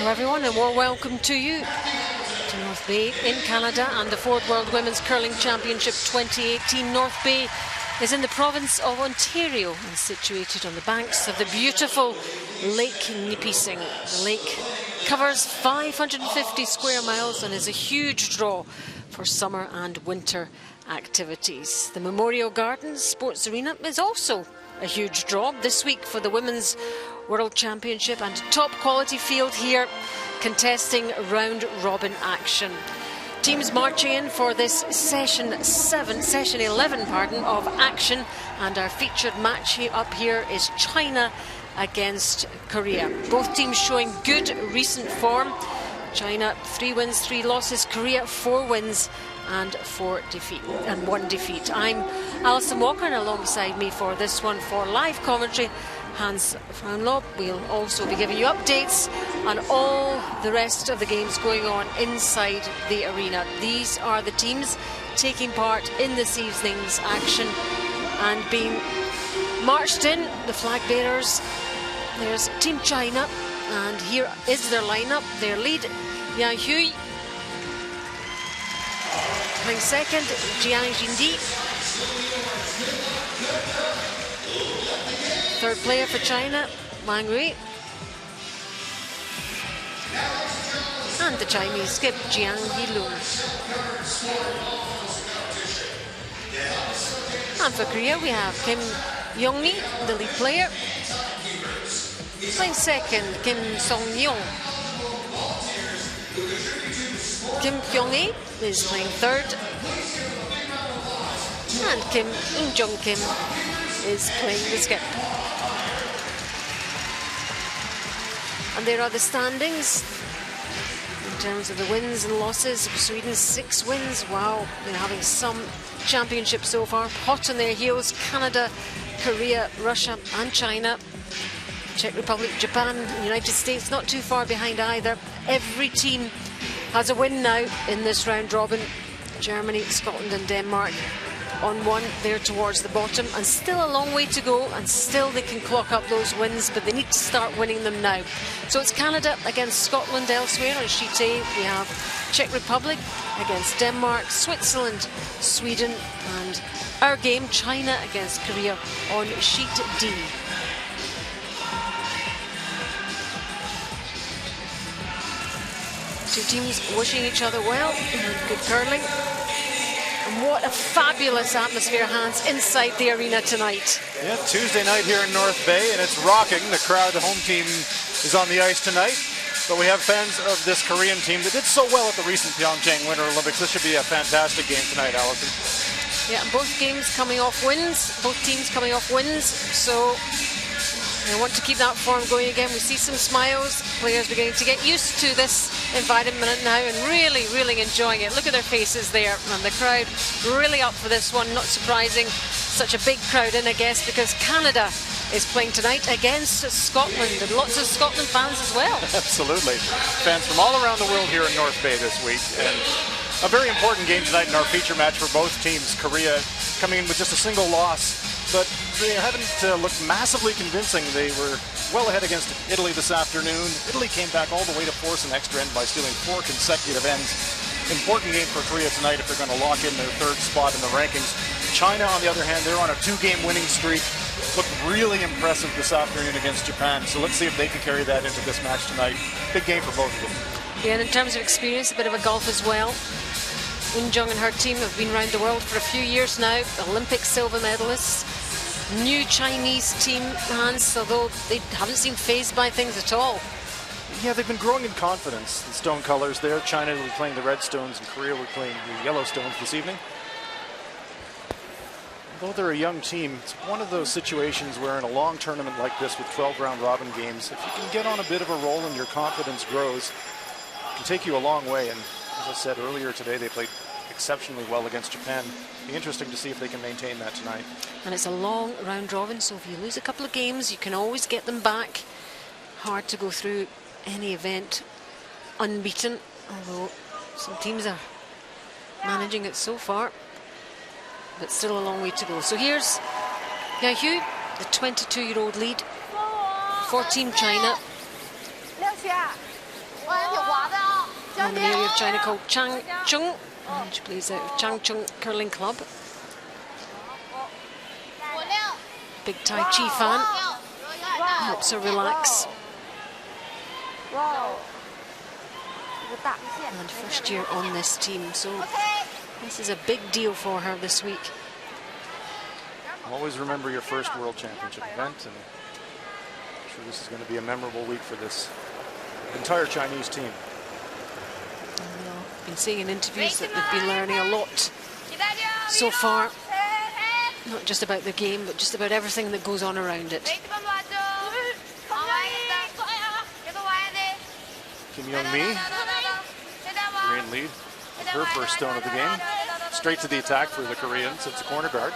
Hello everyone and warm welcome to you to North Bay in Canada and the Ford World Women's Curling Championship 2018. North Bay is in the province of Ontario and situated on the banks of the beautiful Lake Nipissing. The lake covers 550 square miles and is a huge draw for summer and winter activities. The Memorial Gardens Sports Arena is also a huge draw this week for the Women's World Championship, and top quality field here contesting round robin action. Teams marching in for this session 11 of action, and our featured match up here is China against Korea. Both teams showing good recent form. China 3 wins, 3 losses, Korea 4 wins and 1 defeat. I'm Alison Walker, and alongside me for this one for live commentary, Hans Frauenlob. We'll also be giving you updates on all the rest of the games going on inside the arena. These are the teams taking part in this evening's action and being marched in, the flag bearers. There's Team China, and here is their lineup. Their lead, Yang Hui. Playing second, Jiang Jindi. Third player for China, Wang Rui. And the Chinese skip, Jiang Yilun. And for Korea, we have Kim Yong-mi, the lead player. Playing second, Kim Song-yeong. Kim Kyung-hee is playing third. And Kim In-jung-kim is playing the skip. And there are the standings in terms of the wins and losses. Sweden 6 wins. Wow, they're having some championships so far. Hot on their heels. Canada, Korea, Russia and China. Czech Republic, Japan, United States not too far behind either. Every team has a win now in this round robin. Germany, Scotland and Denmark on one there towards the bottom, and still a long way to go, and still they can clock up those wins, but they need to start winning them now. So it's Canada against Scotland elsewhere on sheet A. We have Czech Republic against Denmark, Switzerland, Sweden, and our game China against Korea on sheet D. Two teams wishing each other well and good curling. And what a fabulous atmosphere, Hans, inside the arena tonight. Yeah, Tuesday night here in North Bay, and it's rocking. The crowd, the home team, is on the ice tonight. But we have fans of this Korean team that did so well at the recent Pyeongchang Winter Olympics. This should be a fantastic game tonight, Alison. Yeah, both games coming off wins, both teams coming off wins. So they want to keep that form going again. We see some smiles, players beginning to get used to this environment now and really, really enjoying it. Look at their faces there, and the crowd really up for this one. Not surprising, such a big crowd in, I guess, because Canada is playing tonight against Scotland, and lots of Scotland fans as well. Absolutely. Fans from all around the world here in North Bay this week, and a very important game tonight in our feature match for both teams. Korea coming in with just a single loss, but they haven't looked massively convincing. They were well ahead against Italy this afternoon. Italy came back all the way to force an extra end by stealing 4 consecutive ends. Important game for Korea tonight if they're going to lock in their 3rd spot in the rankings. China, on the other hand, they're on a 2-game winning streak. Looked really impressive this afternoon against Japan. So let's see if they can carry that into this match tonight. Big game for both of them. Yeah, and in terms of experience, a bit of a gulf as well. Eun-jung and her team have been around the world for a few years now. Olympic silver medalists. New Chinese team, Hans, although they haven't seemed fazed by things at all. Yeah, they've been growing in confidence. The Stone Colors there. China will be playing the Red Stones, and Korea will be playing the Yellow Stones this evening. Although they're a young team, it's one of those situations where in a long tournament like this with 12 round robin games, if you can get on a bit of a roll and your confidence grows, it can take you a long way. And as I said earlier today, they played exceptionally well against Japan. It'll be interesting to see if they can maintain that tonight. And it's a long round robin, so if you lose a couple of games, you can always get them back. Hard to go through any event unbeaten, although some teams are managing it so far, but still a long way to go. So here's Yang Hui, the 22-year-old lead for Team China. from an area of China called Changchun. And she plays out of Changchun Curling Club. Big Tai Chi fan. Helps her relax. And first year on this team, so this is a big deal for her this week. Always remember your first World Championship event, and I'm sure this is going to be a memorable week for this entire Chinese team. I've been seeing in interviews that they've been learning a lot so far, not just about the game, but just about everything that goes on around it. Kim Young-mi, Korean lead, with her first stone of the game. Straight to the attack for the Koreans. It's a corner guard.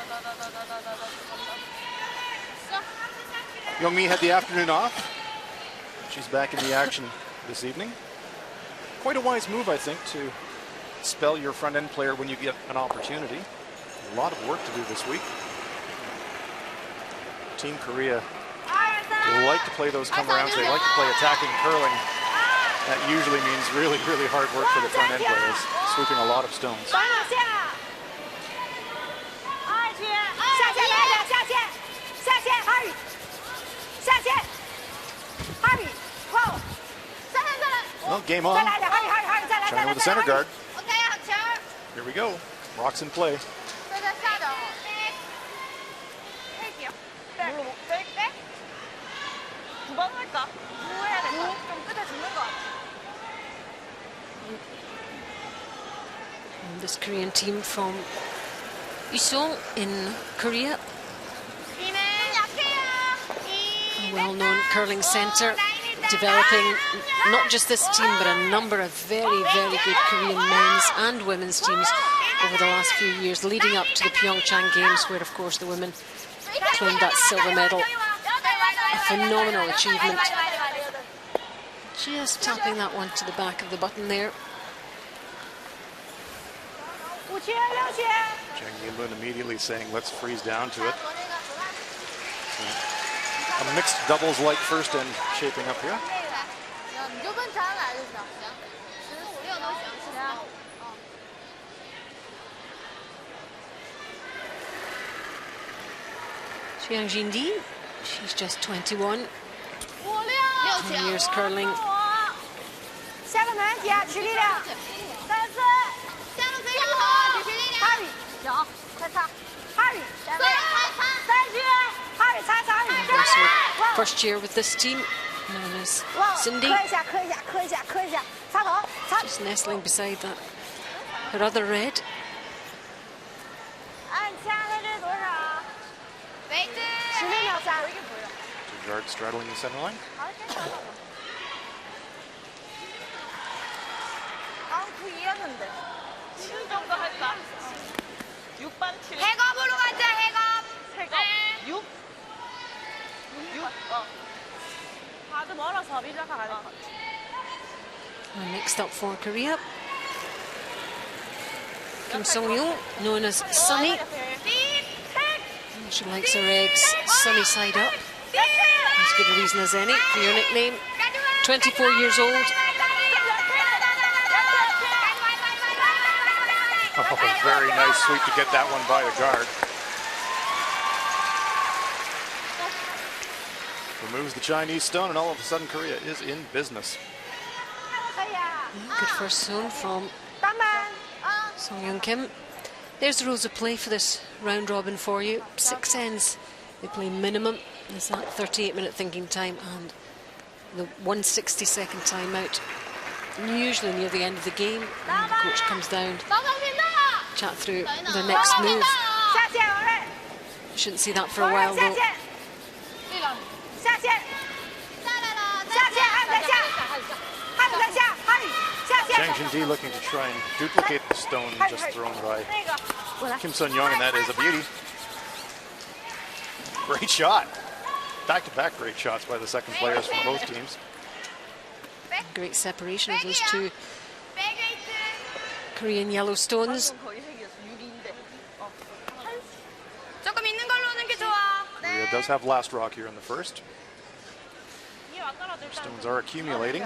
Young-mi had the afternoon off. She's back in the action this evening. Quite a wise move, I think, to spell your front-end player when you get an opportunity. A lot of work to do this week. Team Korea, they like to play those come-arounds. They like to play attacking curling. That usually means really, really hard work for the front-end players, sweeping a lot of stones. Well, game on. China with the center guard. Here we go. Rocks in play. And this Korean team from Useong in Korea, a well-known curling centre, developing not just this team but a number of very, very good Korean men's and women's teams over the last few years, leading up to the Pyeongchang Games, where of course the women claimed that silver medal. A phenomenal achievement. Just tapping that one to the back of the button there. Chang Yin-lun immediately saying, let's freeze down to it. So, a mixed doubles-like first end shaping up here. Chiang Jin-di, she's just 21. 10 years curling. First year with this team, known as Cindy. Just nestling beside that, her other red. Two guards straddling the center line. And next up for Korea, Kim Sung-yoon, known as Sunny. She likes her eggs sunny side up. As good a reason as any for your nickname. 24 years old. Oh, very nice sweep to get that one by the guard. Removes the Chinese stone, and all of a sudden Korea is in business. Good first zone from Sung-yoon Kim. There's the rules of play for this round robin for you. 6 ends. They play minimum. There's that 38-minute thinking time and the 160-second timeout. Usually near the end of the game, and the coach comes down, chat through the next move. Shouldn't see that for a while though. Chang Jin-di looking to try and duplicate the stone just thrown by Kim Sun-young, and that is a beauty. Great shot. Back-to-back great shots by the second players from both teams. Great separation of those two Korean yellow stones. Korea does have last rock here in the first. Stones are accumulating.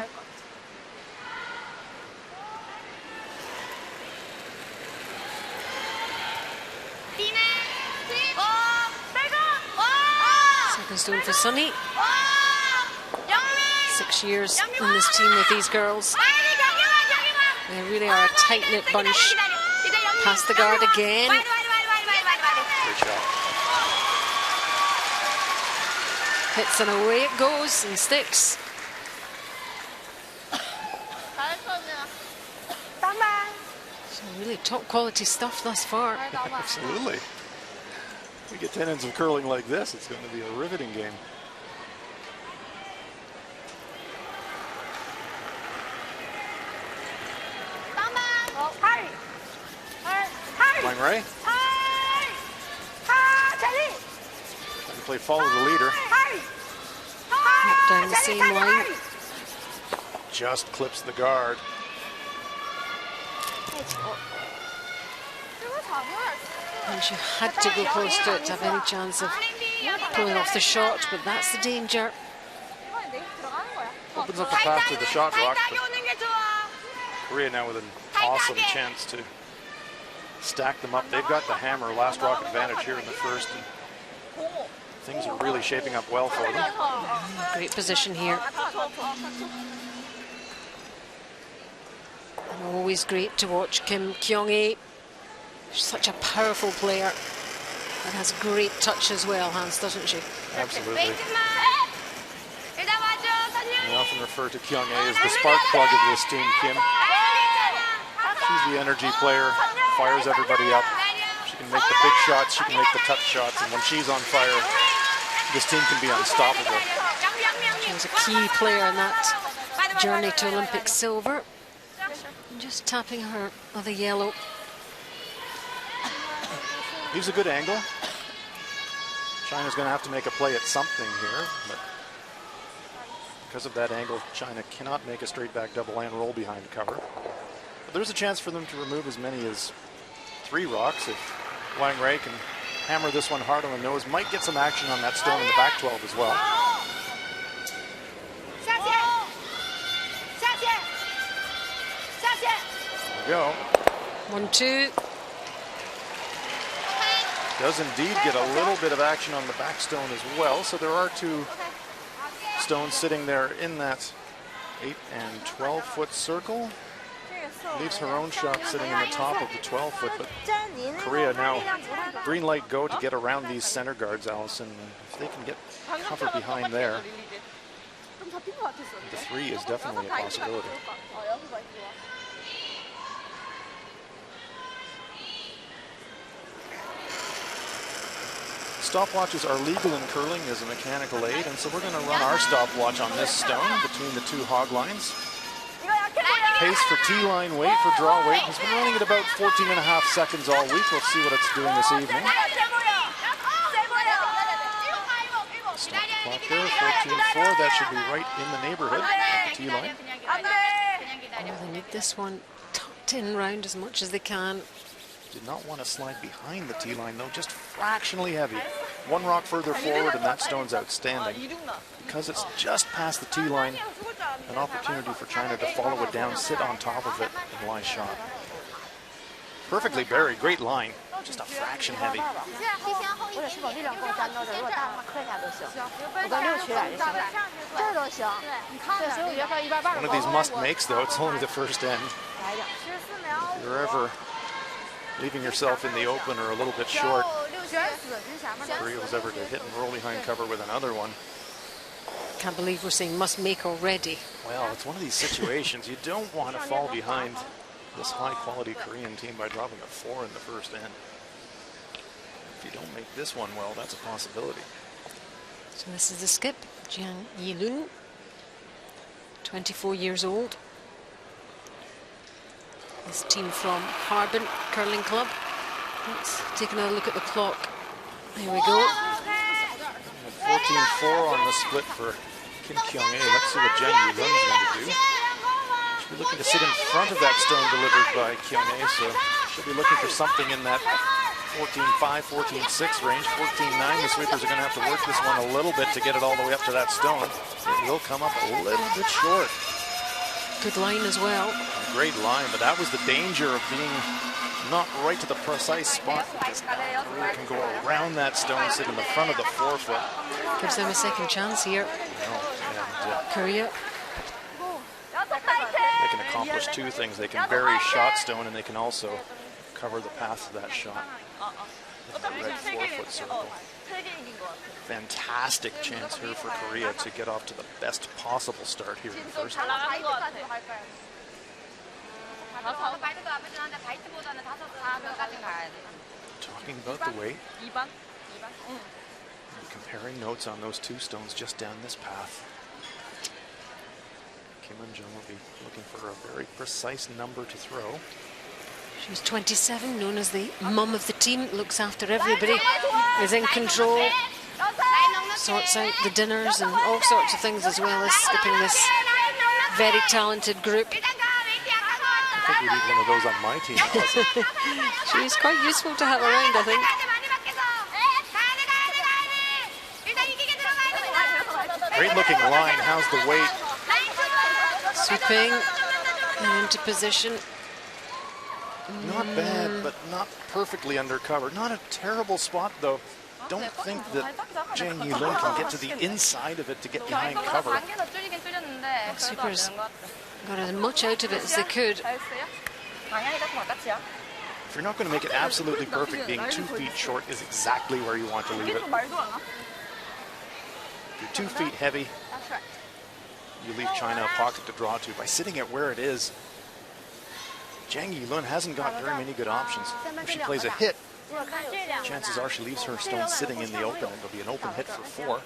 Second stone for Sunny. 6 years in this team with these girls. They really are a tight-knit bunch. Past the guard again. Great shot. Hits and away it goes and sticks. So really top quality stuff thus far. Absolutely. We get 10 ends of curling like this, it's going to be a riveting game. Wang Ray. Trying to play follow the leader. Up down the same line. Just clips the guard. And she had to go close to it to have any chance of pulling off the shot, but that's the danger. Opens up the path to the shot rock. Korea now with an awesome chance to stack them up. They've got the hammer last rock advantage here in the first. And things are really shaping up well for them. Great position here. And always great to watch Kim Kyung-hee. She's such a powerful player and has great touch as well, Hans, doesn't she? Absolutely. I often refer to Kyung-hee as the spark plug of this team, Kim. She's the energy player, fires everybody up. She can make the big shots, she can make the touch shots, and when she's on fire, this team can be unstoppable. She was a key player in that journey to Olympic silver. Just tapping her other yellow. Leaves a good angle. China's going to have to make a play at something here, but because of that angle, China cannot make a straight back double and roll behind cover. But there's a chance for them to remove as many as 3 rocks if Wang Ray can hammer this one hard on the nose. Might get some action on that stone in the back 12 as well. There we go. 1-2. Does indeed get a little bit of action on the back stone as well. So there are 2 stones sitting there in that 8 and 12 foot circle. Leaves her own shot sitting in the top of the 12 foot, but Korea now green light go to get around these center guards, Allison. If they can get cover behind there, the 3 is definitely a possibility. Stopwatches are legal in curling as a mechanical aid, and so we're going to run our stopwatch on this stone between the 2 hog lines. Pace for T-line weight, for draw weight, has been running at about 14.5 seconds all week. We'll see what it's doing this evening. Stop the clock there, 14.4. That should be right in the neighborhood of the T-line. Oh, they need this one tucked in round as much as they can. Did not want to slide behind the T-line, though, just fractionally heavy. 1 rock further forward, and that stone's outstanding. Because it's just past the T-line, an opportunity for China to follow it down, sit on top of it, and line shot. Perfectly buried, great line, just a fraction heavy. One of these must-makes, though, it's only the first end. If you're ever leaving yourself in the open or a little bit short, Korea was ever to hit and roll behind cover with another one. Can't believe we're saying must make already. Well, it's one of these situations. You don't want to fall behind this high-quality Korean team by dropping a 4 in the first end. If you don't make this one well, that's a possibility. So this is the skip, Jiang Yilun, 24 years old. This team from Harbin Curling Club. Let's take another look at the clock. Here we go. 14-4 on the split for Kim Kyung-hee. Let's see what Jiang Yilun's going to do. She'll be looking to sit in front of that stone delivered by Kyung-hee, so she'll be looking for something in that 14-5, 14-6 range. 14-9, the sweepers are going to have to work this one a little bit to get it all the way up to that stone. It will come up a little bit short. Good line as well. Great line, but that was the danger of being not right to the precise spot, because now Korea can go around that stone, sit in the front of the forefoot. Gives them a second chance here. And Korea. they can accomplish two things. They can bury shot stone, and they can also cover the path of that shot with the red forefoot circle. Fantastic chance here for Korea to get off to the best possible start here in the first half. Talking about the weight, comparing notes on those two stones just down this path. Kim Eun-jung will be looking for a very precise number to throw. She's 27, known as the mum of the team, looks after everybody, is in control, sorts out the dinners and all sorts of things, as well as skipping this very talented group. I think we need one of those on my team. She's quite useful to have around, I think. Great looking line. How's the weight? Sweeping and into position. Not bad, but not perfectly undercover. Not a terrible spot, though. Don't think that Jang Yi-lun can get to the inside of it to get behind cover. Supers got as much out of it as they could. If you're not going to make it absolutely perfect, being 2 feet short is exactly where you want to leave it. If you're 2 feet heavy, you leave China a pocket to draw to. By sitting it where it is, Jang Yi-lun hasn't got very many good options. If she plays a hit, chances are she leaves her stone sitting in the open, and it'll be an open hit for 4.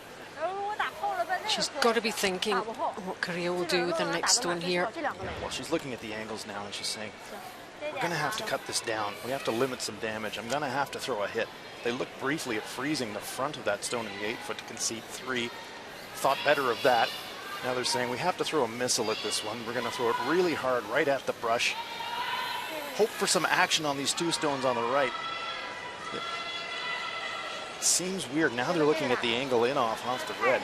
She's got to be thinking what Korea will do with the next stone here. Well, she's looking at the angles now, and she's saying, we're going to have to cut this down. We have to limit some damage. I'm going to have to throw a hit. They looked briefly at freezing the front of that stone in the 8-foot to concede 3. Thought better of that. Now they're saying we have to throw a missile at this one. We're going to throw it really hard right at the brush. Hope for some action on these 2 stones on the right. It seems weird. Now they're looking at the angle in off the red.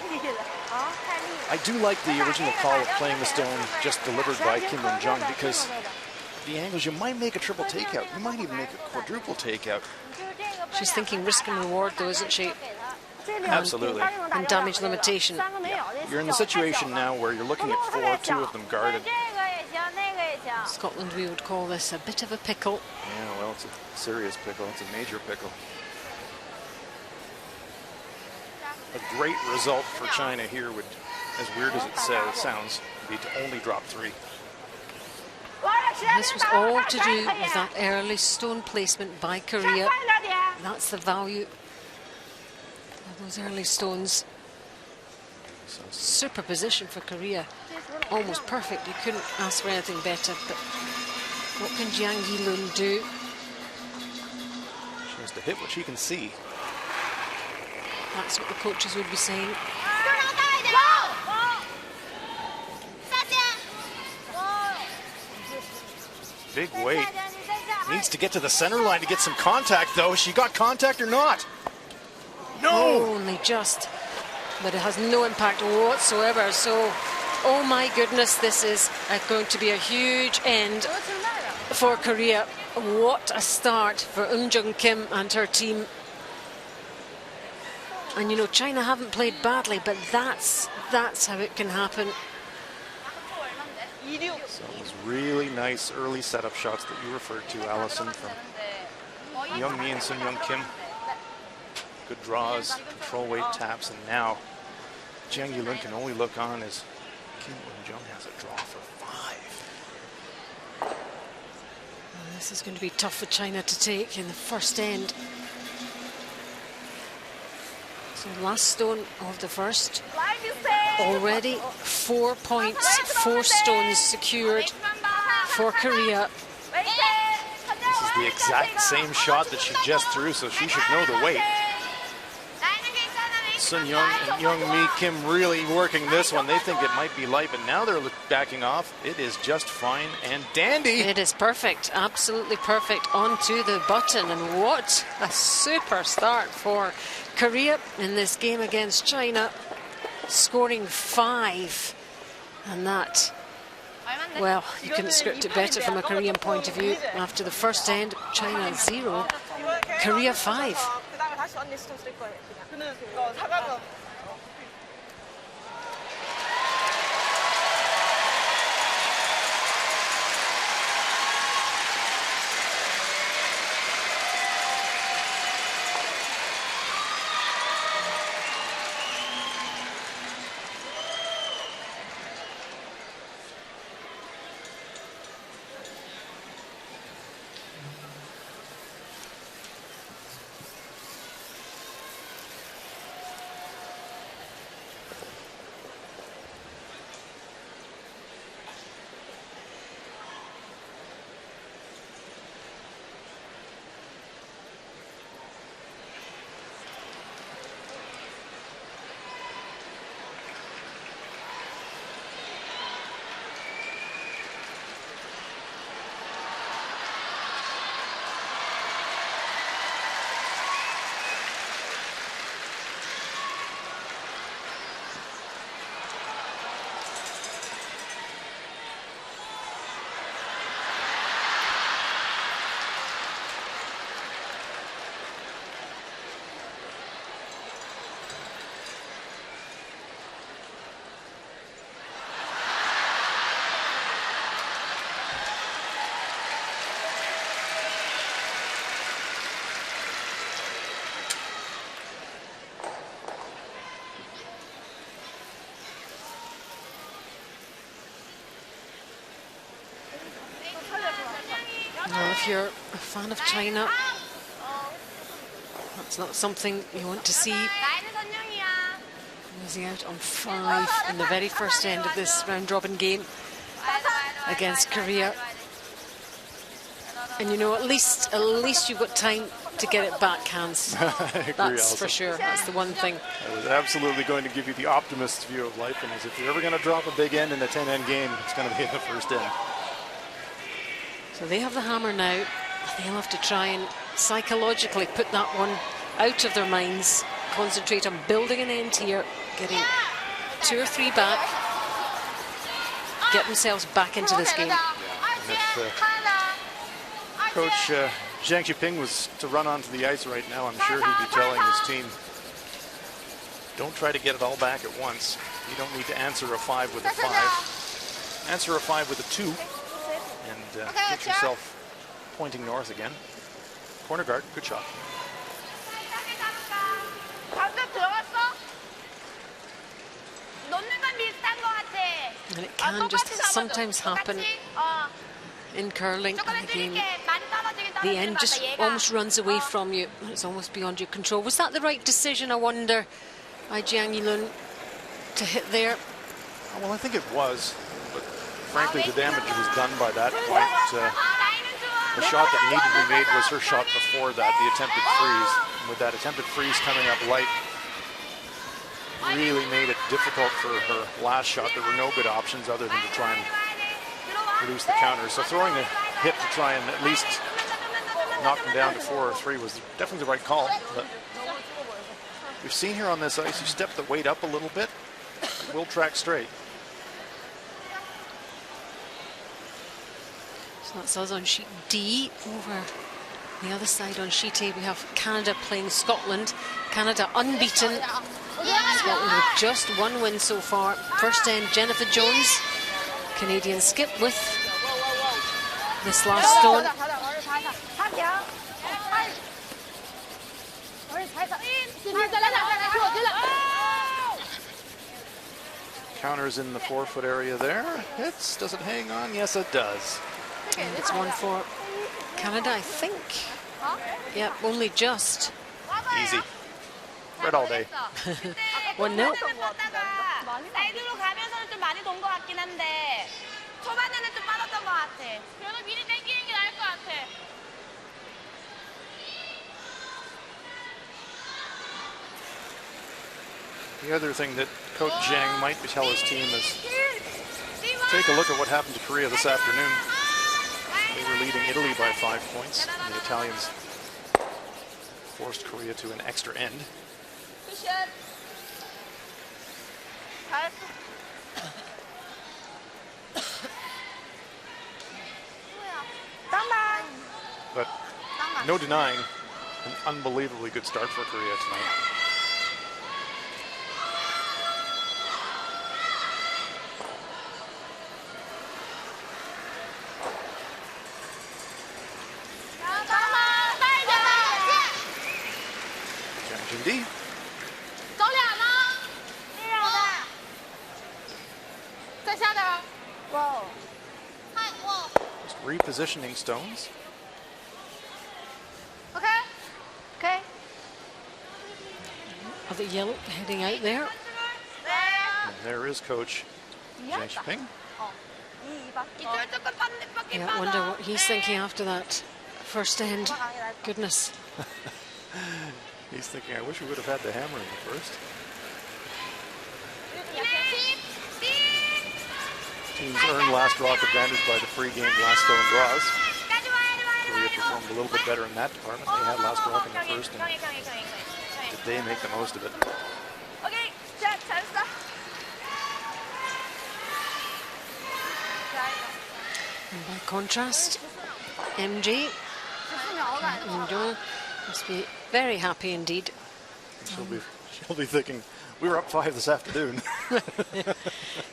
I do like the original call of playing the stone just delivered by Kim Eun-jung, because the angles, you might make a triple takeout. You might even make a quadruple takeout. She's thinking risk and reward, though, isn't she? Absolutely. And damage limitation. Yeah. You're in the situation now where you're looking at 4, 2 of them guarded. Scotland, we would call this a bit of a pickle. Yeah, well, it's a serious pickle. It's a major pickle. A great result for China here would, as weird as it sounds, be to only drop 3. This was all to do with that early stone placement by Korea. That's the value of those early stones. Super position for Korea. Almost perfect. You couldn't ask for anything better. But what can Jang Yi-lun do? She has to hit what she can see. That's what the coaches would be saying. Big weight. Needs to get to the center line to get some contact, though. She got contact or not? No! Only just. But it has no impact whatsoever. So, oh my goodness, this is going to be a huge end for Korea. What a start for Eun-jung Kim and her team. And you know, China haven't played badly, but that's how it can happen. So those really nice early setup shots that you referred to, Allison, from Young Mi and Sun Young Kim. Good draws, control weight taps, and now Jang Yi-lun can only look on as Kim Eun-jung has a draw for 5. Well, this is going to be tough for China to take in the first end. So last stone of the first. Already 4 points, 4 stones secured for Korea. This is the exact same shot that she just threw, so she should know the weight. Sun Young and Young Mi Kim really working this one. They think it might be light, but now they're backing off. It is just fine and dandy. It is perfect, absolutely perfect, onto the button. And what a super start for Korea in this game against China, scoring 5. And that Well, you couldn't script it better from a Korean point of view. After the first end, China 0, Korea 5. Now, if you're a fan of China, that's not something you want to see. Losing out on 5 in the very first end of this round-robin game against Korea. And you know, at least you've got time to get it back, Hans. That's for sure. That's the one thing. I was absolutely going to give you the optimist's view of life, and as if you're ever going to drop a big end in a 10-end game, it's going to be in the first end. So they have the hammer now. They'll have to try and psychologically put that one out of their minds, concentrate on building an end here, getting 2 or 3 back, get themselves back into this game. And if Coach Zhang Qiping was to run onto the ice right now, I'm sure he'd be telling his team, don't try to get it all back at once. You don't need to answer a 5 with a 5. Answer a 5 with a 2. And get yourself pointing north again. Corner guard, good shot. And it can just sometimes happen in curling in the game. The end just almost runs away from you. It's almost beyond your control. Was that the right decision, I wonder, by Jiang Yilun to hit there? Well, I think it was. But frankly, the damage was done by that point. The shot that needed to be made was her shot before that, the attempted freeze. And with that attempted freeze coming up light, really made it difficult for her last shot. There were no good options other than to try and produce the counter. So throwing a hit to try and at least knock them down to 4 or 3 was definitely the right call. But we've seen here on this ice, you step the weight up a little bit, it will track straight. So that's us on sheet D. Over the other side on sheet A, we have Canada playing Scotland. Canada unbeaten. Scotland with just 1 win so far. First end, Jennifer Jones, Canadian skip with this last stone. Counters in the 4-foot area there. Hits, does it hang on? Yes, it does. And it's 1 for Canada, I think. Yeah, only just. Easy. Red all day. 1-0. The other thing that Coach Zhang might tell his team is take a look at what happened to Korea this afternoon. They were leading Italy by 5 points, and the Italians forced Korea to an extra end. But no denying an unbelievably good start for Korea tonight. Jang Jin-Di. Just repositioning stones. Are the yellow heading out there? And there is Coach Zhang Shiping. Yeah, I wonder what he's thinking after that first end. Goodness. He's thinking, I wish we would have had the hammer in the first. Teams earned last rock advantage by the free game last stone draws. Korea performed a little bit better in that department. They had last rock in the first, and did they make the most of it? And by contrast, MJ must be very happy indeed. She'll be thinking, we were up 5 this afternoon. Yeah,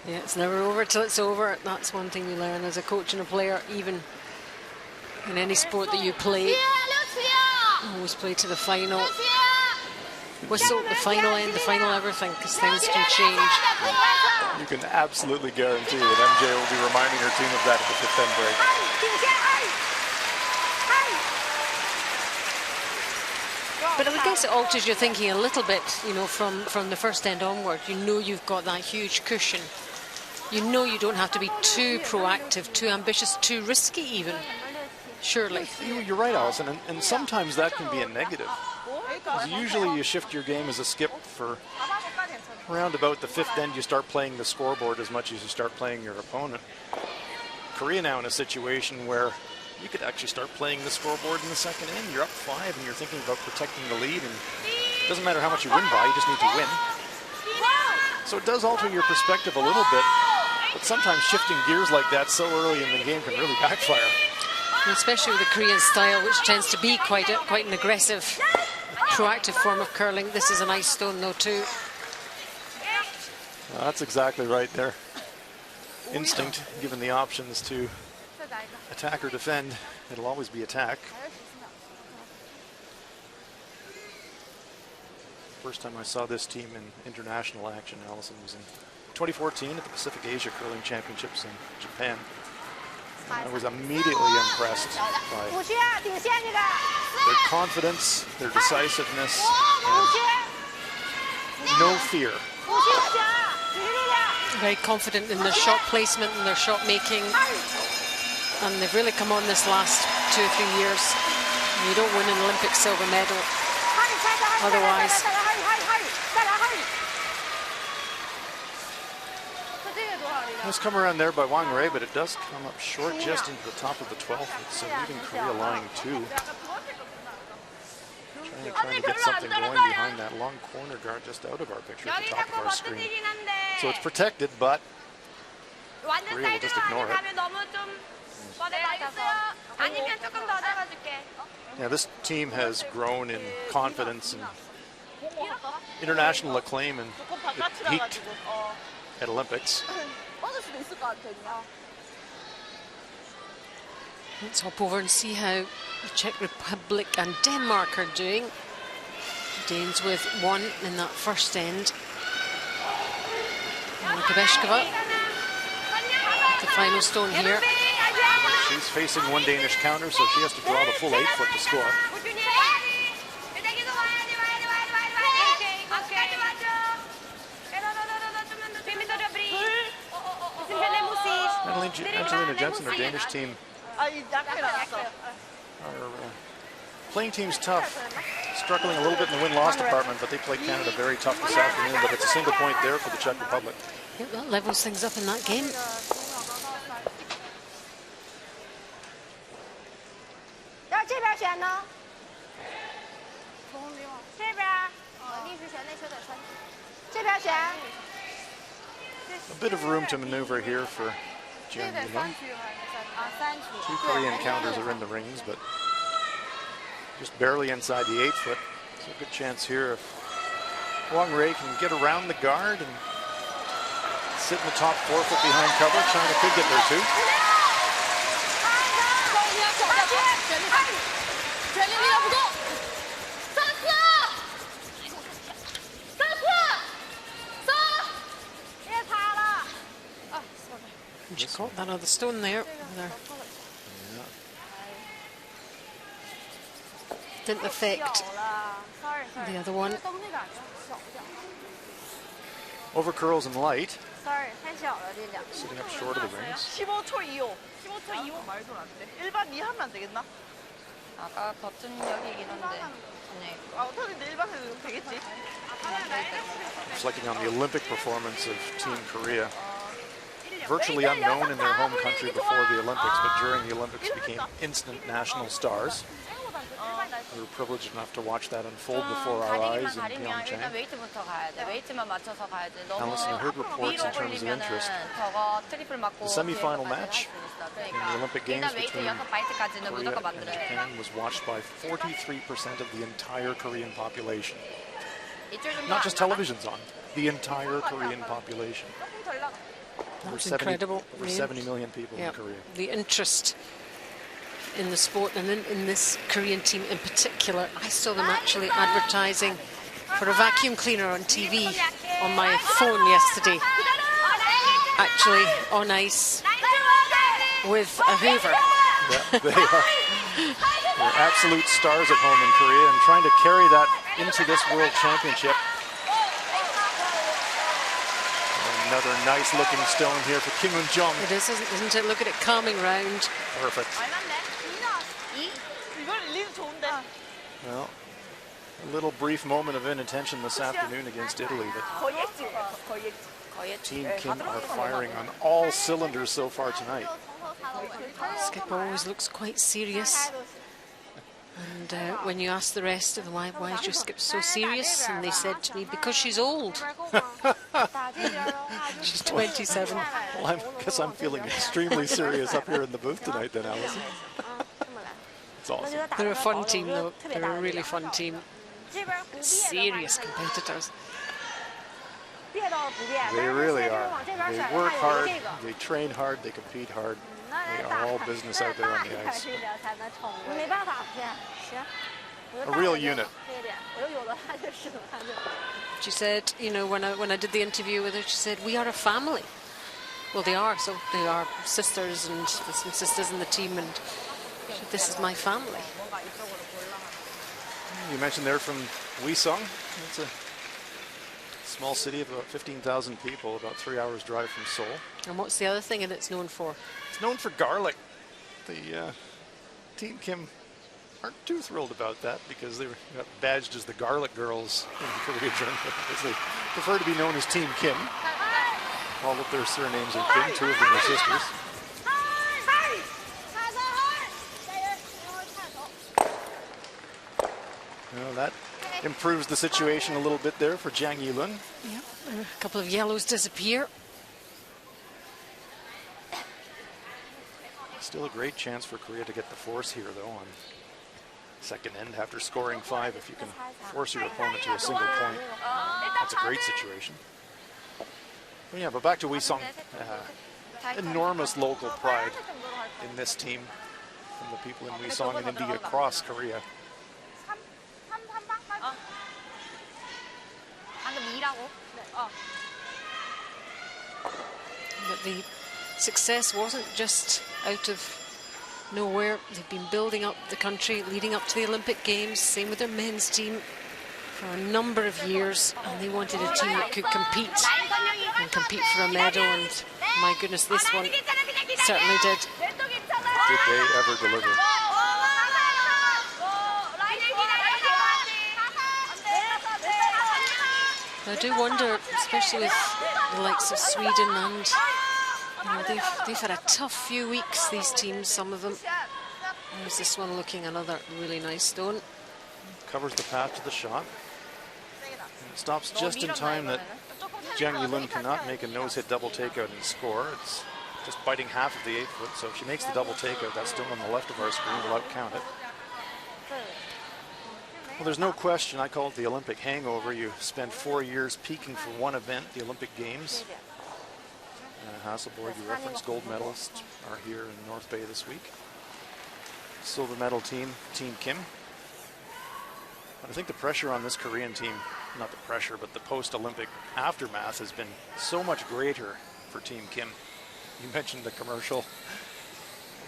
it's never over till it's over. That's one thing you learn as a coach and a player, even in any sport that you play. Always play to the final whistle, the final end, the final everything, because things can change. You can absolutely guarantee that MJ will be reminding her team of that at the 5th end break. But I guess it alters your thinking a little bit, you know, from the first end onward. You know you've got that huge cushion. You know you don't have to be too proactive, too ambitious, too risky even. Surely. You're right, Alison, and sometimes that can be a negative. Because usually you shift your game as a skip for around about the 5th end, you start playing the scoreboard as much as you start playing your opponent. Korea now in a situation where you could actually start playing the scoreboard in the 2nd end. You're up 5 and you're thinking about protecting the lead, and it doesn't matter how much you win by, you just need to win. So it does alter your perspective a little bit, but sometimes shifting gears like that so early in the game can really backfire. And especially with the Korean style, which tends to be quite an aggressive, proactive form of curling. This is a nice stone though too. That's exactly right there. Instinct, given the options to attack or defend, it'll always be attack. First time I saw this team in international action, Alison, was in 2014 at the Pacific Asia Curling Championships in Japan. I was immediately impressed by their confidence, their decisiveness, and no fear. Very confident in their shot placement and their shot making. And they've really come on this last 2 or 3 years. You don't win an Olympic silver medal otherwise. Nice come around there by Wang Rui, but it does come up short just into the top of the 12th. It's leaving Korea lying 2. Trying to get something going behind that long corner guard just out of our picture at the top of our screen. So it's protected, but Korea will just ignore it. Yeah, this team has grown in confidence and international acclaim, and it peaked at Olympics. Let's hop over and see how the Czech Republic and Denmark are doing. Danes with 1 in that first end. Gabeshkova, the final stone here. She's facing 1 Danish counter, so she has to draw the full 8-foot to score. Angelina Jensen, her Danish team, are playing teams tough. Struggling a little bit in the win-loss department, but they play Canada very tough this afternoon. But it's a single point there for the Czech Republic. Yep, that levels things up in that game. A bit of room to maneuver here for Jian Yulong. 2 Korean counters are in the rings, but just barely inside the 8 foot. So a good chance here if Wang Rui can get around the guard and sit in the top 4 foot behind cover. China could get there too. She caught that other stone there. Didn't affect the other one. Over curls and light. Sitting up short of the rings. 15초 2호. 15초 2호 말도 안 돼. 일반 2 하면 안 되겠나? 아까 버튼력이긴 한데. 아, 어떻게 일반 해도 되겠지? Reflecting on the Olympic performance of Team Korea. Virtually unknown in their home country before the Olympics, but during the Olympics became instant national stars. We were privileged enough to watch that unfold before our eyes in Pyeongchang. Allison, I heard reports in terms of interest. The semi-final match in the Olympic Games between Korea and Japan was watched by 43% of the entire Korean population. Not just television's on, the entire Korean population. That's incredible. Over 70 million people in Korea. The interest in the sport and in this Korean team in particular. I saw them actually advertising for a vacuum cleaner on TV on my phone yesterday. Actually on ice with a Hoover. Yeah, they are. They're absolute stars at home in Korea and trying to carry that into this World Championship. Another nice looking stone here for Kim Eun-jung. It is, isn't it? Look at it calming round. Perfect. Well, a little brief moment of inattention this afternoon against Italy, but Team Kim are firing on all cylinders so far tonight. Skip always looks quite serious. And when you ask the rest of them, why is your Skip so serious? And they said to me, because she's old. She's 27. Well, I guess I'm feeling extremely serious up here in the booth tonight then, Allison. It's awesome. They're a fun team, though. They're a really fun team. Serious competitors. They really are. They work hard, they train hard, they compete hard. They are all business out there on the ice. A real unit. She said, you know, when I did the interview with her, she said, we are a family. Well, they are. So they are sisters, and there's some sisters in the team, and she said, this is my family. You mentioned there from Wisong. It's a small city of about 15,000 people, about 3 hours drive from Seoul. And what's the other thing that it's known for? It's known for garlic. The Team Kim aren't too thrilled about that because they got badged as the Garlic Girls in Korea during the Olympics. They prefer to be known as Team Kim. All of their surnames are Kim, 2 of them are sisters. Well, that improves the situation a little bit there for Jang Yilun. Yeah, a couple of yellows disappear. Still a great chance for Korea to get the force here, though, on second end after scoring 5. If you can force your opponent to a single point, that's a great situation. Well, yeah, but back to Wisong. Enormous local pride in this team from the people in Wisong and indeed across Korea. But the success wasn't just out of nowhere. They've been building up the country leading up to the Olympic Games, same with their men's team, for a number of years, and they wanted a team that could compete for a medal, and my goodness, this one certainly did. Did they ever deliver? I do wonder, especially with the likes of Sweden, and you know, they've had a tough few weeks, these teams, some of them. There's this one looking another really nice stone. Covers the path to the shot. And it stops just in time that Jang Yilun cannot make a nose-hit double takeout and score. It's just biting half of the 8 foot, so if she makes the double takeout, that stone on the left of our screen will outcount it. Well, there's no question. I call it the Olympic hangover. You spend 4 years peaking for one event, the Olympic Games. Hasselborg, you referenced, gold medalists are here in North Bay this week. Silver medal team, Team Kim. But I think the pressure on this Korean team, not the pressure, but the post-Olympic aftermath has been so much greater for Team Kim. You mentioned the commercial.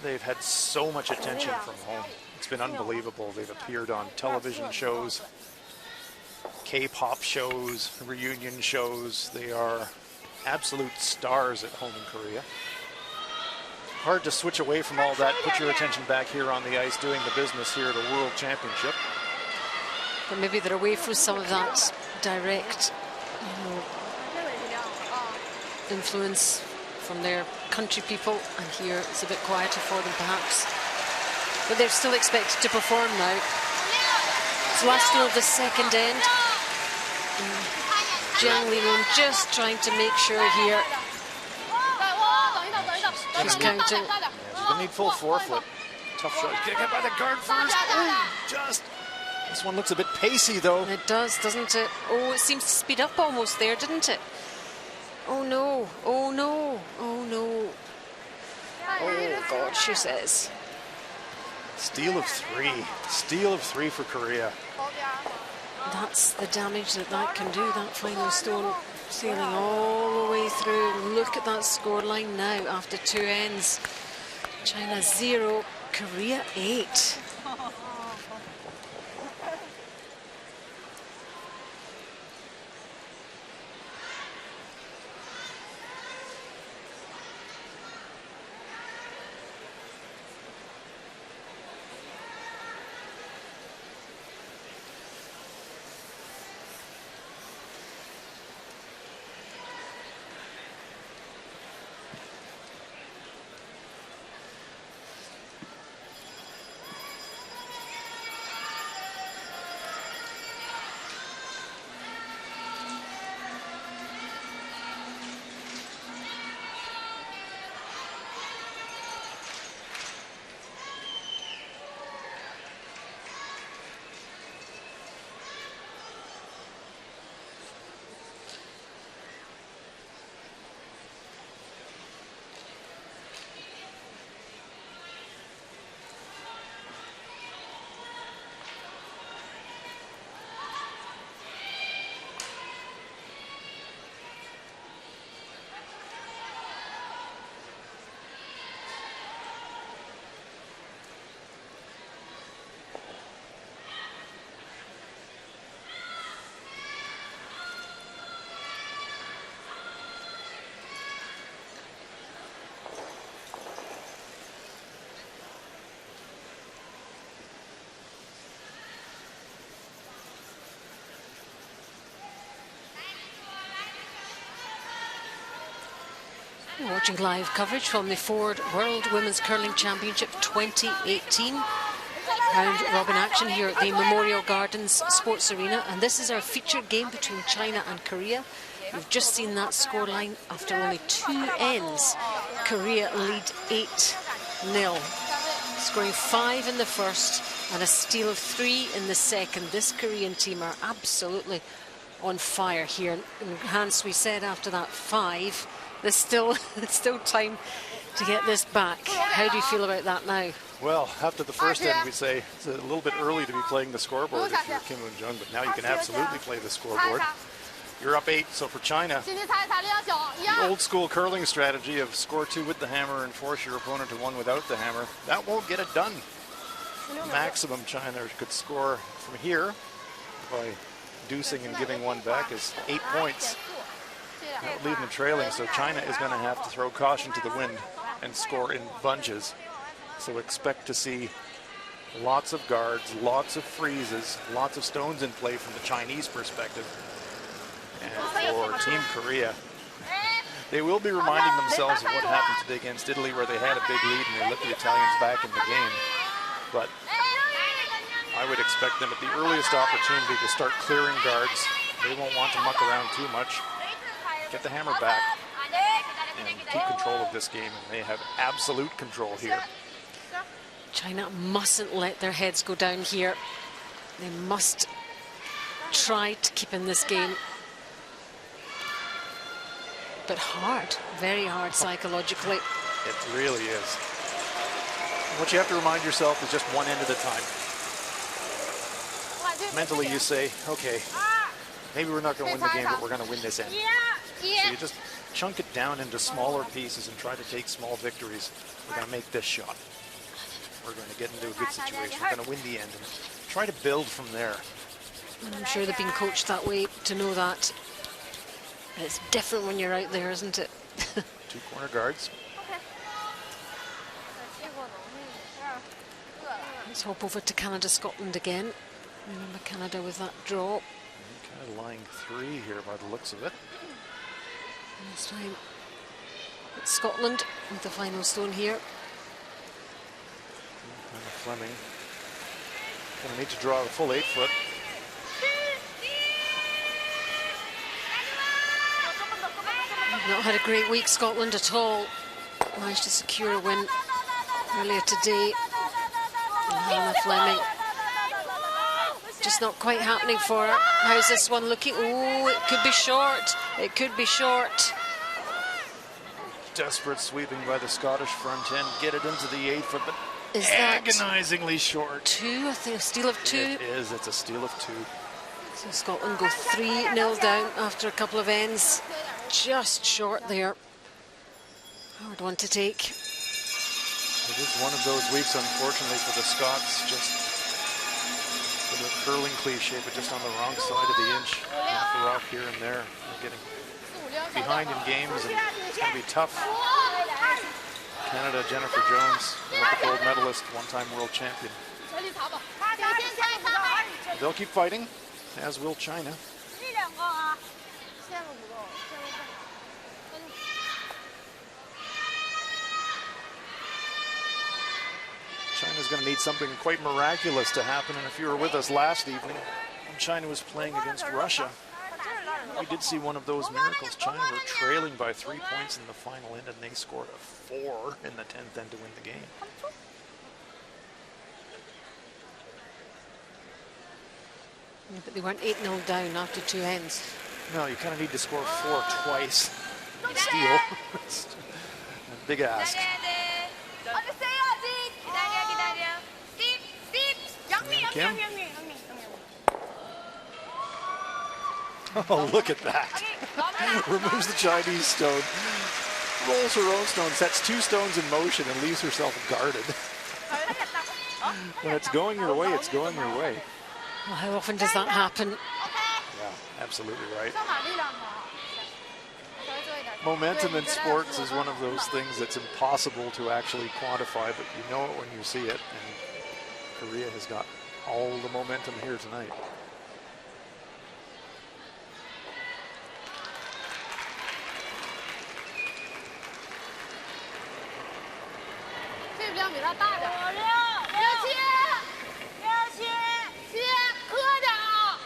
They've had so much attention from home. It's been unbelievable. They've appeared on television shows, K-pop shows, reunion shows. They are absolute stars at home in Korea. Hard to switch away from all that. Put your attention back here on the ice doing the business here at a World Championship. But maybe they're away from some of that direct, influence from their country people, and here it's a bit quieter for them perhaps. But they're still expected to perform now. It's last of the second end. Jiang Li-moon just trying to make sure here. She's counting. Yeah, she's gonna need full forefoot. Tough shot. Get hit by the guard first. Oh, just. This one looks a bit pacey though. It does, doesn't it? Oh, it seems to speed up almost there, didn't it? Oh no, oh no, oh no. Oh God, she says. Steal of three. Steal of three for Korea. That's the damage that can do, that final stone sailing all the way through. Look at that scoreline now after 2 ends. China 0, Korea 8. You're watching live coverage from the Ford World Women's Curling Championship 2018. Round robin action here at the Memorial Gardens Sports Arena, and this is our featured game between China and Korea. We've just seen that scoreline after only 2 ends. Korea lead 8-0, scoring 5 in the first and a steal of 3 in the second. This Korean team are absolutely on fire here. And Hans, we said after that 5, there's still time to get this back. How do you feel about that now? Well, after the first end, we say it's a little bit early to be playing the scoreboard if you're Kim Eun-jung, but now you can absolutely play the scoreboard. You're up 8, so for China, the old school curling strategy of score 2 with the hammer and force your opponent to 1 without the hammer, that won't get it done. Maximum China could score from here by deucing and giving 1 back is 8 points. That would leave them trailing, so China is going to have to throw caution to the wind and score in bunches. So expect to see lots of guards, lots of freezes, lots of stones in play from the Chinese perspective. And for Team Korea, they will be reminding themselves of what happened today against Italy, where they had a big lead and they let the Italians back in the game. But I would expect them at the earliest opportunity to start clearing guards. They won't want to muck around too much. Get the hammer back and keep control of this game, and they have absolute control here. China mustn't let their heads go down here. They must try to keep in this game. But hard, very hard psychologically. It really is. What you have to remind yourself is just one end at a time. Mentally you say, okay, maybe we're not going to win the game, but we're going to win this end. So you just chunk it down into smaller pieces and try to take small victories. We're going to make this shot. We're going to get into a good situation. We're going to win the end and try to build from there. And I'm sure they've been coached that way to know that. It's different when you're out there, isn't it? 2 corner guards. Let's hop over to Canada, Scotland again. Remember Canada with that draw. Kind of lying 3 here by the looks of it. This time it's Scotland with the final stone here. Fleming going to need to draw a full 8 foot. Not had a great week, Scotland, at all. Managed to secure a win earlier today. And Hannah Fleming, just not quite happening for her. How's this one looking? Oh, it could be short. It could be short. Desperate sweeping by the Scottish front end. Get it into the 8 foot, but Is that agonizingly short. 2? I think a steal of 2. It is. It's a steal of 2. So Scotland go 3-0 down after a couple of ends. Just short there. Hard one to take. It is one of those weeks, unfortunately, for the Scots. Just a bit of curling cliche, but just on the wrong side of the inch. Off the rock here and there. They're getting behind in games, and it's going to be tough. Canada, Jennifer Jones, Olympic gold medalist, one-time world champion. They'll keep fighting, as will China. China's going to need something quite miraculous to happen, and if you were with us last evening, when China was playing against Russia, we did see one of those miracles. China were trailing by 3 points in the final end, and they scored a 4 in the 10th end to win the game. Yeah, but they weren't 8-0 down after 2 ends. No, you kind of need to score 4 twice and steal. It's a big ask. Kim? Oh, look at that. Removes the Chinese stone. Rolls her own stone, sets 2 stones in motion, and leaves herself guarded. When it's going your way, it's going your way. Well, how often does that happen? Yeah, absolutely right. Momentum in sports is one of those things that's impossible to actually quantify, but you know it when you see it. And Korea has got all the momentum here tonight.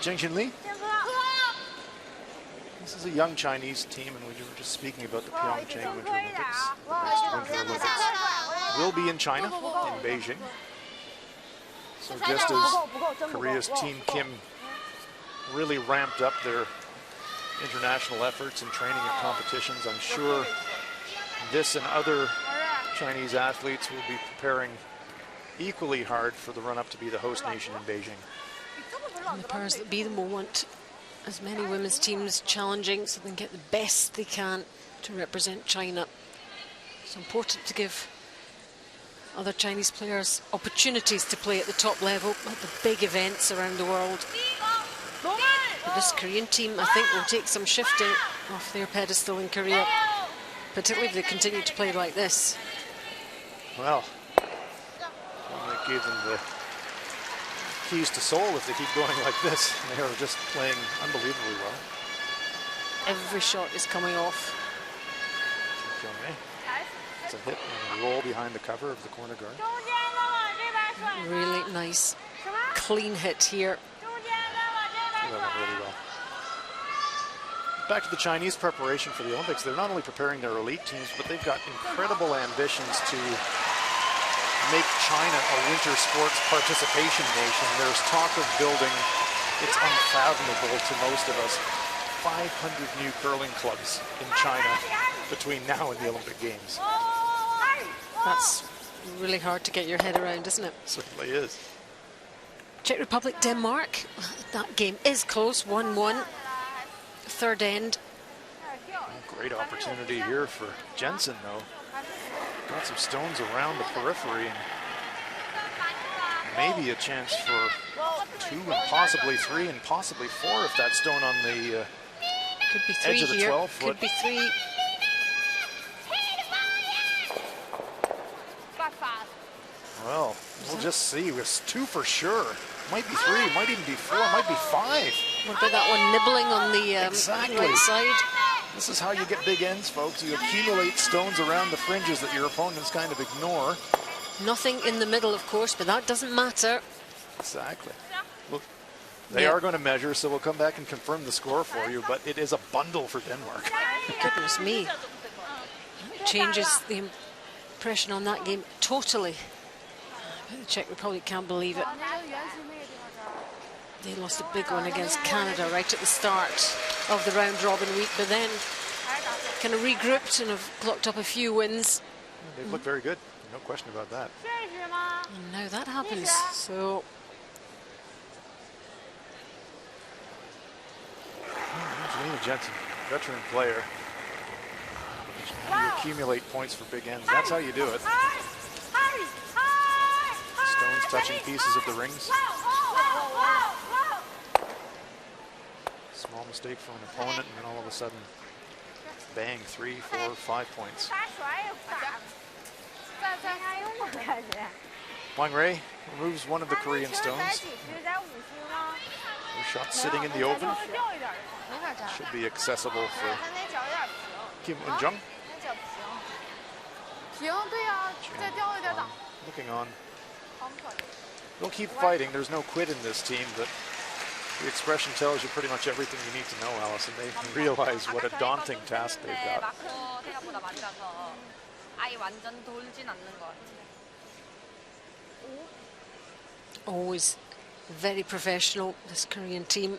Jingjin Lee. This is a young Chinese team, and we were just speaking about the Pyeongchang Winter Olympics. The next Winter Olympics will be in China, in Beijing. So just as Korea's Team Kim really ramped up their international efforts and training and competitions, I'm sure this and other Chinese athletes will be preparing equally hard for the run-up to be the host nation in Beijing. And the powers that be the moment, as many women's teams challenging so they can get the best they can to represent China. It's important to give other Chinese players opportunities to play at the top level at the big events around the world. But this Korean team, I think, will take some shifting off their pedestal in Korea, particularly if they continue to play like this. Well, that gave them the keys to Seoul if they keep going like this. They are just playing unbelievably well. Every shot is coming off. It's a hit and a roll behind the cover of the corner guard. Really nice, clean hit here. That went really well. Back to the Chinese preparation for the Olympics. They're not only preparing their elite teams, but they've got incredible ambitions to make China a winter sports participation nation. There's talk of building, it's unfathomable to most of us, 500 new curling clubs in China between now and the Olympic Games. That's really hard to get your head around, isn't it? Certainly is. Czech Republic, Denmark. That game is close, 1-1. Third end. Great opportunity here for Jensen, though. Got some stones around the periphery, and maybe a chance for 2 and possibly 3 and possibly 4 if that stone on the could be 3 edge of the here. 12-foot. Could be 3. Well, we'll just see. It's 2 for sure. Might be 3, might even be 4, might be 5. What about that one nibbling on the Exactly. right side? This is how you get big ends, folks. You accumulate stones around the fringes that your opponents kind of ignore. Nothing in the middle, of course, but that doesn't matter. Exactly. Look, they Yeah. are going to measure, so we'll come back and confirm the score for you, but it is a bundle for Denmark. Goodness me. It changes the impression on that game totally. The Czech Republic can't believe it. They lost a big one against Canada right at the start of the round-robin week, but then kind of regrouped and have clocked up a few wins. They look very good, no question about that. And now that happens, so... Angelina Jensen, veteran player. You accumulate points for big ends. That's how you do it. Stones touching pieces of the rings. Small mistake from an opponent, and then all of a sudden, bang, 3, 4, 5 points. Wang Rui removes one of the Korean stones. Her shot sitting in the open. Should be accessible for Kim Eun-jung. Looking on. They'll keep fighting. There's no quit in this team, but the expression tells you pretty much everything you need to know, Allison. They realize what a daunting task they've got. Always very professional, this Korean team.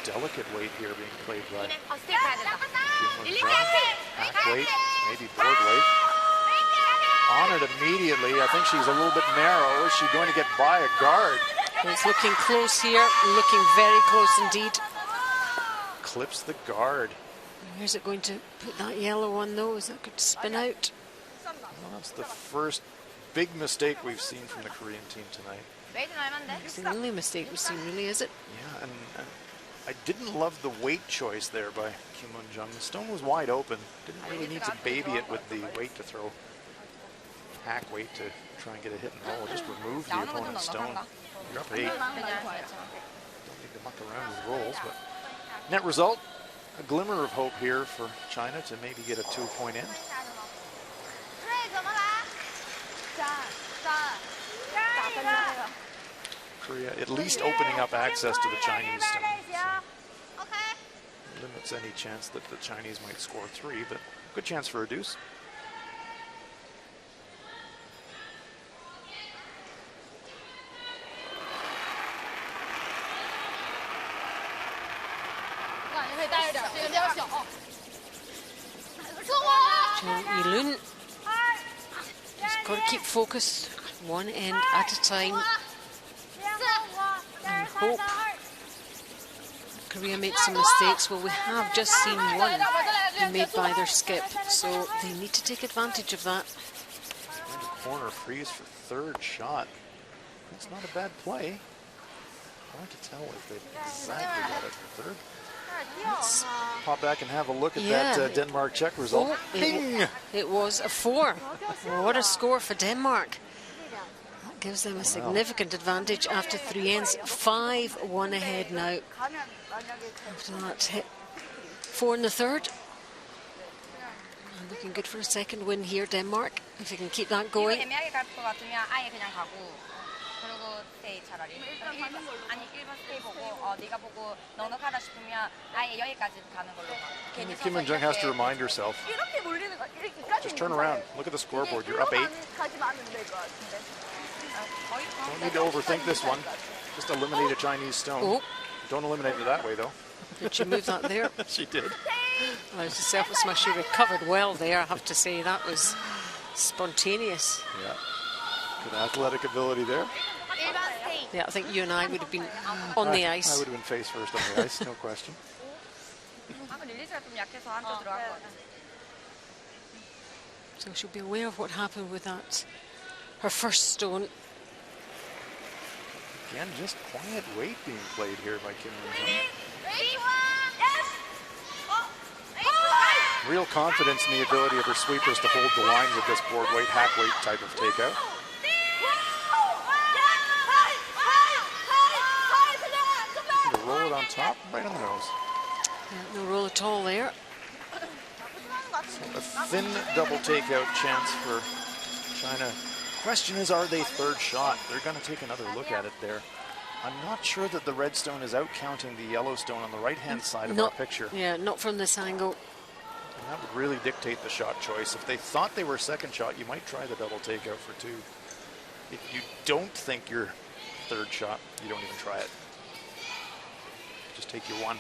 Delicate weight here being played by Kim Eun-jung. Half weight, maybe board weight. On it immediately. I think she's a little bit narrow. Is she going to get by a guard? It's looking close here, looking very close indeed. Clips the guard. Where's it going to put that yellow one though? Is that going to spin out? Well, that's the first big mistake we've seen from the Korean team tonight. It's the only mistake we've seen, really, is it? Yeah, and I didn't love the weight choice there by Kim Eun-jung. The stone was wide open. Didn't really need to baby it with the weight to throw. Hack weight to try and get a hit and roll. Just remove the opponent's stone. You're up 8. Don't need to muck around with rolls, but net result, a glimmer of hope here for China to maybe get a 2-point end. Korea at least opening up access to the Chinese stone. So limits any chance that the Chinese might score 3, but good chance for a deuce. Jung Yi-lun. Just got to keep focused, one end at a time, and hope Korea makes some mistakes. Well, we have just seen one made by their skip, so they need to take advantage of that. Corner freeze for third shot. That's not a bad play. Hard to tell if they exactly got it for third. Let's pop back and have a look at that Denmark-Czech result. Bing! It was a 4. What a score for Denmark. That gives them a significant advantage after 3 ends. 5-1 ahead now. After that hit 4 in the third. And looking good for a second win here, Denmark, if they can keep that going. 스테이 차라리. 아니 1번 스테이 보고 네가 보고 넉넉하다 싶으면 아예 여기까지 가는 걸로. 괜히 Kim Min-jung has to remind herself. 이렇게 몰리는 거 이렇게까지. Just turn around. Look at the scoreboard. You're up 8. 가지만 않으면 될 것 같은데. Don't need to overthink this one. Just eliminate a Chinese stone. Oh, Don't eliminate it that way, though. did she move that there? She did. Well, it's a selfless smash. She recovered well there, I have to say. That was spontaneous. Yeah. Good athletic ability there. Yeah, I think you and I would have been on the I ice. would have been face first on the ice, no question. 방금 릴리즈가 좀 약해서 한쪽 들어간 거 같아. So she'll be aware of what happened with that. Her first stone. Again, just quiet weight being played here by Kim Min-jung. Real confidence in the ability of her sweepers to hold the line with this board weight, hack weight type of takeout. To roll it on top, right on the nose. Yeah, no roll at all there. A thin double takeout chance for China. Question is, are they third shot? They're going to take another look at it there. I'm not sure that the red stone is out counting the yellow stone on the right-hand side of our picture. Yeah, not from this angle. And that would really dictate the shot choice. If they thought they were second shot, you might try the double takeout for 2. If you don't think you're third shot, you don't even try it. Just take your 1.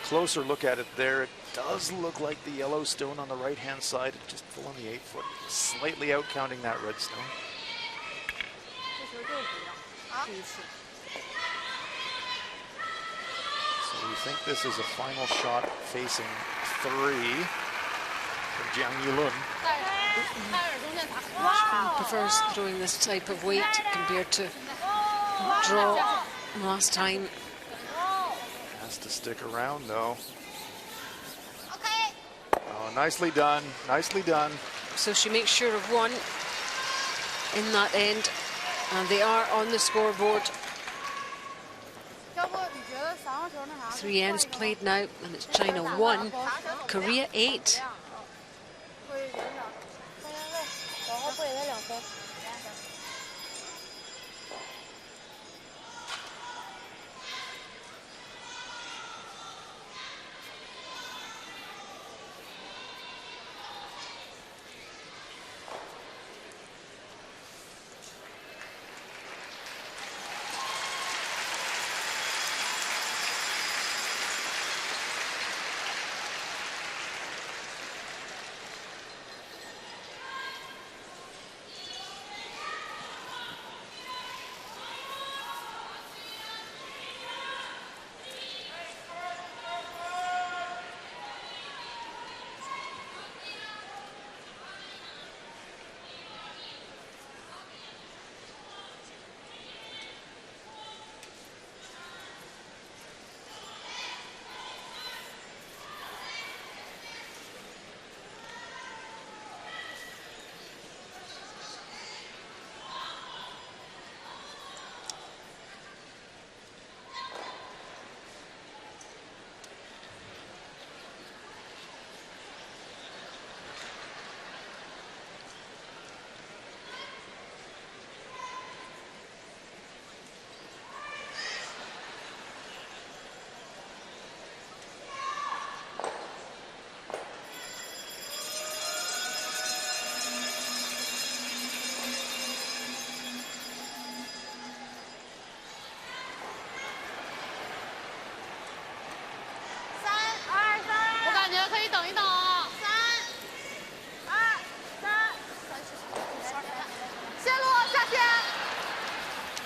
Closer look at it there. It does look like the yellow stone on the right-hand side, just full on the 8-foot, slightly out counting that red stone. So we think this is a final shot facing 3 from Jiang Yulun. She prefers throwing this type of weight compared to draw last time. Has to stick around though. Oh, nicely done, nicely done. So she makes sure of 1 in that end. And they are on the scoreboard. 3 ends played now, and it's China 1, Korea 8.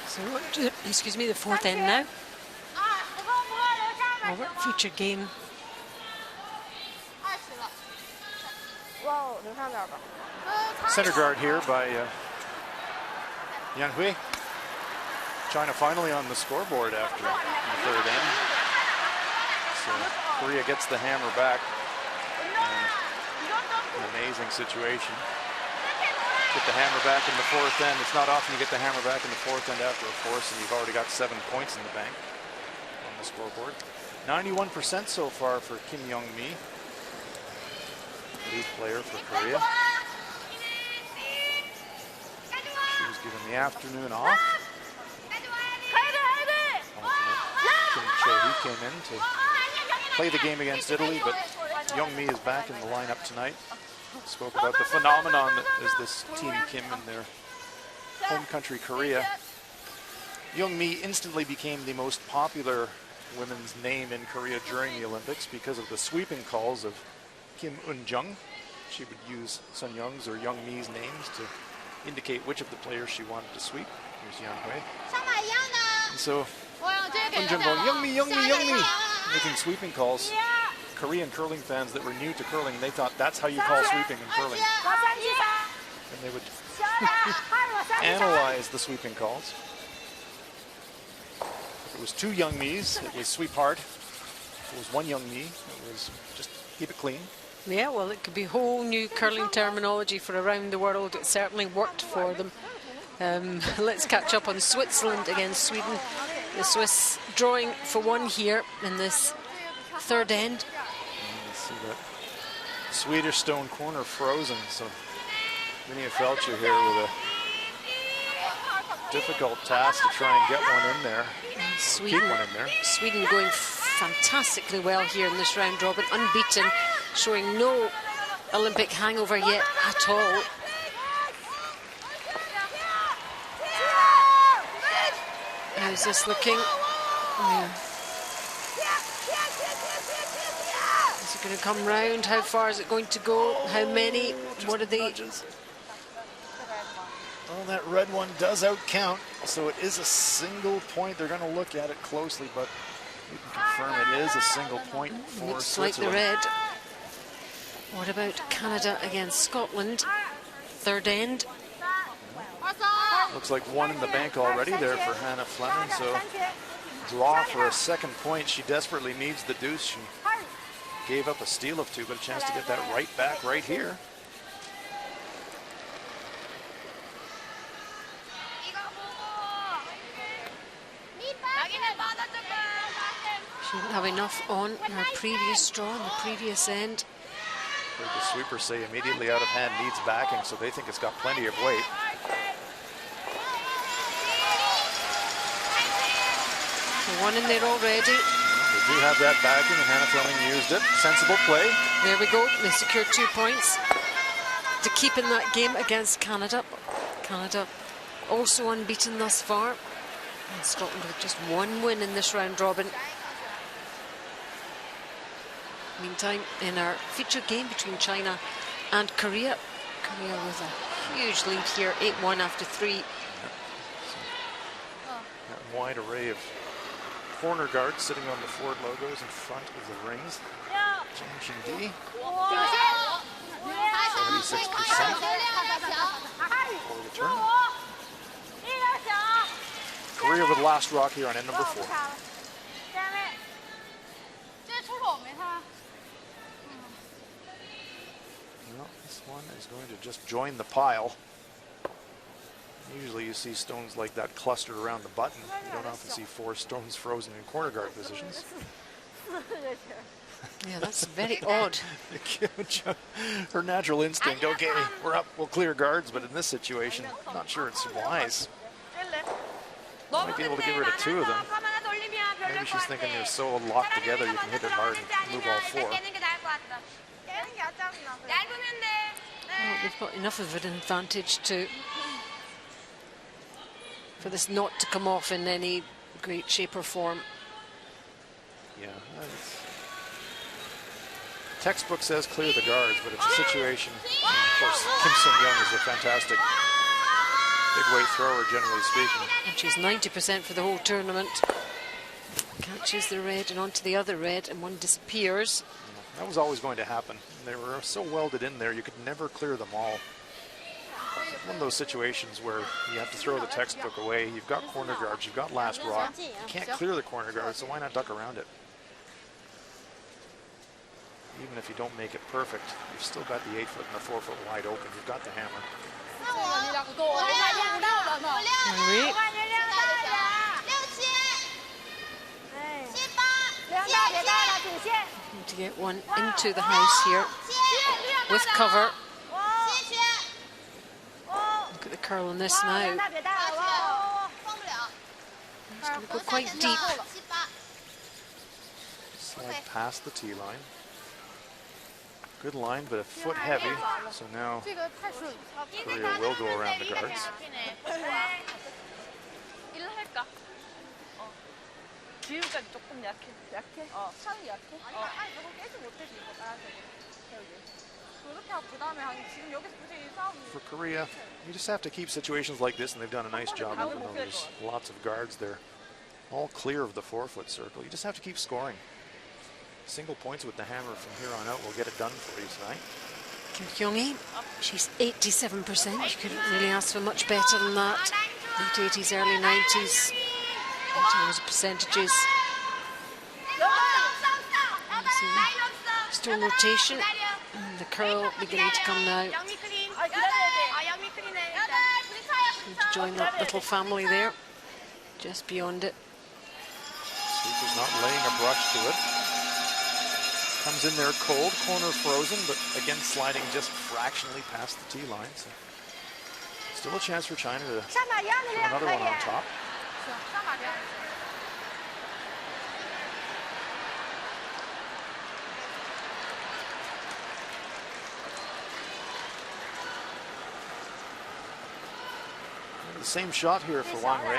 So, excuse me, the 4th end now. Over future game. Center guard here by Yan Hui. China finally on the scoreboard after the 3rd end. So Korea gets the hammer back. An amazing situation. Get the hammer back in the 4th end. It's not often you get the hammer back in the 4th end after a force, and you've already got 7 points in the bank on the scoreboard. 91% so far for Kim Young-mi, lead player for Korea. She was given the afternoon off. Kim Cho-hee came in to play the game against Italy, but Youngmi is back in the lineup tonight. Spoke about the phenomenon that is this Team Kim in their home country, Korea. Youngmi instantly became the most popular women's name in Korea during the Olympics because of the sweeping calls of Kim Eun-jung. She would use Sun Young's or Youngmi's names to indicate which of the players she wanted to sweep. Here's Yan Hui. And so Eun-jung going, Youngmi, Youngmi, Youngmi, making sweeping calls. Korean curling fans that were new to curling, they thought that's how you call sweeping in curling. And they would analyze the sweeping calls. If it was two Youngmis, it was sweep hard. If it was one Youngmi, it was just keep it clean. Yeah, well, it could be whole new curling terminology for around the world. It certainly worked for them. Let's catch up on Switzerland against Sweden. The Swiss drawing for one here in this third end. Let's see that Swedish stone corner frozen. So Minnie Felcher here with a difficult task to try and get one in there. Sweden, keep one in there. Sweden going fantastically well here in this round robin, unbeaten, showing no Olympic hangover yet at all. How's this looking? Yeah. Is it going to come round? How far is it going to go? How many? What are they? Well, that red one does outcount, so it is a single point. They're going to look at it closely, but we can confirm it is a single point for Looks like the red. What about Canada against Scotland? Third end. Looks like one in the bank already there for Hannah Fleming, so draw for a second point. She desperately needs the deuce. She gave up a steal of two, but a chance to get that right back right here. She didn't have enough on her previous draw, on the previous end. Heard the sweeper say immediately out of hand needs backing, so they think it's got plenty of weight. One in there already. They do have that backing, and Hannah Fleming used it. Sensible play. There we go. They secured 2 points to keep in that game against Canada. Canada also unbeaten thus far. And Scotland with just one win in this round robin. Meantime, in our feature game between China and Korea, Korea with a huge lead here, 8-1 after 3. That wide array of corner guards sitting on the forward logos in front of the rings. Jang Shin-di, 76% for the turn. Korea with last rock here on end number 4. Well, this one is going to just join the pile. Usually you see stones like that clustered around the button. You don't often see 4 stones frozen in corner guard positions. Yeah, that's very odd. Her natural instinct, okay, we're up, we'll clear guards, but in this situation, I'm not sure it's wise. Might be able to get rid of 2 of them. Maybe she's thinking they're so locked together you can hit it hard and move all 4. Well, they've got enough of an advantage for this not to come off in any great shape or form. Yeah. Textbook says clear the guards, but it's a situation. Of course, Kim Sun-young is a fantastic big weight thrower, generally speaking. And she's 90% for the whole tournament. Catches the red and onto the other red, and one disappears. That was always going to happen. They were so welded in there, you could never clear them all. One of those situations where you have to throw the textbook away. You've got corner guards, you've got last rock. You can't clear the corner guard, so why not duck around it? Even if you don't make it perfect, you've still got the 8-foot and the 4-foot wide open. You've got the hammer. Henry. Need to get one into the house here with cover. at the curl on this now. It's going to go quite deep. Slide past the tee line. Good line, but a foot heavy. So now Korea will go around the guards. 일로 할까? 지금까지 조금 약해. 차이 약해? 아니 저거 깨지 못해 지금 빨간색으로. 그렇게 하고 그 다음에 지금 여기서 굳이 싸우면. For Korea, you just have to keep situations like this, and they've done a nice job even though there's lots of guards there. All clear of the 4-foot circle. You just have to keep scoring. Single points with the hammer from here on out will get it done for you tonight. Kim Kyung-hee, she's 87%. She couldn't really ask for much better than that. Late 80s, early 90s in terms of percentages. Still rotation, and the curl beginning to come now. Going to join that little family there, just beyond it. Sweeper's not laying a brush to it. Comes in there cold, corner frozen, but again sliding just fractionally past the tee line. So still a chance for China to throw another one on top. The same shot here for Wang Rui.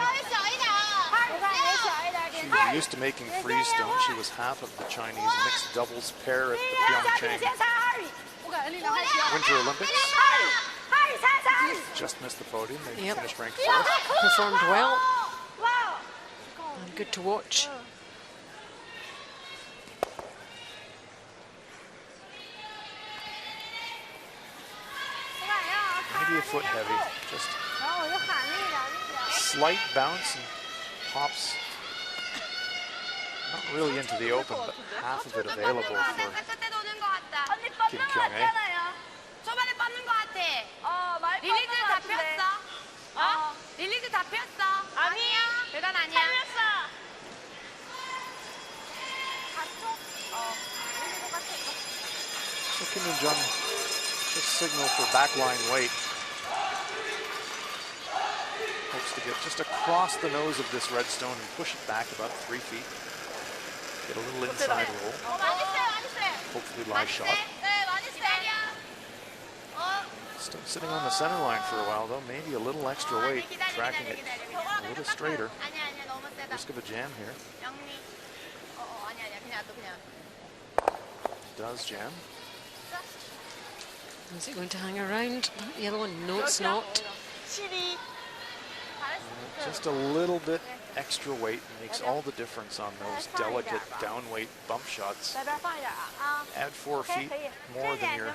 She was used to making freestone. She was half of the Chinese mixed doubles pair at the Pyeongchang Winter Olympics. Just missed the podium. They finished ranked 4th. Performed well. And good to watch. Maybe a foot heavy. Just slight bounce and pops. Not really into the open, but half of it available for Kim Kyung-hee. 초반에 뻗는 것 같아. 릴리즈 다 폈어? 릴리즈 다 폈어? 아니야. 대단 아니야. So Kim Min-jung just signal for backline weight. Hopes to get just across the nose of this red stone and push it back about 3 feet. Get a little inside roll. Hopefully live shot. Still sitting on the center line for a while though. Maybe a little extra weight, tracking it a little straighter. Risk of a jam here. Does jam. Is it going to hang around? The other one? No, it's not. Just a little bit extra weight makes all the difference on those delicate down weight bump shots. Add 4 feet more than your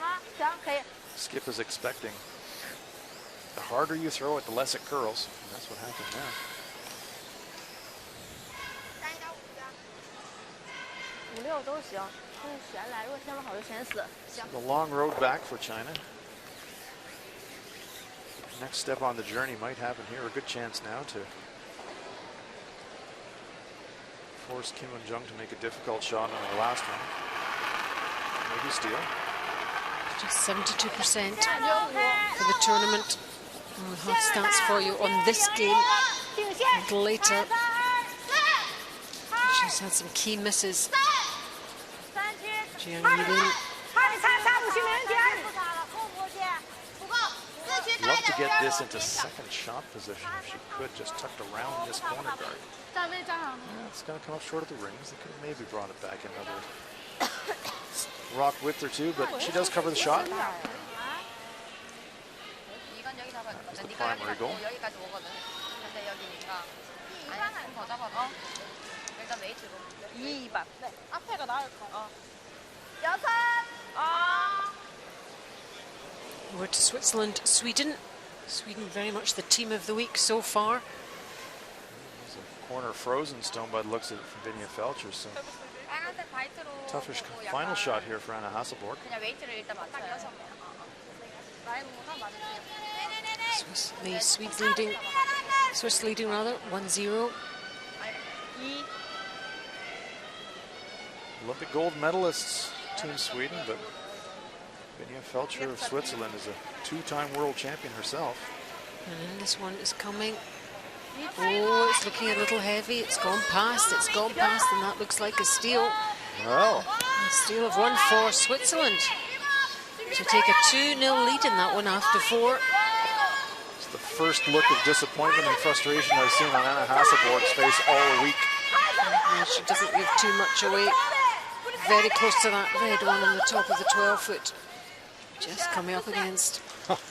skip is expecting. The harder you throw it, the less it curls. And that's what happened now. So the long road back for China. Next step on the journey might happen here. A good chance now to force Kim Min-jung to make a difficult shot on the last one. Maybe steal. Just 72% for the tournament. We'll have stats for you on this game a little later. She's had some key misses. Jiang Yilin. Love to get this into second shot position if she could, just tucked around this corner guard. Yeah, it's going to come up short of the rings. They could have maybe brought it back another rock width or two, but she does cover the shot. That's the primary goal. Over to Switzerland, Sweden. Sweden very much the team of the week so far. There's a corner frozen stone by the looks of it from Vinja Felcher. So toughish final shot here for Anna Hasselborg. Swiss leading rather, 1-0. Olympic gold medalists, Team Sweden, but Vinja Felcher of Switzerland is a 2-time world champion herself. And then this one is coming. Oh, it's looking a little heavy. It's gone past, and that looks like a steal. Well, A steal of 1 for Switzerland to take a 2-0 lead in that one after 4. it's the first look of disappointment and frustration I've seen on Anna Hasselborg's face all week. And she doesn't give too much away. Very close to that red one on the top of the 12-foot. Just coming up against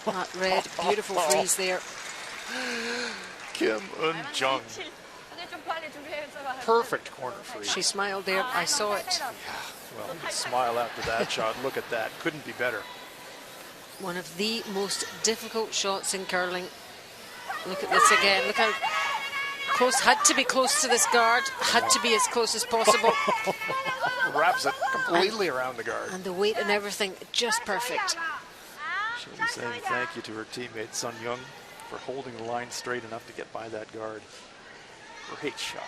that red. Beautiful freeze there. Kim Eun-jung. Perfect corner freeze. She smiled there. I saw it. Well, smile after that shot. Look at that. Couldn't be better. One of the most difficult shots in curling. Look at this again. Look how close. Had to be close to this guard. Had to be as close as possible. Wraps it completely around the guard. And the weight and everything, just perfect. She'll be saying thank you to her teammate Sun Young for holding the line straight enough to get by that guard. Great shot.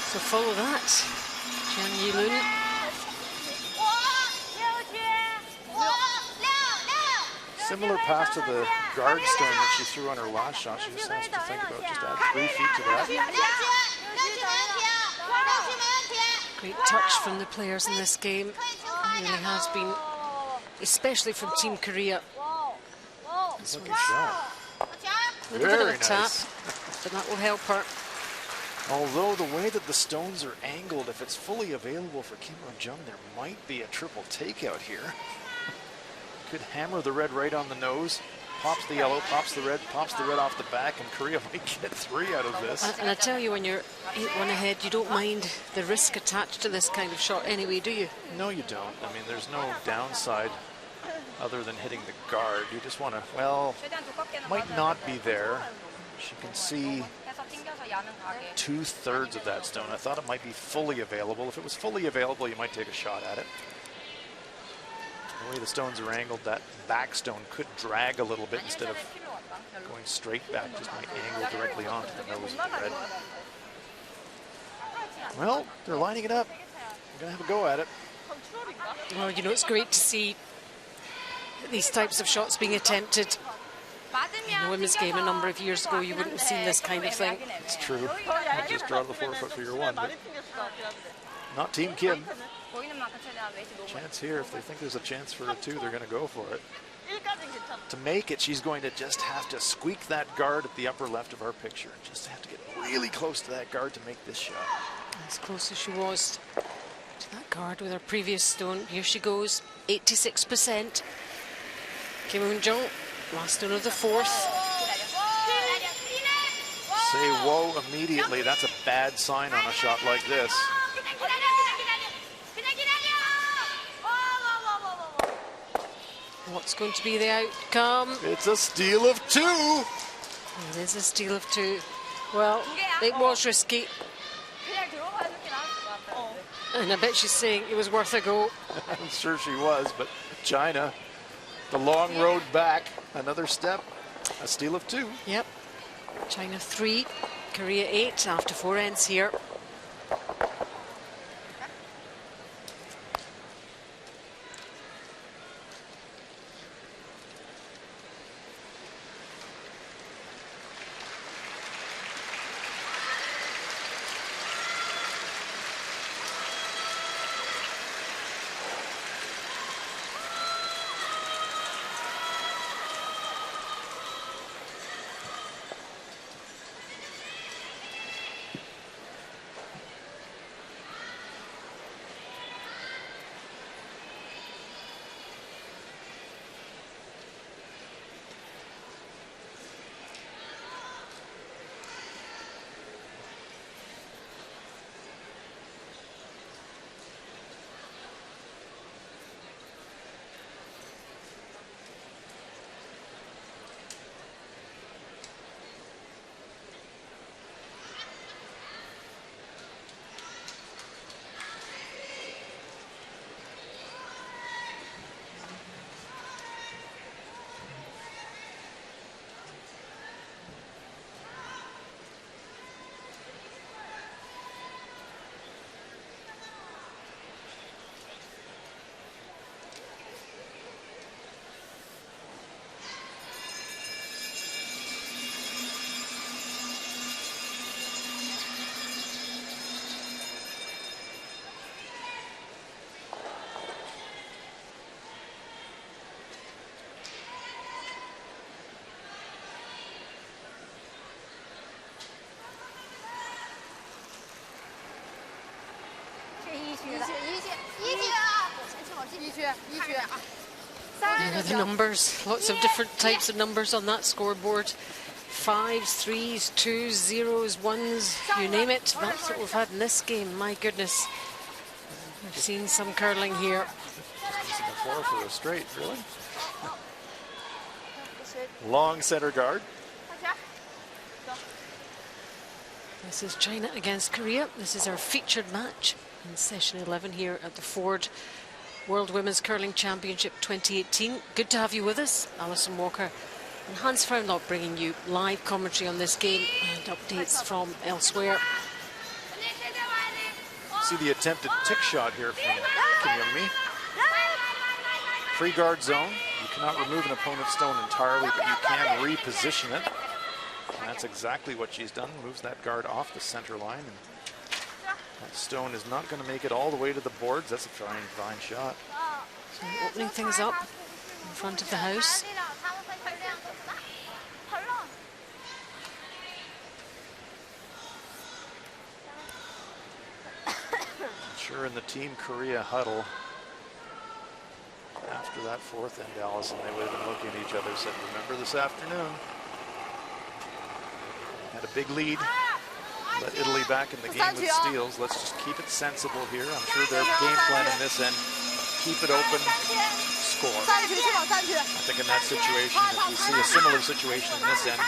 So follow that. Jiang Yilun. Similar pass to the guard stone that she threw on her last shot. She just has to think about just add 3 feet to that. Great touch from the players in this game. It really has been, especially from Team Korea. This Look one's at that. a little bit of Very a tap, nice. but that will help her. Although the way that the stones are angled, if it's fully available for Kim Eun-jung, there might be a triple takeout here. Could hammer the red right on the nose, pops the yellow, pops the red off the back, and Korea might get 3 out of this. And I tell you, when you're 8-1 ahead, you don't mind the risk attached to this kind of shot anyway, do you? No, you don't. I mean, there's no downside other than hitting the guard. You just want to, well, might not be there. She can see 2/3 of that stone. I thought it might be fully available. If it was fully available, you might take a shot at it. The way the stones are angled, that back stone could drag a little bit instead of going straight back, just might angle directly onto the nose of the red. Well, they're lining it up. We're going to have a go at it. Well, you know, it's great to see these types of shots being attempted. In the women's game a number of years ago, you wouldn't have seen this kind of thing. It's true. You just draw the 4-foot for your 1. But not Team Kim. Chance here. If they think there's a chance for a 2, they're going to go for it. To make it, she's going to just have to squeak that guard at the upper left of our picture. Just have to get really close to that guard to make this shot. As close as she was to that guard with her previous stone. Here she goes, 86%. Kim Eun-jung, last stone of the 4th. Say whoa immediately. That's a bad sign on a shot like this. What's going to be the outcome? It's a steal of 2. It is a steal of 2. Well, it was risky. And I bet she's saying it was worth a go. I'm sure she was, but China, the long road back, another step, a steal of 2. Yep. China 3, Korea 8 after 4 ends here. Yeah, the numbers, lots of different types of numbers on that scoreboard. 5s, 3s, 2s, 0s, 1s, you name it. That's what we've had in this game. My goodness. We've seen some curling here. Just in the 4 for a straight, really? Long center guard. This is China against Korea. This is our featured match in session 11 here at the Ford World Women's Curling Championship 2018. Good to have you with us, Alison Walker and Hans Frauenlob, bringing you live commentary on this game and updates from elsewhere. See the attempted tick shot here from Kim Young-mi. Free guard zone. You cannot remove an opponent's stone entirely, but you can reposition it. And that's exactly what she's done. Moves that guard off the center line. And that stone is not going to make it all the way to the boards. That's a fine shot. So opening things up in front of the house. Sure, in the Team Korea huddle, after that 4th end, Allison, they would have been looking at each other and said, remember this afternoon? Had a big lead. Let Italy back in the game with steals. Let's just keep it sensible here. I'm sure their game plan in this end, keep it open, score. I think in that situation, if we see a similar situation in this end,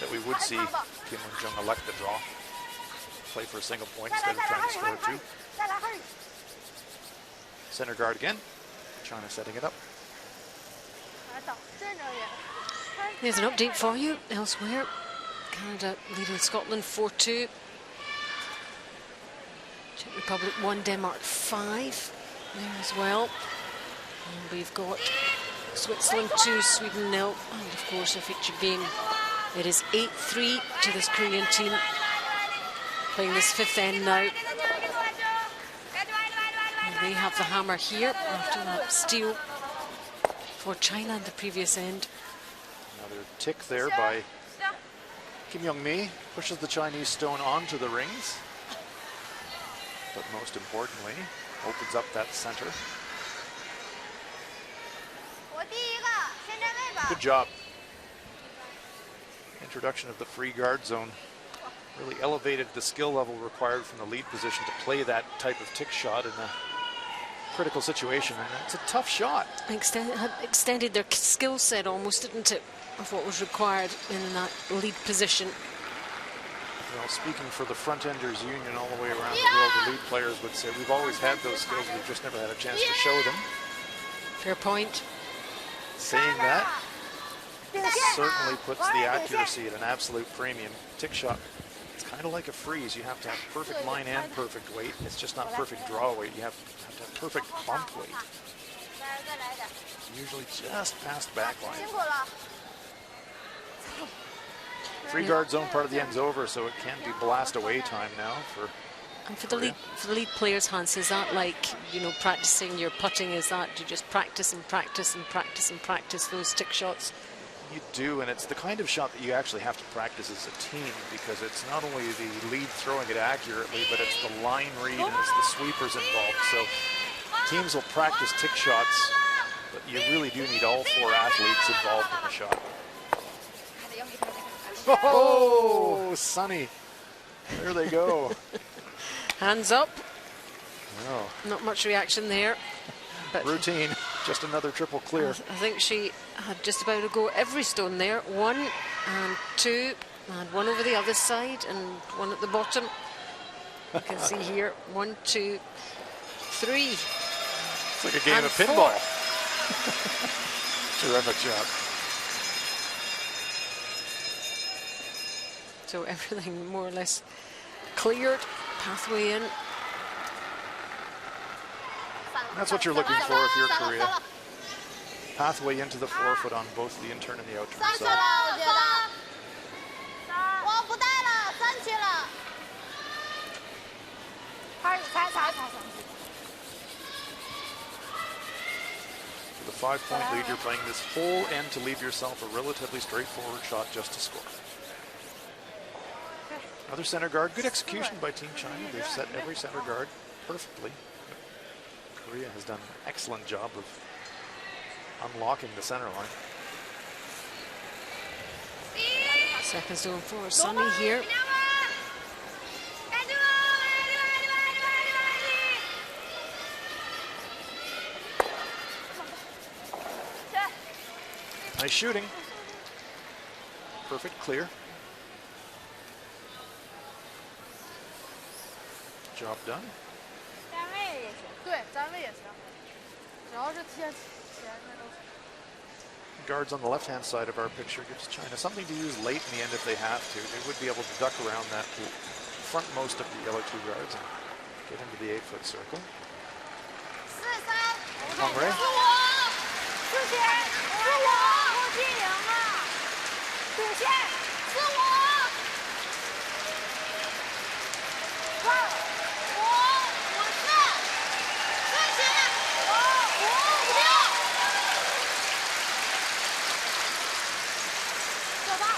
that we would see Kim Won-jung elect the draw. Play for a single point instead of trying to score 2. Center guard again. China setting it up. There's an update for you elsewhere. Canada leading Scotland 4-2. Czech Republic 1, Denmark 5 there as well. And we've got Switzerland 2, Sweden 0. And of course a featured game. It is 8-3 to this Korean team. Playing this 5th end now. And they have the hammer here after that steal for China in the previous end. Another tick there by Kim Young-mi. Pushes the Chinese stone onto the rings. But most importantly, opens up that center. Good job. Introduction of the free guard zone really elevated the skill level required from the lead position to play that type of tick shot in a critical situation. And it's a tough shot. Extended their skill set almost, didn't it, of what was required in that lead position. Well, speaking for the front-enders union all the way around the world, the lead players would say we've always had those skills, we've just never had a chance to show them. Fair point. Saying that certainly puts the accuracy at an absolute premium. Tick shot, it's kind of like a freeze. You have to have perfect line and perfect weight. It's just not perfect draw weight. You have to have perfect bump weight. Usually just past back line. Free guard zone part of the end's over, so it can be blast away time now for. And for the lead players, Hans, is that like, you know, practicing your putting? Is that you just practice and practice and practice and practice those stick shots? You do, and it's the kind of shot that you actually have to practice as a team, because it's not only the lead throwing it accurately, but it's the line read and it's the sweepers involved. So teams will practice tick shots, but you really do need all 4 athletes involved in the shot. Oh, Sunny. There they go. Hands up. Oh. Not much reaction there. But routine. Just another triple clear. I think she had just about to go every stone there. 1 and 2 and 1 over the other side and 1 at the bottom. You can see here 1, 2, 3. It's like a game of pinball. Terrific job. So everything more or less cleared. Pathway in. That's what you're looking for if you're Korea. Pathway into the 4-foot on both the intern and the outturn side. For the 5-point lead, you're playing this whole end to leave yourself a relatively straightforward shot just to score. Another center guard. Good execution by Team China. They've set every center guard perfectly. Korea has done an excellent job of unlocking the center line. Second zone for Sunny here. Nice shooting. Perfect clear. Job done. 对，站位也行，只要是贴前面都行。 Guards on the left-hand side of our picture gives China something to use late in the end if they have to. They would be able to duck around that frontmost of the yellow two guards and get into the 8-foot circle. Hong Rui.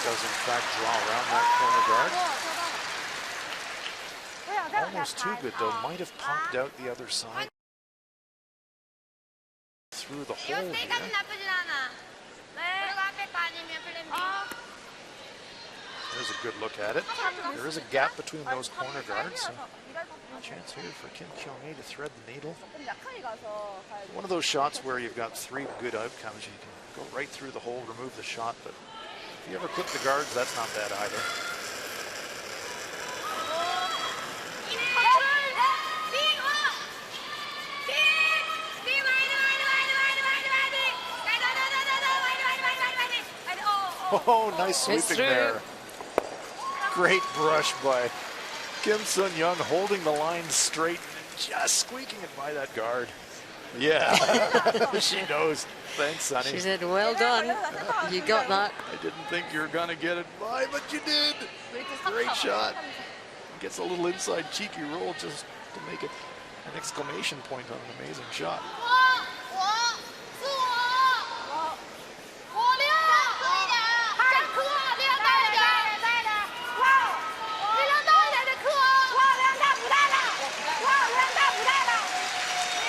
Does in fact draw around that corner guard. Almost too good though, might have pumped out the other side. Through the hole here. There's a good look at it. There is a gap between those corner guards. So chance here for Kim Kyung-hee to thread the needle. One of those shots where you've got 3 good outcomes. You can go right through the hole, remove the shot, but if you ever clip the guards, that's not bad either. Oh, nice sweeping there. Great brush by Kim Sun-young, holding the line straight and just squeaking it by that guard. Yeah, she knows. Thanks, Sunny. She said, well done. You got that. I didn't think you were going to get it by, but you did. Great shot. Gets a little inside cheeky roll just to make it an exclamation point on an amazing shot.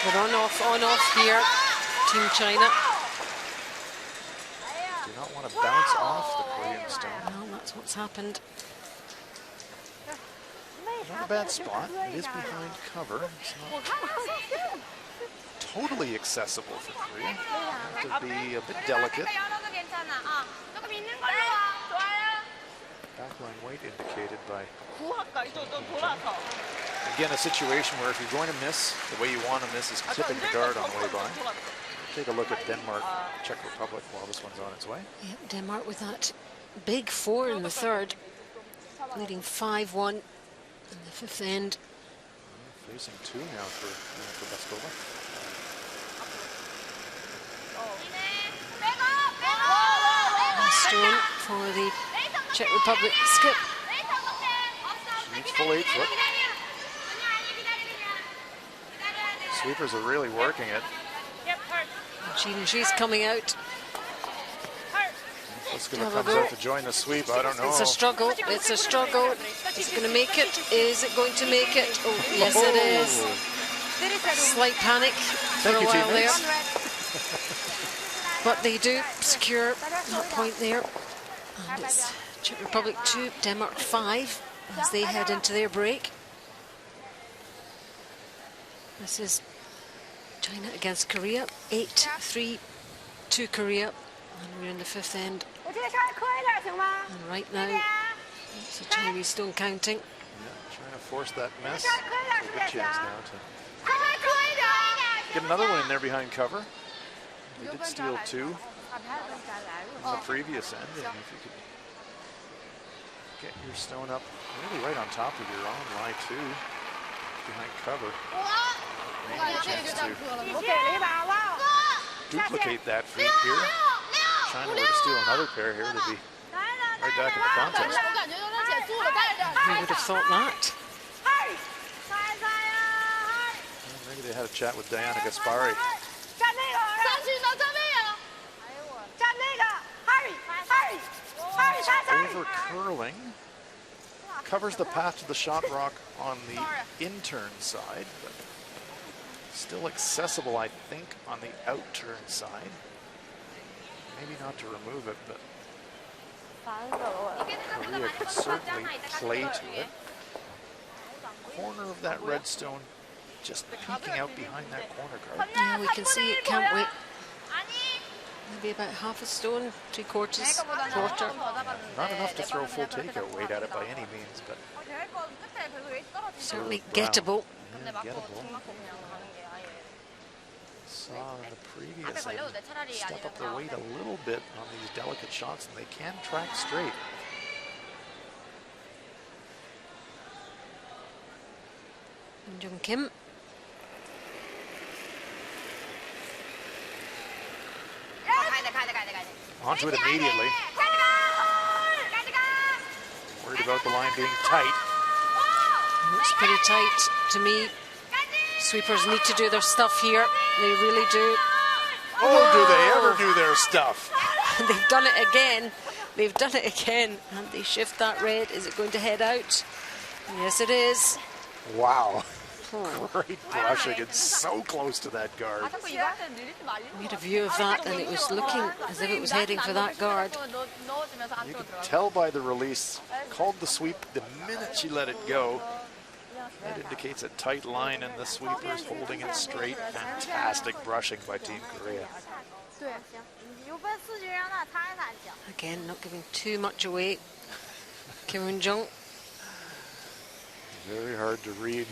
They're on off here, Team China. Do not want to bounce off the Korean stone. Well, that's what's happened. Not a bad spot. It is behind cover. It's not totally accessible for Korea. Have to be a bit delicate. Backline weight indicated by. Again, a situation where if you're going to miss, the way you want to miss is tipping the guard on the way by. Take a look at Denmark, Czech Republic while this one's on its way. Yep, Denmark with that big 4 in the third, leading 5-1 in the 5th end. Facing 2 now for Baskova. Stone for the Czech Republic skip. She needs full 8-foot. Sweepers are really working it. She's coming out. Baskova comes out to join the sweep. I don't know. It's a struggle. It's a struggle. Is it going to make it? Is it going to make it? Oh, yes, it is. Slight panic for a while there. But they do secure that point there. And it's Czech Republic 2, Denmark 5 as they head into their break. This is China against Korea, 8-3 to Korea. And we're in the 5th end. And right now, it's a Chinese stone counting. Yeah, trying to force that miss. So a good chance now to get another one in there behind cover. They did steal 2 in the previous end. And if you could get your stone up really right on top of your own lie too, behind cover, maybe a chance to duplicate that feat here. China were to steal another pair here, they'd be right back in the contest. Who would have thought that? Well, maybe they had a chat with Diana Gaspari. Over curling, covers the path to the shot rock on the intern side, but Still accessible, I think, on the out turn side. Maybe not to remove it, but Korea can certainly play to it. Corner of that red stone, just peeking out behind that corner guard. Yeah, we can see it, can't we? Maybe about half a stone, 3/4, quarter. Not enough to throw full takeout weight at it by any means, but Certainly gettable. yeah, gettable. Saw in the previous end step up the weight a little bit on these delicate shots, and they can track straight. Jung Kim. Onto it immediately. Worried about the line being tight. Looks pretty tight to me. Sweepers need to do their stuff here. They really do. Oh, do they ever do their stuff? They've done it again. They've done it again. And they shift that red. Is it going to head out? Yes, it is. Wow. Great brushing. It's so close to that guard. We had a view of that and it was looking as if it was heading for that guard. You can tell by the release. Called the sweep the minute she let it go. That indicates a tight line, and the sweeper's holding it straight. Fantastic brushing by Team Korea. Again, not giving too much away. Kim Eun-jung. Very hard to read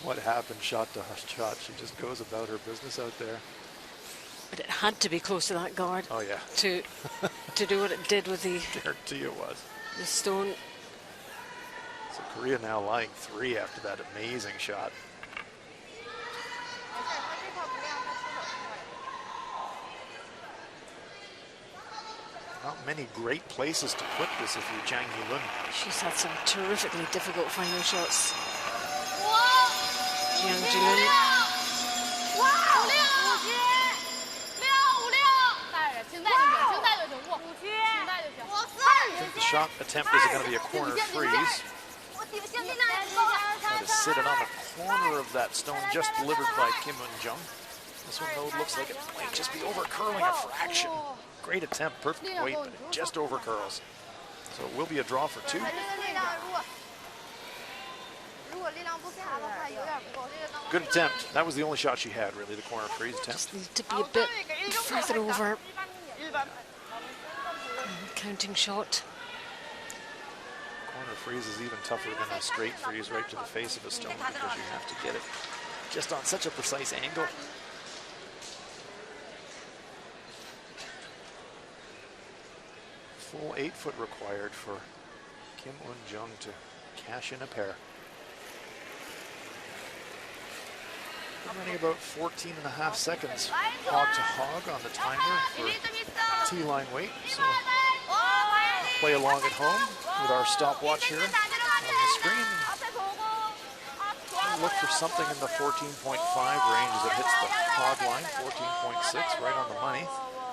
what happened shot to shot. She just goes about her business out there. But it had to be close to that guard. Oh yeah. To do what it did with the Guarantee it was. the stone. So Korea now lying 3 after that amazing shot. Not many great places to put this if you're Jang Hee-lun. She's had some terrifically difficult final shots. Jang Ji-lun. I think the shot attempt is going to be a corner freeze. Try to sit it on the corner of that stone just delivered by Kim Eun-jung. This one, though, looks like it might just be over curling a fraction. Great attempt, perfect weight, but it just over curls. So it will be a draw for 2. Good attempt. That was the only shot she had, really, the corner freeze attempt. Just need to be a bit further over. Counting shot. Corner freeze is even tougher than a straight freeze right to the face of a stone because you have to get it just on such a precise angle. Full 8 foot required for Kim Eun-jung to cash in a pair. We're running about 14.5 seconds hog to hog on the timer for T-line weight. So play along at home with our stopwatch here on the screen. We'll look for something in the 14.5 range as it hits the hog line. 14.6 right on the money.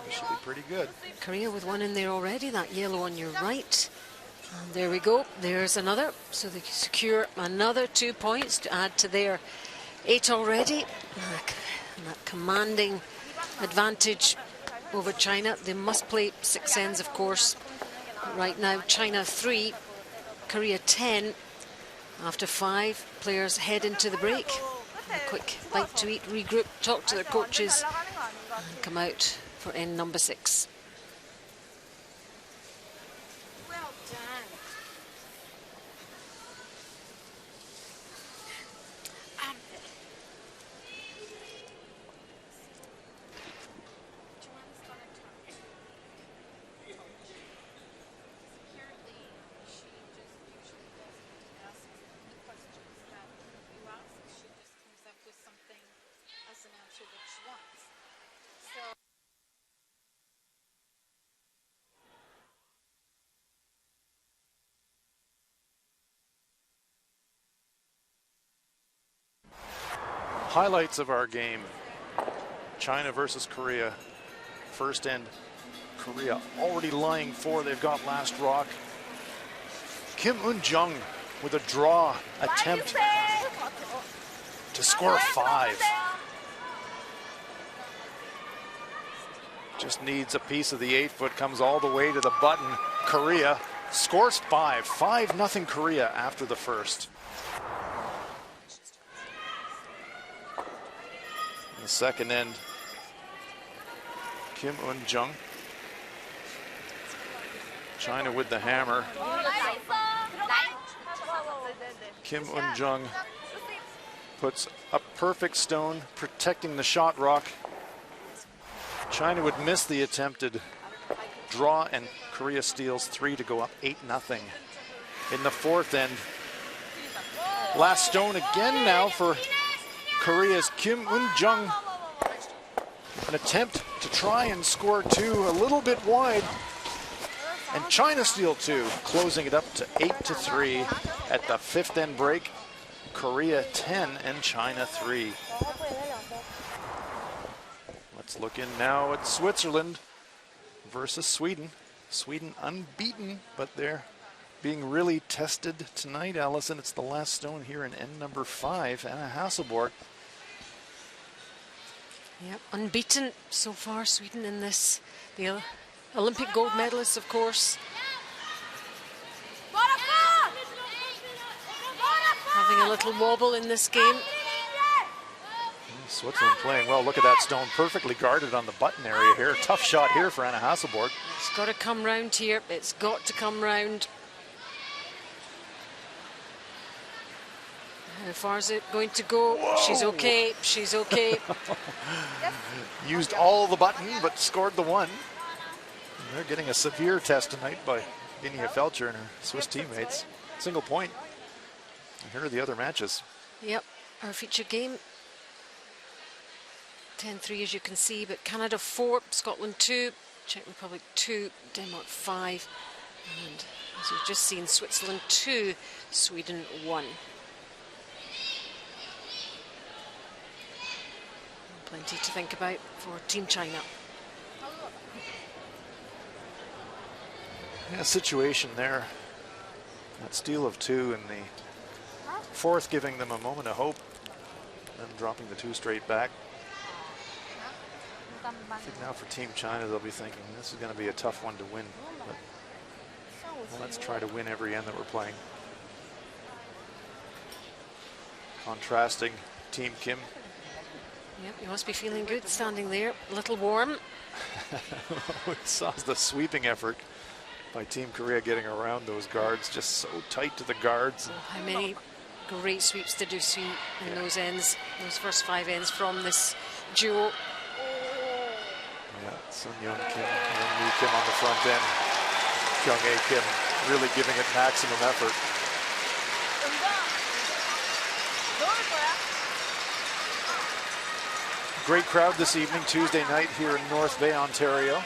This should be pretty good. Korea with one in there already, that yellow on your right. And there we go, there's another. So they secure another 2 points to add to their 8 already. And that commanding advantage over China. They must play 6 ends, of course. But right now, China 3, Korea 10. After 5, players head into the break. A quick bite to eat, regroup, talk to their coaches, and come out for end number 6. Well done. Joanne's gonna talk. Apparently, she just usually doesn't ask the questions that you ask. She just comes up with something as an answer that she wants. So. Highlights of our game. China versus Korea. First end, Korea already lying 4. They've got last rock. Kim Eun-jung with a draw attempt to score 5. Just needs a piece of the 8-foot, comes all the way to the button. Korea scores 5-0 Korea after the first. In the second end, Kim Eun-jung. China with the hammer. Kim Eun-jung puts a perfect stone, protecting the shot rock. China would miss the attempted draw, and Korea steals 3 to go up 8-0. In the fourth end, last stone again now for Korea's Kim Eun-jung. An attempt to try and score 2, a little bit wide. And China steal 2, closing it up to 8-3 at the fifth end break. Korea 10 and China 3. Let's look in now at Switzerland versus Sweden. Sweden unbeaten, but they're being really tested tonight, Allison. It's the last stone here in end number 5, Anna Hasselborg. Yep, unbeaten so far, Sweden in this. The Olympic gold medalists, of course. Having a little wobble in this game. Switzerland playing well. Look at that stone, perfectly guarded on the button area here. Tough shot here for Anna Hasselborg. It's got to come round here. It's got to come round. How far is it going to go? Whoa. She's okay. She's okay. Used all the button, but scored the 1. And they're getting a severe test tonight by Vinia Felcher and her Swiss teammates. Single point. And here are the other matches. Yep, our featured game. 10-3 as you can see, but Canada 4, Scotland 2, Czech Republic 2, Denmark 5, and as you've just seen, Switzerland 2, Sweden 1. Plenty to think about for Team China. Yeah, situation there. That steal of 2 in the fourth, giving them a moment of hope, then dropping the 2 straight back. I think now for Team China, they'll be thinking this is going to be a tough one to win. But, well, let's try to win every end that we're playing. Contrasting Team Kim. Yep, you must be feeling good standing there. A little warm. We saw the sweeping effort by Team Korea getting around those guards, just so tight to the guards. Oh, how many great sweeps did you see in those ends, those first 5 ends from this duo? Yeah, Sun Young Kim, Young Kim on the front end. Kyung Ae Kim really giving it maximum effort. Great crowd this evening, Tuesday night here in North Bay, Ontario.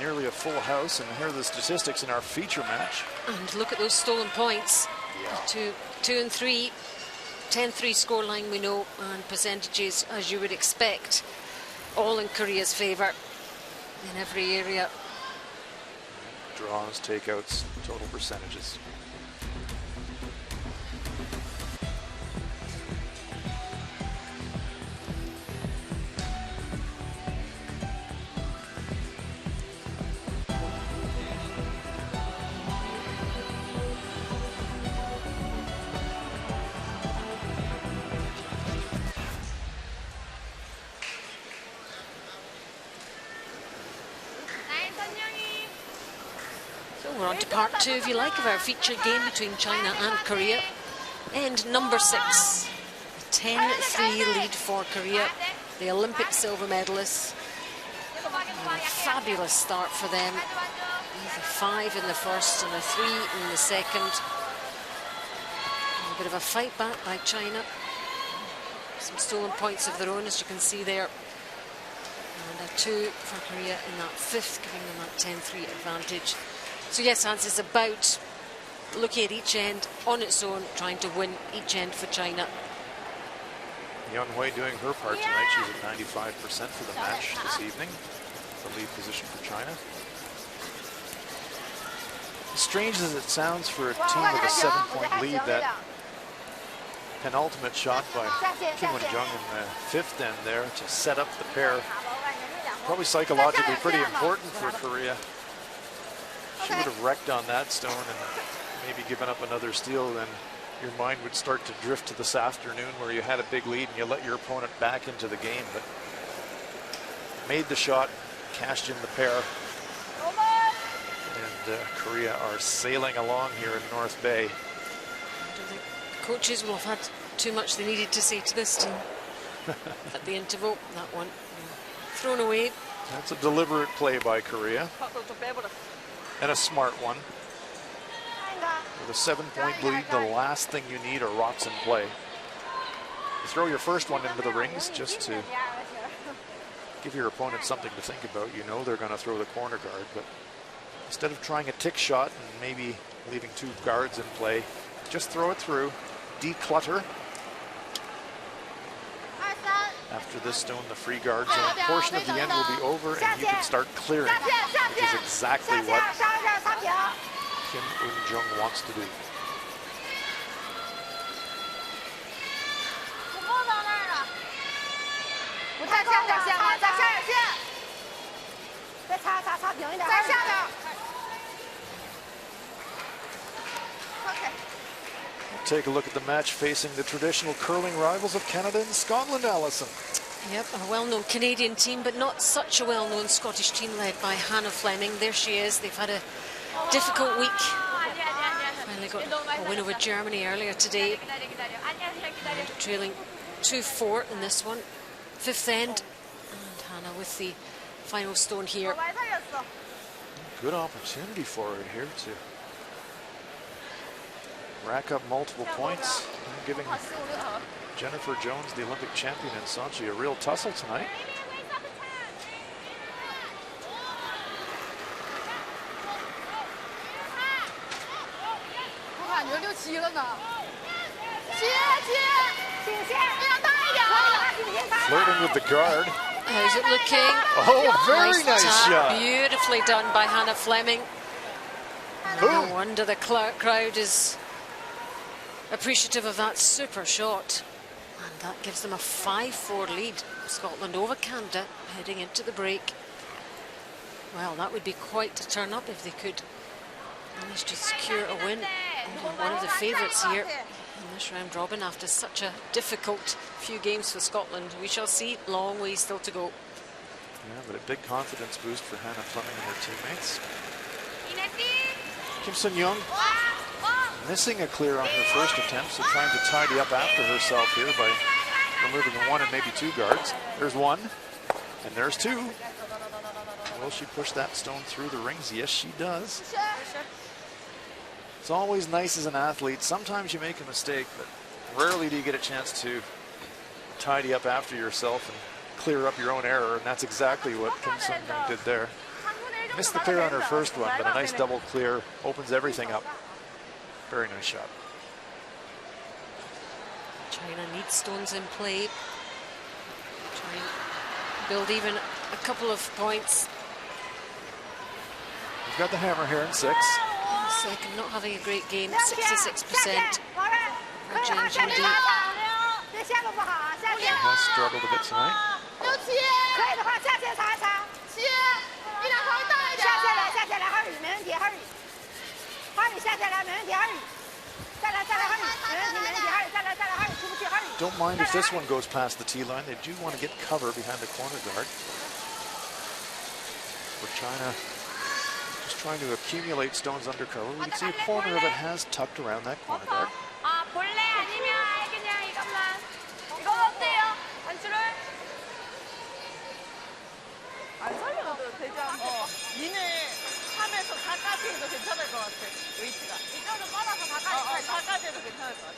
Nearly a full house, and here are the statistics in our feature match. And look at those stolen points. Yeah. 2 and 3, 10-3 scoreline we know, and percentages as you would expect, all in Korea's favour in every area. Draws, takeouts, total percentages. We're on to part 2, if you like, of our featured game between China and Korea. End number 6. 10-3 lead for Korea, the Olympic silver medalists. And a fabulous start for them. With a 5 in the first and a 3 in the second. And a bit of a fight back by China. Some stolen points of their own, as you can see there. And a 2 for Korea in that 5th, giving them that 10-3 advantage. So yes, Hans, it's about looking at each end on its own, trying to win each end for China. Young Hui doing her part tonight. She's at 95% for the match this evening. The lead position for China. As strange as it sounds for a team with a 7-point lead, that penultimate shot by Kim Eun-jung in the 5th end there to set up the pair Probably psychologically pretty important for Korea. She would have wrecked on that stone and maybe given up another steal, then your mind would start to drift to this afternoon where you had a big lead and you let your opponent back into the game, but made the shot, cashed in the pair. And Korea are sailing along here in North Bay. I don't think coaches will have had too much they needed to say to this team at the interval. That one thrown away. That's a deliberate play by Korea. And a smart one. With a 7-point lead, the last thing you need are rocks in play. You throw your first one into the rings just to give your opponent something to think about. You know they're going to throw the corner guard, but instead of trying a tick shot and maybe leaving 2 guards in play, just throw it through, declutter. After this stone, the free guard zone portion of the end will be over and you can start clearing, which is exactly what Kim Eun-jung wants to do. Take a look at the match facing the traditional curling rivals of Canada and Scotland, Alison. Yep, a well-known Canadian team, but not such a well-known Scottish team led by Hannah Fleming. There she is. They've had a difficult week. Finally got a win over Germany earlier today. Trailing 2-4 in this one. 5th end. And Hannah with the final stone here. Good opportunity for her here to rack up multiple points, and giving Jennifer Jones, the Olympic champion in Sochi, a real tussle tonight. Flirting with the guard. How's it looking? Oh, very nice tap. shot. Beautifully done by Hannah Fleming. No wonder the crowd is appreciative of that super shot. And that gives them a 5-4 lead. Scotland over Canada heading into the break. Well, that would be quite a turn up if they could manage to secure a win. One of the favourites here in this round robin after such a difficult few games for Scotland. We shall see. Long way still to go. Yeah, but a big confidence boost for Hannah Fleming and her teammates. Kim Sun-young missing a clear on her first attempt, so trying to tidy up after herself here by removing 1 and maybe 2 guards. There's 1, and there's 2. Will she push that stone through the rings? Yes, she does. It's always nice as an athlete. Sometimes you make a mistake, but rarely do you get a chance to tidy up after yourself and clear up your own error, and that's exactly what Kim Sun-young did there. Missed the clear on her first one, but a nice double clear opens everything up. Very nice shot. China needs stones in play. Try and build even a couple of points. We've got the hammer here in 6. Second, not having a great game, 66%. Jane Judy. Has struggled a bit tonight. Don't mind if this one goes past the tee line. They do want to get cover behind the corner guard. For China, just trying to accumulate stones under cover. We can see a corner of it has tucked around that corner guard. 안 살려도 되지 않고 니네 3에서 4까지 해도 괜찮을 것 같아. 웨이트가 이쪽으로 뻗어서 4까지 해도 괜찮을 것 같아.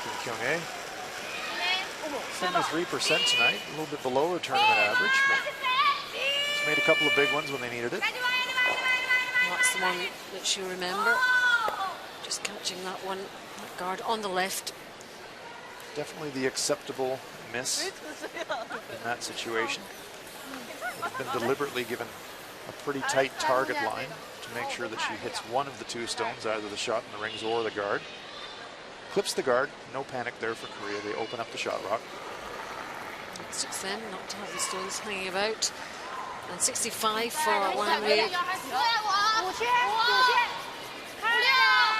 Kim Kyung-hae, 73% tonight, a little bit below her tournament average, but she's made a couple of big ones when they needed it. That's the one that she'll remember. Just catching that one, that guard on the left. Definitely the acceptable miss in that situation. Would have been deliberately given a pretty tight target line to to make sure that she hits one of the two stones, either the shot in the rings or the guard. Clips the guard, no panic there for Korea. They open up the shot rock. Suits them not to have the stones hanging about. And 65 for Wang Wei.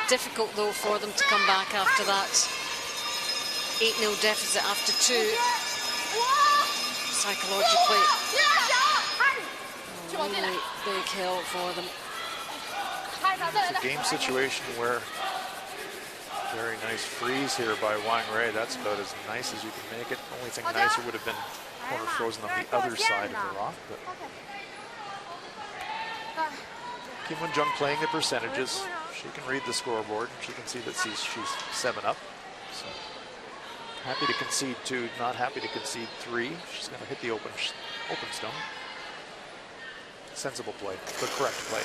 Difficult though for them to come back after that 8-0 deficit after 2. Psychologically, really big help for them. It's a game situation where very nice freeze here by Wang Wei. That's about as nice as you can make it. Only thing nicer would have been corner frozen on the other side of the rock. But Kim Won-jung playing the percentages. She can read the scoreboard. She can see that she's 7 up. So happy to concede 2, not happy to concede 3. She's going to hit the open stone. Sensible play, the correct play.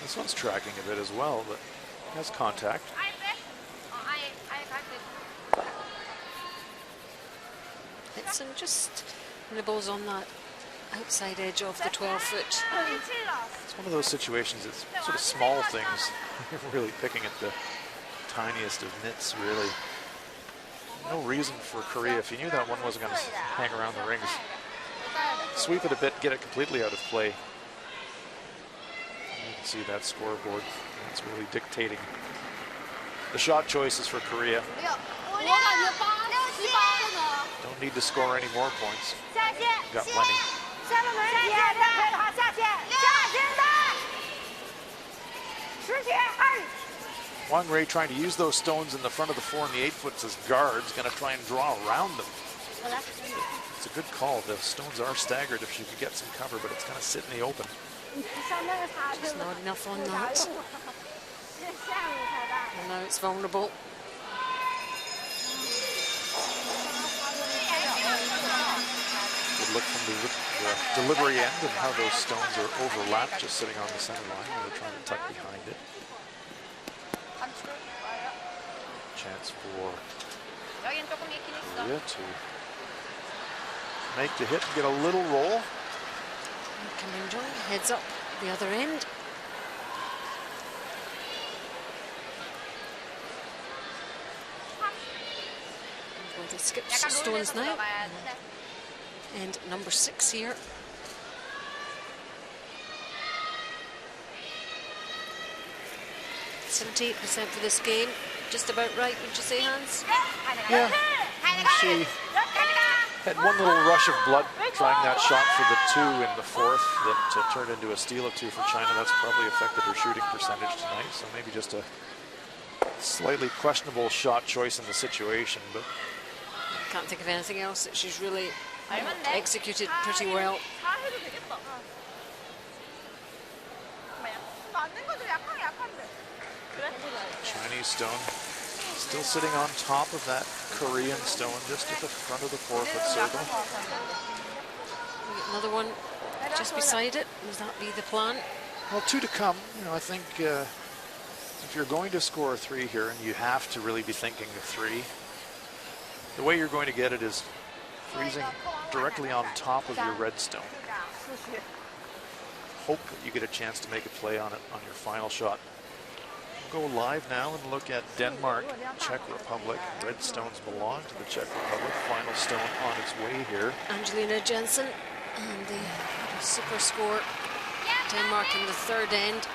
This one's tracking a bit as well, but has contact. Hitson just nibbles on that outside edge of the 12-foot. It's one of those situations, it's sort of small things. Really picking at the tiniest of nits, really. No reason for Korea, if you knew that one wasn't going to hang around the rings, sweep it a bit, get it completely out of play. You can see that scoreboard. It's really dictating the shot choices for Korea. Don't need to score any more points. Got plenty. Wang Wei trying to use those stones in the front of the 4 and the 8-foots as guards, going to try and draw around them. It's a good call. The stones are staggered if she could get some cover, but it's going to sit in the open. Just not enough on that. And now it's vulnerable. Good look from the delivery end and how those stones are overlapped, just sitting on the center line. They're trying to tuck behind it. Chance for Korea to make the hit and get a little roll. Kim Won-jung heads up the other end. Going to skip stones now. And number 6 here. 78% for this game. Just about right, would you say, Hans? Yeah. She had one little rush of blood trying that shot for the 2 in the 4th that turned into a steal of 2 for China. That's probably affected her shooting percentage tonight. So maybe just a slightly questionable shot choice in the situation, but Can't think of anything else that she's really executed pretty well. Chinese stone still sitting on top of that Korean stone just at the front of the 4-foot circle. We get another one just beside it. Does that be the plan? Well, 2 to come. You know, I think if you're going to score a 3 here, and you have to really be thinking of 3, the way you're going to get it is freezing directly on top of your red stone. Hope that you get a chance to make a play on it on your final shot. Go live now and look at Denmark, Czech Republic. Red stones belong to the Czech Republic. Final stone on its way here. Angelina Jensen and the super score. Denmark in the 3rd end.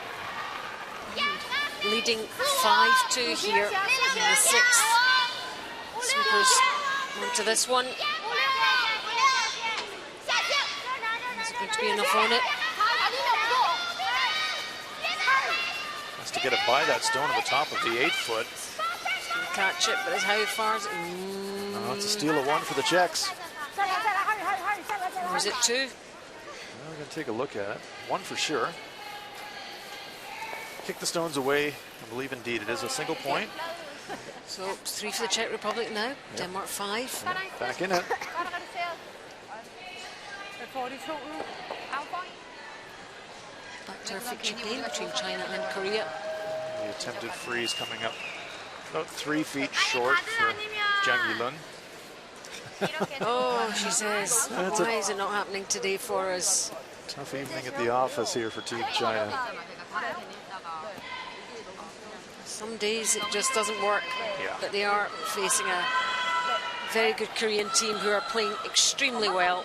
Leading 5-2 here in the 6th. Sweepers onto this one. Is going to be enough on it? Has to get it by that stone at the top of the 8-foot. Catch it, but how far is it? Oh, it's a steal of 1 for the Czechs. Or is it 2? Well, we're going to take a look at it. 1 for sure. Kick the stones away. I believe indeed it is a single point. So 3 for the Czech Republic now. Yep. Denmark 5. Yep, back in it. Back to our feature game between China and Korea. The attempted freeze coming up About 3 feet short for Zhang Yilun. Oh, she says, why is it not happening today for us? Tough evening at the office here for Team China. Some days it just doesn't work, Yeah. but they are facing a very good Korean team who are playing extremely well.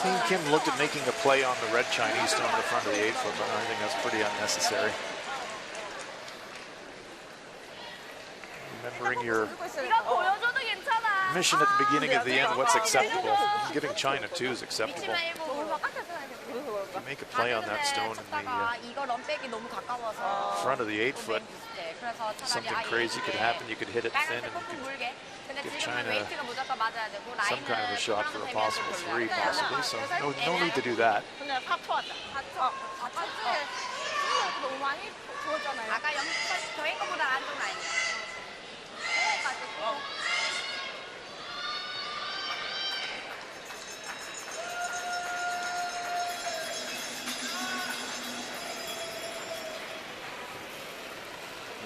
Team Kim looked at making a play on the red Chinese stone in the front of the 8 foot, but I think that's pretty unnecessary. Remembering your mission at the beginning of the end, what's acceptable. Giving China 2 is acceptable. You make a play on that stone in the front of the 8 foot, something crazy could happen. You could hit it thin and you could give China some kind of a shot for a possible 3 possibly, so no need to do that.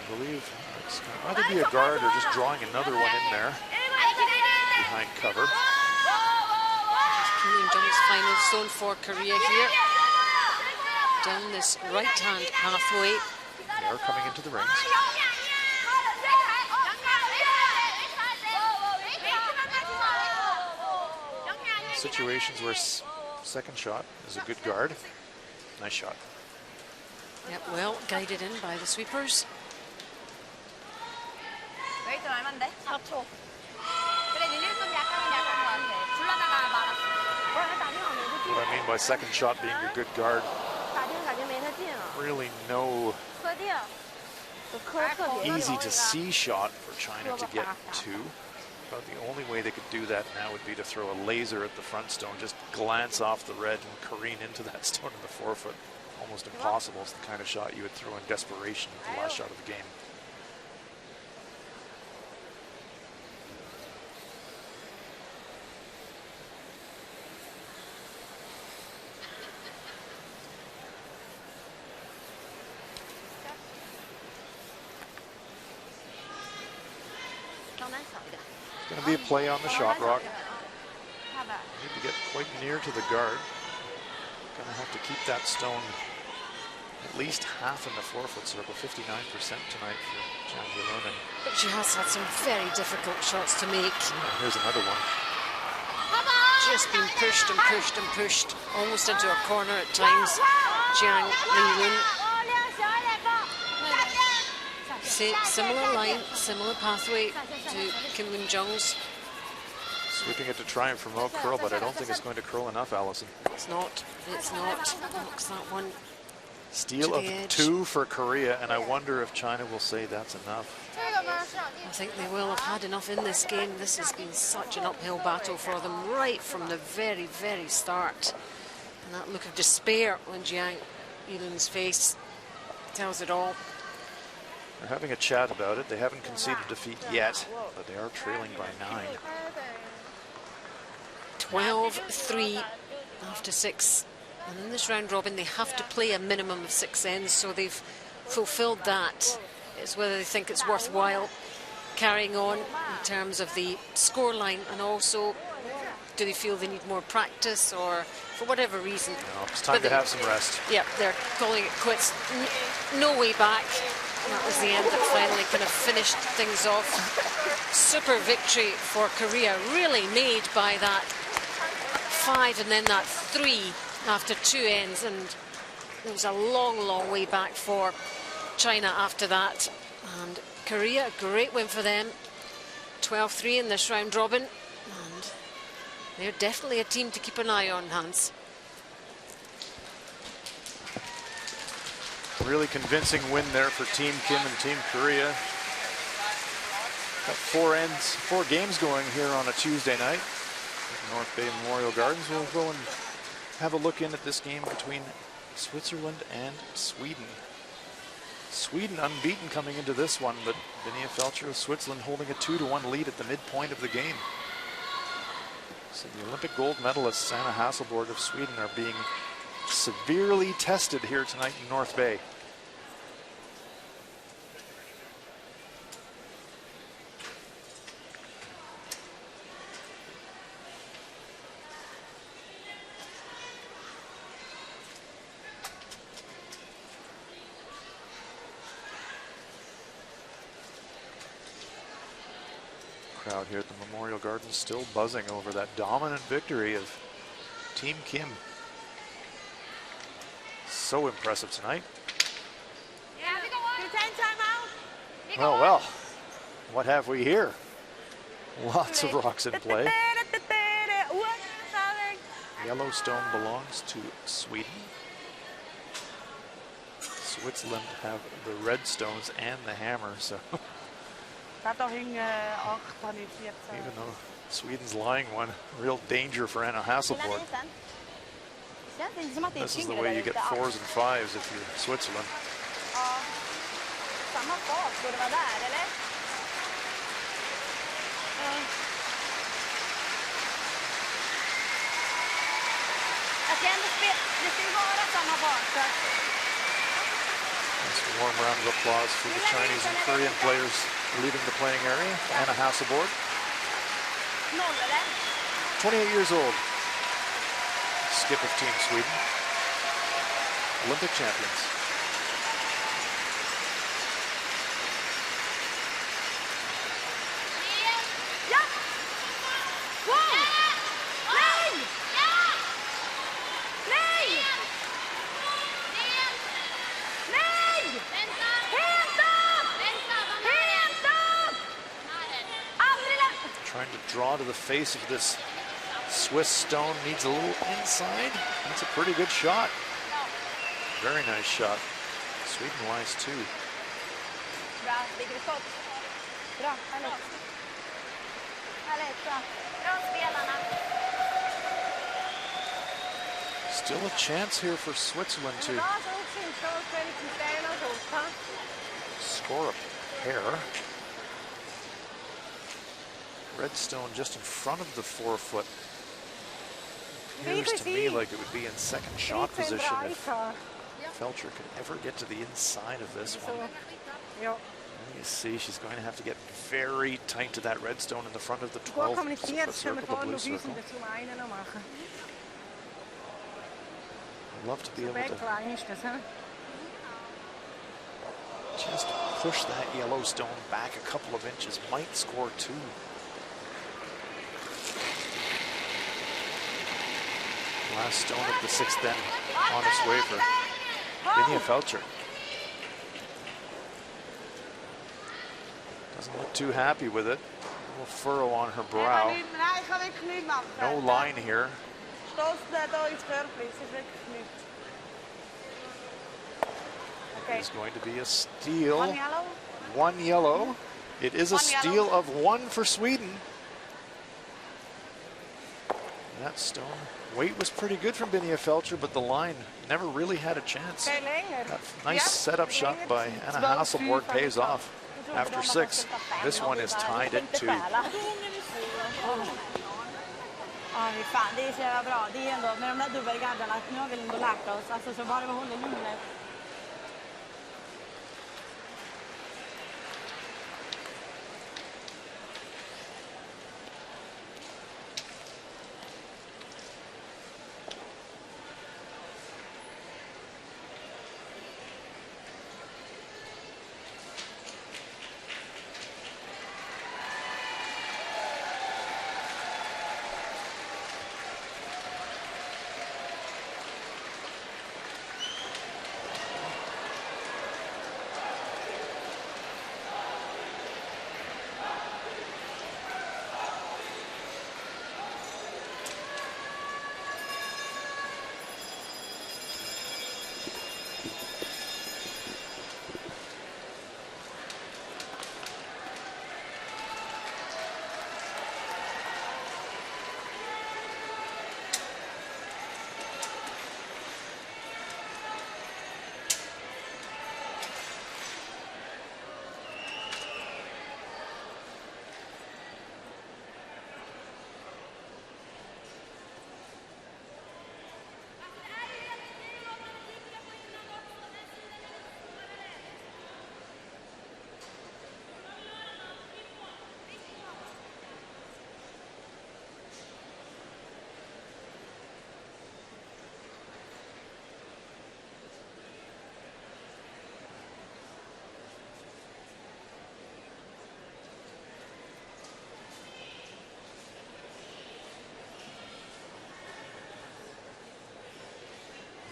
I believe it's going to either be a guard or just drawing another one in there behind cover. Kim Yoon-jung's final stone for Korea here. Down this right-hand pathway. They are coming into the rings. Situations where second shot is a good guard. Nice shot. Yep, well guided in by the sweepers. What I mean by second shot being a good guard, really no easy to see shot for China to get to. About the only way they could do that now would be to throw a laser at the front stone, just glance off the red and careen into that stone in the 4 foot. Almost impossible. It's the kind of shot you would throw in desperation at the last shot of the game. It's going to be a play on the shot rock. Need to get quite near to the guard. Going to have to keep that stone at least half in the 4 foot circle, 59% tonight for Zhang Yilun. But she has had some very difficult shots to make. Here's another one. Just been pushed and pushed and pushed, almost into a corner at times. Zhang Yilun. Similar line, similar pathway to Kim Yoon-jung's. Sweeping it to try and promote curl, but I don't think it's going to curl enough, Allison. It's not. Knocks that one. Steal of 2 for Korea, and I wonder if China will say that's enough. I think they will have had enough in this game. This has been such an uphill battle for them right from the very, very start. And that look of despair on Zhang Yilun's face tells it all. They're having a chat about it. They haven't conceded defeat yet, but they are trailing by 9. 12-3 after 6. And in this round robin, they have to play a minimum of 6 ends, so they've fulfilled that. It's whether they think it's worthwhile carrying on in terms of the scoreline, and also do they feel they need more practice, or for whatever reason. No, it's time to have some rest. Yeah, they're calling it quits. No way back. And that was the end that finally kind of finished things off. Super victory for Korea, really made by that 5 and then that 3 after 2 ends, and it was a long, long way back for China after that. And Korea, a great win for them. 12-3 in this round robin, and they're definitely a team to keep an eye on, Hans. Really convincing win there for Team Kim and Team Korea. Got 4 games going here on a Tuesday night at North Bay Memorial Gardens. We'll go and have a look in at this game between Switzerland and Sweden. Sweden unbeaten coming into this one, but Vinea Felcher of Switzerland holding a 2-1 lead at the midpoint of the game. So the Olympic gold medalists Sanna Hasselborg of Sweden are being severely tested here tonight in North Bay. crowd here at the Memorial Gardens still buzzing over that dominant victory of Team Kim. So impressive tonight. Well, well, what have we here? Lots of rocks in play. Yellowstone belongs to Sweden. Switzerland have the red stones and the hammer, so even though Sweden's lying one, real danger for Anna Hasselborg. This is the way you get 4s and 5s if you're Switzerland. Samma fart borde vara där, eller? Jag kan ändå spela, det ska ju vara samma fart. That's a warm round of applause for the Chinese and Korean players leaving the playing area. Anna Hasselborg, 28 years old, skip of Team Sweden, Olympic champions. Trying to draw to the face of this Swiss stone, needs a little inside. That's a pretty good shot. Very nice shot. Sweden lies 2. Bra, ligger det skott? Bra, härligt. Härligt, bra. Bra spelarna. Still a chance here for Switzerland to score a pair. Redstone just in front of the 4-foot. Appears to me like it would be in second shot position if Felcher could ever get to the inside of this one. And you see she's going to have to get very tight to that redstone in the front of the 12 circle, the blue circle. I'd love to be able to just push that Yellowstone back a couple of inches, might score 2. Last stone of the 6th then on its way for Vinja Felcher. Doesn't look too happy with it. A little furrow on her brow. No line here. It's going to be a steal. 1 yellow. It is a steal of 1 for Sweden. That stone weight was pretty good from Vinja Felcher, but the line never really had a chance. That nice setup shot by Anna Hasselborg pays off after 6. This one is tied at 2. Ja, fan, det är så jävla bra. Det är ändå med de där dubbelgardarna. Nu har vi ändå lärt oss. Alltså så bara vi håller lugnet.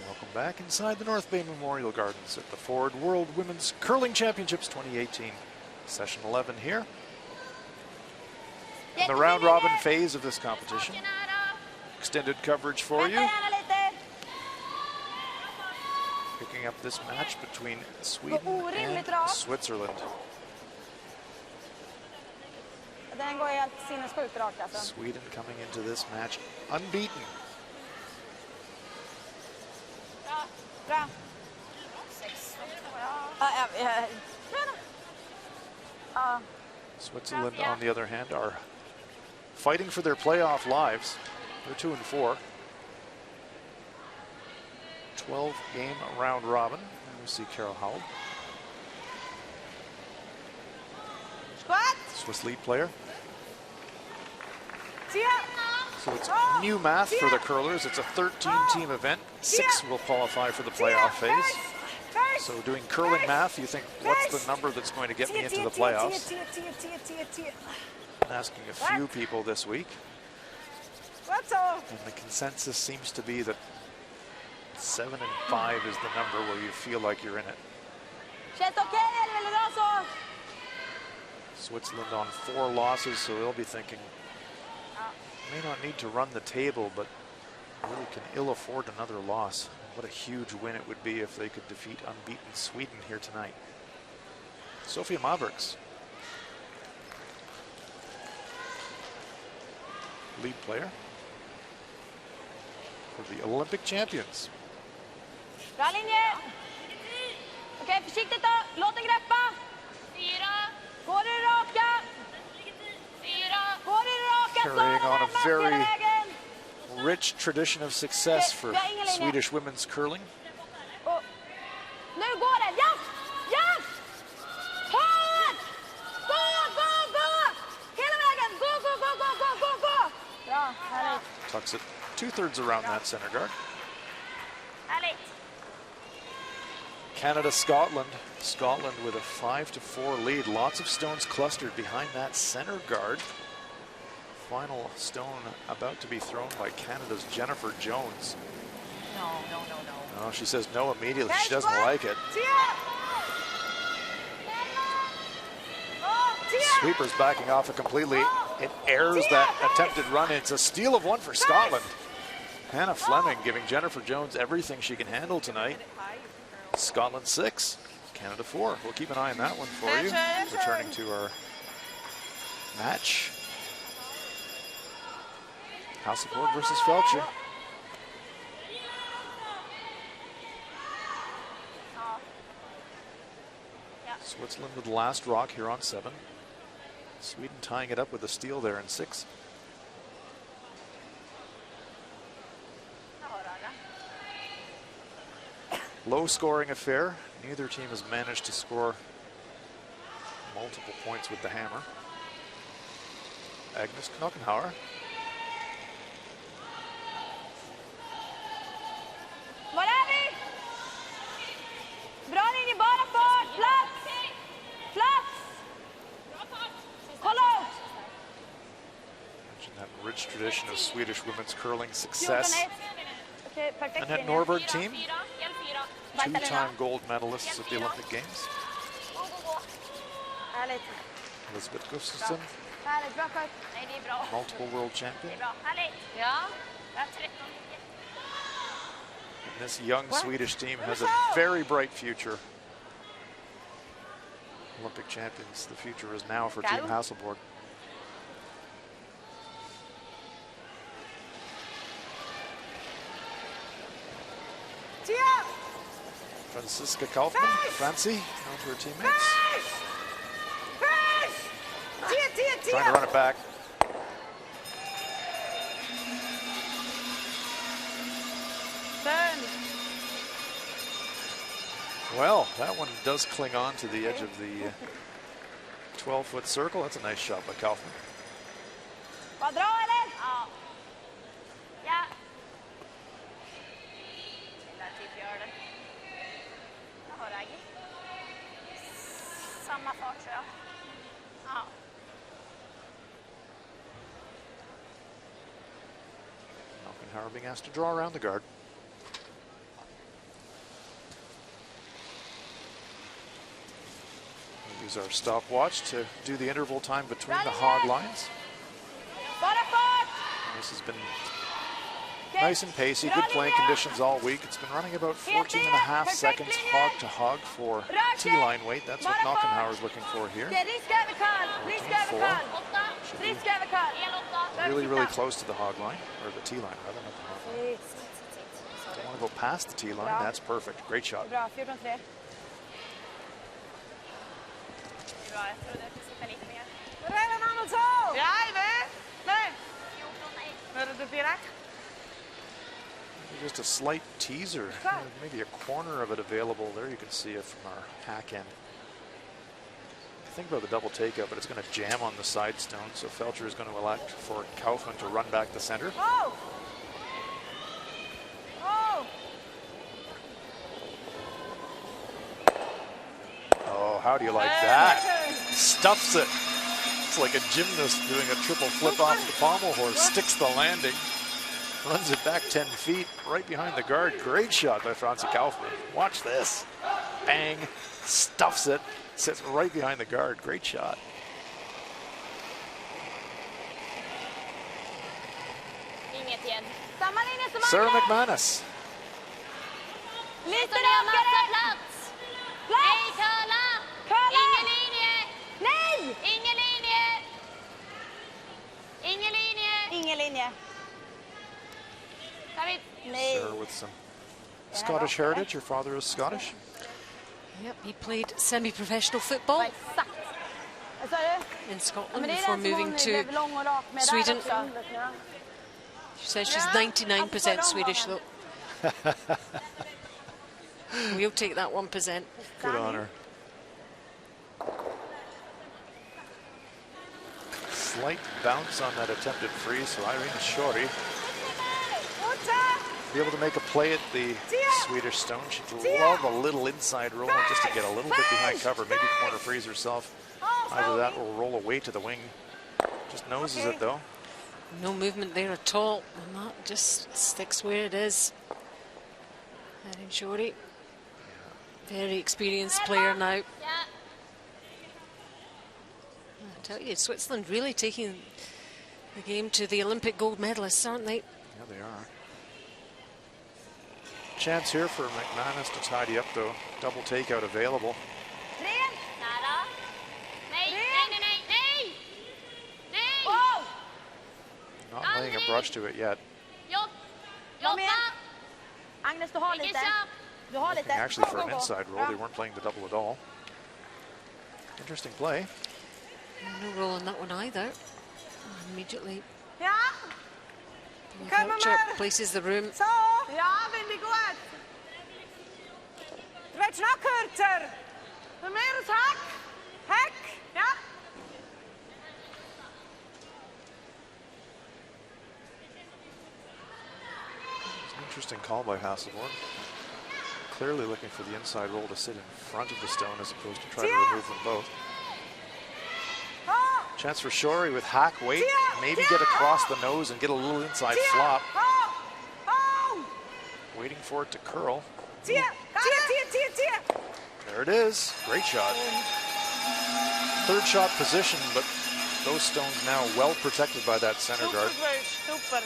Welcome back inside the North Bay Memorial Gardens at the Ford World Women's Curling Championships 2018. Session 11 here. In the round robin phase of this competition. Extended coverage for you. Picking up this match between Sweden and Switzerland. Sweden coming into this match unbeaten. Switzerland, on the other hand, are fighting for their playoff lives. They're 2-4. 12-game round robin. And we see Carol Howell. Swiss lead player. So it's new math for the curlers. It's a 13-team event. 6 will qualify for the playoff phase. So doing curling math, you think, what's the number that's going to get me into the playoffs? Asking a few people this week. And the consensus seems to be that 7 and 5 is the number where you feel like you're in it. Switzerland on 4 losses, so they'll be thinking, may not need to run the table, but really can ill afford another loss. What a huge win it would be if they could defeat unbeaten Sweden here tonight. Sofia Mavericks, lead player for the Olympic champions. Bra linje! Okej, försiktigt då. Låt den greppa. 4. Går det raka? 4. Går det raka? Carrying on a very rich tradition of success for Swedish women's curling. Nu går det. Ja! Ja! Hårt! Gå, gå, gå! Hela vägen! Gå, gå, gå, gå, gå, gå, gå! Bra, härligt. Tucks it 2/3 around that center guard. Härligt. Canada, Scotland. Scotland with a 5-4 lead. Lots of stones clustered behind that center guard. Final stone about to be thrown by Canada's Jennifer Jones. No, no, no, no. Oh, she says no immediately. She doesn't like it. Sweeper's backing off it completely. It airs that attempted run. It's a steal of one for Scotland. Hannah Fleming giving Jennifer Jones everything she can handle tonight. Scotland 6, Canada 4. We'll keep an eye on that one for you. Returning to our match. Hasselborg versus Felcher. Switzerland with the last rock here on 7. Sweden tying it up with a steal there in 6. Low scoring affair. Neither team has managed to score multiple points with the hammer. Agnes Knockenhauer. Var är vi? Bra linje, bara fart! Plats! Plats! Kolla ut! Mentioned that rich tradition of Swedish women's curling success. 14-1. Okej, perfekt Annette linje. Norberg team, 2-time gold medalists at the Olympic Games. Härligt. Elizabeth Gustafsson, Härligt, bra skött. Nej, det är bra. multiple world champion. Bra, härligt. Ja. And this young Swedish team has a very bright future. Olympic champions, the future is now for Team Hasselborg. Franziska Kaufmann, Francie, down to her teammates. Trying to run it back. Well, that one does cling on to the edge of the 12-foot circle. That's a nice shot by Kaufmann. Vad bra, eller? Ja. Ja. Där typ gör det. Jag har Aggie. Samma fart, tror jag. Ja. Knockenhauer being asked to draw around the guard. Use our stopwatch to do the interval time between the hog lines. Bara fart! This has been nice and pacey, good playing conditions all week. It's been running about 14.5 seconds hog to hog for T-line weight. That's what Nockenhauer's looking for here. Really, really close to the hog line, or the T-line rather, not the hog line. Don't want to go past the T-line. That's perfect. Great shot. Bra, 14-3. Bra, jag trodde att du skulle sitta lite mer. Redan Hamilton! Nej! Hörde du Pirak? Just a slight teaser, maybe a corner of it available. There you can see it from our hack end. Think about the double takeout, but it's going to jam on the side stone, so Felcher is going to elect for Kaufman to run back the center. Oh! Oh! Oh, how do you like that? Stuffs it. It's like a gymnast doing a triple flip off the pommel horse. Sticks the landing. Runs it back 10 feet, right behind the guard. Great shot by Franzi Kaufman. Watch this. Bang. Stuffs it. Sits right behind the guard. Great shot. Inget igen. Samma linje som Sarah Agnes! McManus. Lite Står ner massa rakare! plats! Plats! Hej Karla! Karla! Ingen linje! Nej! Ingen linje! Ingen linje! Ingen linje. David! Sarah with some Scottish heritage. Her father is Scottish. Yep, he played semi-professional football Exakt. Vad sa du? in Men Scotland det är before den som moving hon to blev lång och rak med där Sweden. också. She says she's 99% Swedish though. We'll take that 1%. Good on her. Slight bounce on that attempted freeze, so Irene Shori be able to make a play at the Swedish stone. She'd love a little inside roll just to get a little bit behind cover, maybe corner freeze herself. Either that or roll away to the wing. Just noses it though. No movement there at all, and that just sticks where it is. Erin Shori, very experienced player now. Ja. I tell you, Switzerland really taking the game to the Olympic gold medalists, aren't they? Yeah, they are. Chance here for McManus to tidy up though. Double takeout available. Nära. Nej, nej, nej, nej, nej! Nej! Wow! Not laying a brush to it yet. Jobba! Agnes, du har Vilken lite. tjapp! Du har lite. Actually, for Gå, an gå, gå. inside roll, they weren't playing the double at all. Interesting play. No roll on that one either. Immediately, Ja! Felcher places the room. Så! Ja, väldigt gott! Tvärsna kurter! Mer tack! Hack! Ja! It's an interesting call by Hasselborn. Clearly looking for the inside roll to sit in front of the stone as opposed to try to remove them both. Oh! Chance for Shori with hack weight. Maybe get across the nose and get a little inside flop. Oh! Oh! Waiting for it to curl. Tia! Tia, tia, tia, tia! There it is. Great shot. Third shot position, but those stones now well protected by that center guard. Super.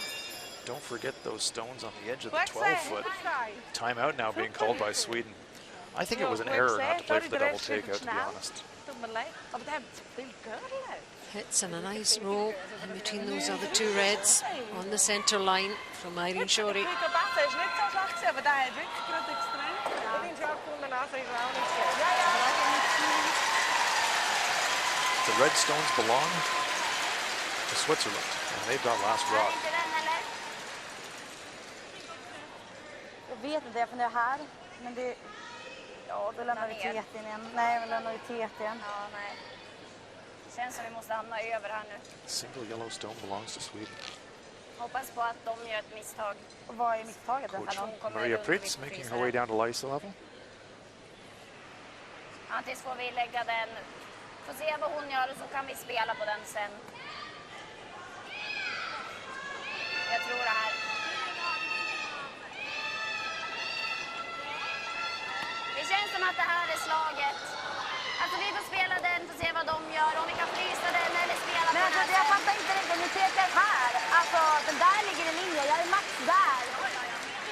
Don't forget those stones on the edge of the 12-foot. Timeout now being called by Sweden. I think it was an error not to play for the double takeout, to be honest. Hits and a nice roll in between those other two reds on the centre line from Irene Shori. The red stones belong to Switzerland, and they've got last rock. Jag vet inte, jag funderar här. Men det... Ja, då lämnar vi T1 igen. Nej, vi lämnar vi T1 igen. Ja, nej. Det känns som vi måste hamna över här nu. Single yellow stone belongs to Sweden. Hoppas på att de gör ett misstag. Och vad är misstaget? Coach Maria Pritz making her way down to Lisa level. Antingen får vi lägga den. Får se vad hon gör och så kan vi spela på den sen. Jag tror det här. Det känns som att det här är slaget. Alltså vi får spela den för att se vad de gör. Om vi kan frysa den eller spela Men på alltså, den jag här fattar inte riktigt. Ni pekar här. Alltså, den där ligger i linje. Jag är max där.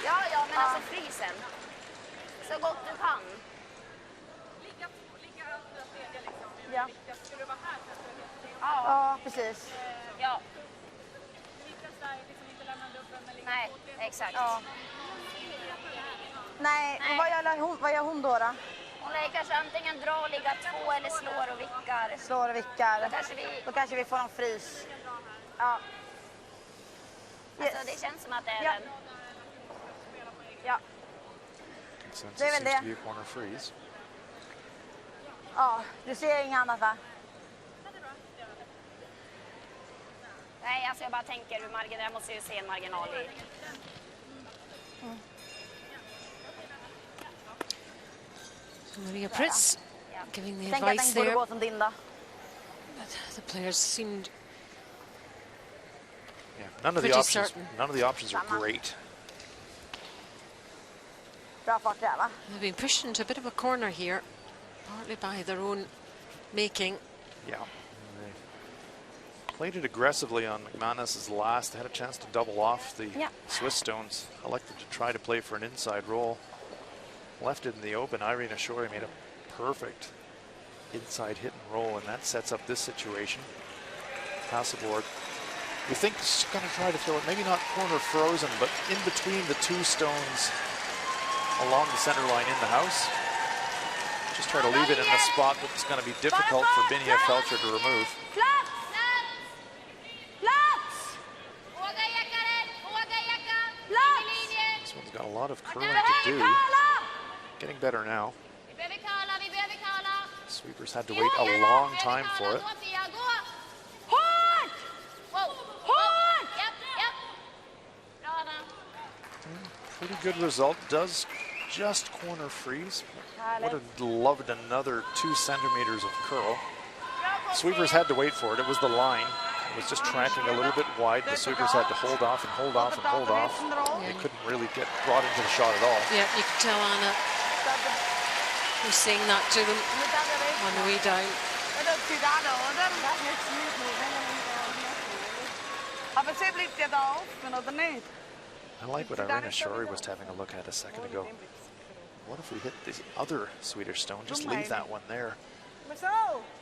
Ja, men alltså frysen. Så gott du kan. Ja. Ja, precis. Ja. Nej, exakt. Ja. Nej, och vad gör hon då? Hon lär kanske antingen dra och ligga 2 eller slår och vickar. Slår och vickar. Då Då kanske vi får en frys. Ja. Yes. Alltså det känns som att det är Ja. den. Ja. Consensus Det är väl seems det. to be a corner freeze. Ja, du ser inget annat va? Nej, alltså jag bara tänker hur marginal, jag måste ju se en marginal i. Maria Pritz giving the Tänk att den advice borde there. gå som din då. The players seemed Yeah, none of Pretty the options are Samma. great. Bra fart där va? they've been pushed into a bit of a corner here, partly by their own making. Yeah. They played it aggressively on McManus's last. They had a chance to double off the Yeah. Swiss stones. Elected to try to play for an inside roll. Left it in the open. Irina Shore made a perfect inside hit and roll, and that sets up this situation. Hasselborg, you think she's going to try to throw it, maybe not corner frozen, but in between the two stones along the center line in the house. Just try to leave it in a spot that's going to be difficult for Binia Felcher to remove. Plats! Plats! Våga jacka den! Våga jacka! Plats! I linjen! This one's got a lot of curling to do. Getting better now. Vi behöver kala, vi behöver kala! Sweepers had to wait a long time for it. Gå Fia, gå! Hårt! Wow! Hårt! Japp, japp! Bra Anna! Pretty good result. Does just corner freeze. Would have loved another 2 centimeters of curl. Sweepers had to wait for it. It was the line. It was just tracking a little bit wide. The sweepers had to hold off and hold off and hold off. They couldn't really get brought into the shot at all. Yeah, you could tell Anna was saying that to them on the way down. I like what Irina Shore was having a look at a second ago. What if we hit this other Swedish stone? Just leave that one there.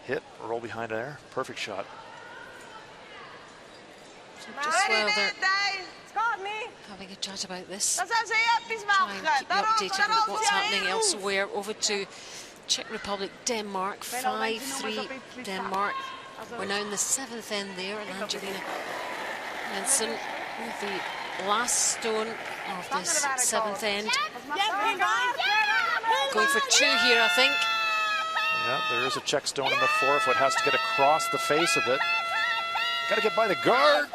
Hit, roll behind there. Perfect shot. So just while they're having a chat about this, try and keep you updated with what's happening elsewhere. Over to Czech Republic, Denmark, 5-3 Denmark. We're now in the 7th end there, and Angelina Jensen with the last stone of this 7th end. Going for 2 here, I think. Yeah, there is a Czech stone in the 4th. It has to get across the face of it. Got to get by the guard.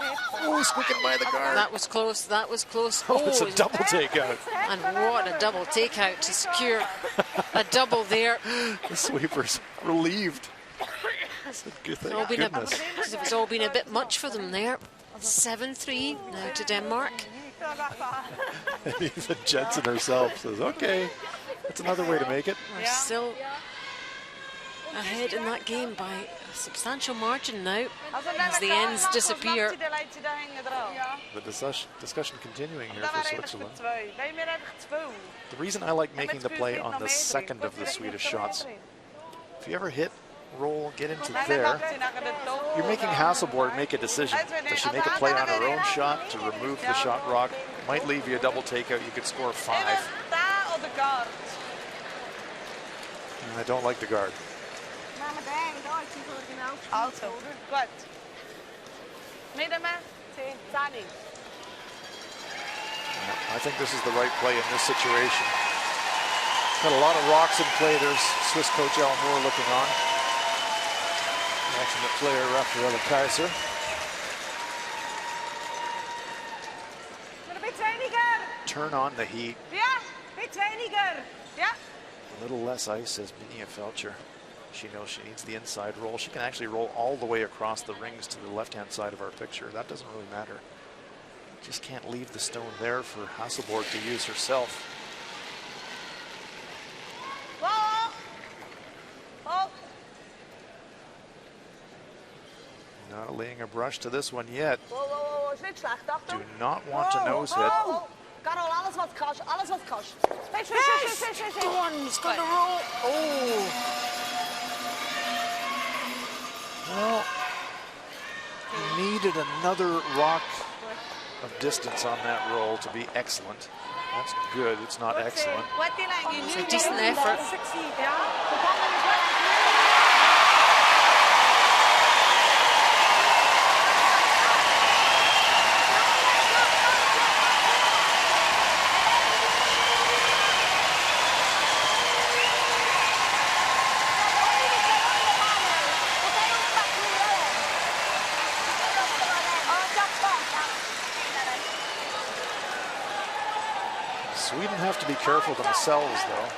Oh, squeaking by the guard. That was close, that was close. Oh, it's a double takeout. And what a double takeout to secure a double there. The sweepers relieved. Good thing. Goodness. It's all been a bit much for them there. 7-3 now to Denmark. Even Jensen herself says, okay, that's another way to make it. We're still ahead in that game by a substantial margin now as the ends disappear. The discussion continuing here for Switzerland. The reason I like making the play on the second of the Swedish shots, if you ever hit, roll, get into there, you're making Hasselborg make a decision. Does she make a play on her own shot to remove the shot rock? Might leave you a double takeout. You could score 5. And I don't like the guard. Also, good. I think this is the right play in this situation. Got a lot of rocks in play. There's Swiss coach Al Moore looking on. Watching the player Rafaela Kaiser. Turn on the heat. A little less ice, says Binia Felcher. She knows she needs the inside roll. She can actually roll all the way across the rings to the left-hand side of our picture. That doesn't really matter. Just can't leave the stone there for Hasselborg to use herself. bring a brush to this one yet. Wow, wow, wow, is niet slecht, Do Achtung. not want to nose hit. Oh, Carol, alles wat kost, alles wat kost. Fish. He's got a roll. Oh, Well, he needed another rock of distance on that roll to be excellent. That's good. It's not excellent. it's a decent effort. Sweden have to be careful themselves, though.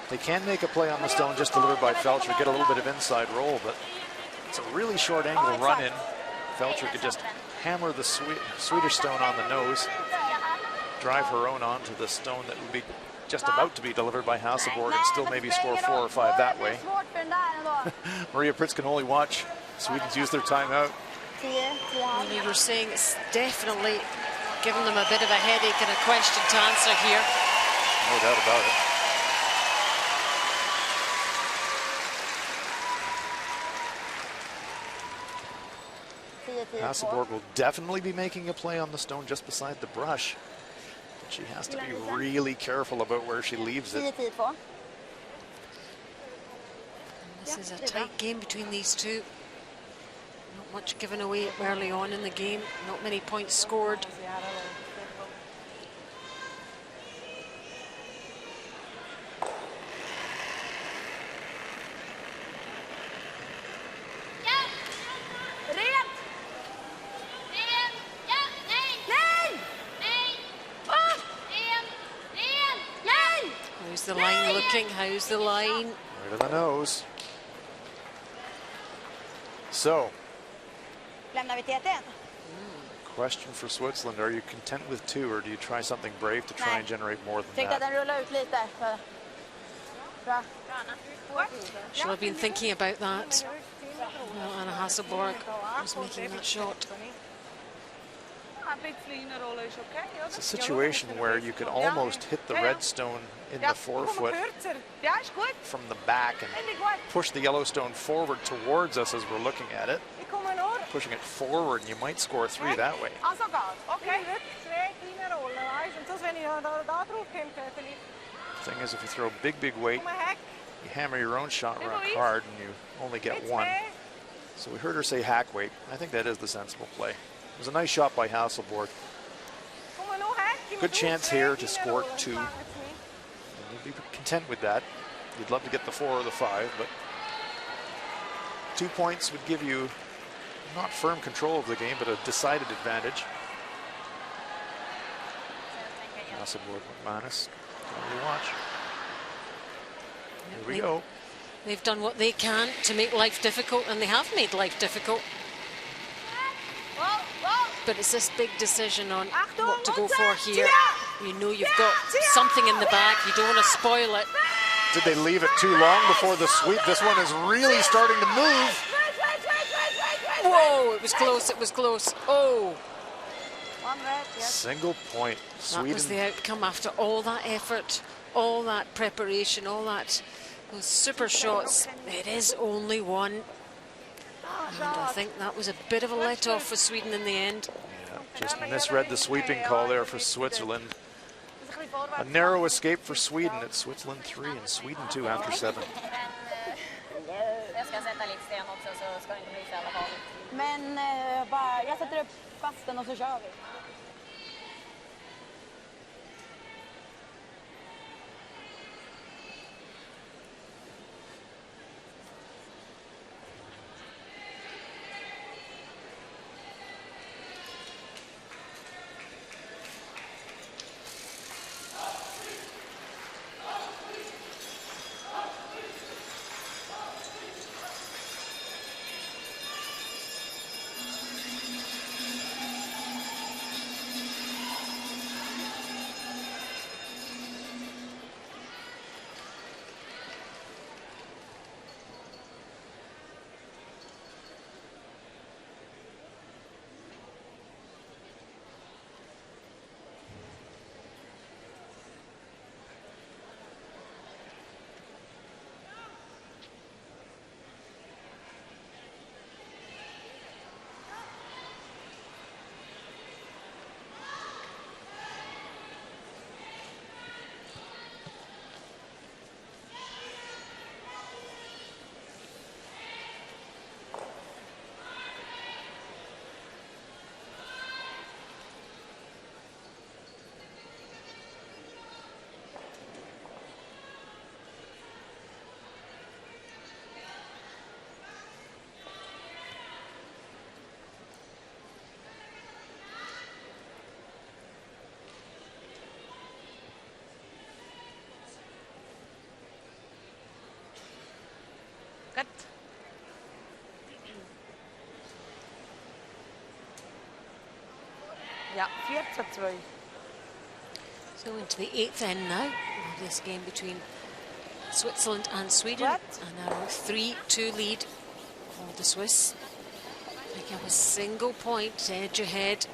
They can make a play on the stone just delivered by Felcher, get a little bit of inside roll, but it's a really short angle run in. Felcher could just hammer the Swedish stone on the nose, drive her own onto the stone that would be just about to be delivered by Hasselborg and still maybe score 4 or 5 that way. Maria Pritz can only watch. Sweden's used their timeout. And you were saying it's definitely giving them a bit of a headache and a question to answer here. No doubt about it. Hasselborg will definitely be making a play on the stone just beside the brush. But she has to be really careful about where she leaves it. This is a tight game between these two. Not much given away early on in the game. Not many points scored. How's the line looking? How's the line? Right on the nose. So, question for Switzerland, are you content with 2 or do you try something brave to try and generate more than that? She'll have been thinking about that. Well, Anna Hasselborg was making that shot. It's a situation where you could almost hit the red stone in the forefoot from the back and push the yellow stone forward towards us as we're looking at it. Pushing it forward and you might score 3 that way. Thing is, if you throw big weight, you hammer your own shot rock hard and you only get 1. So we heard her say hack weight. I think that is the sensible play. It was a nice shot by Hasselborg. Good chance here to score 2. And you'd be content with that. You'd love to get the 4 or the 5, but 2 points would give you not firm control of the game, but a decided advantage. Hasselborg, McManus. Watch. Here we go. They've done what they can to make life difficult, and they have made life difficult. But it's this big decision on what to go for here. You know you've got something in the bag. You don't want to spoil it. Did they leave it too long before the sweep? This one is really starting to move. Whoa, it was close, it was close. Oh. Single point. Sweden. That was the outcome after all that effort, all that preparation, all that, those super shots. It is only 1. And I think that was a bit of a let-off for Sweden in the end. Yeah, just misread the sweeping call there for Switzerland. A narrow escape for Sweden. It's Switzerland 3 and Sweden 2 after 7. Men jag sätter upp fasten och så kör vi. Ja, 4-2. So into the 8th end now of this game between Switzerland and Sweden. What? And now a 3-2 lead for the Swiss. Pick up a single point, edge ahead.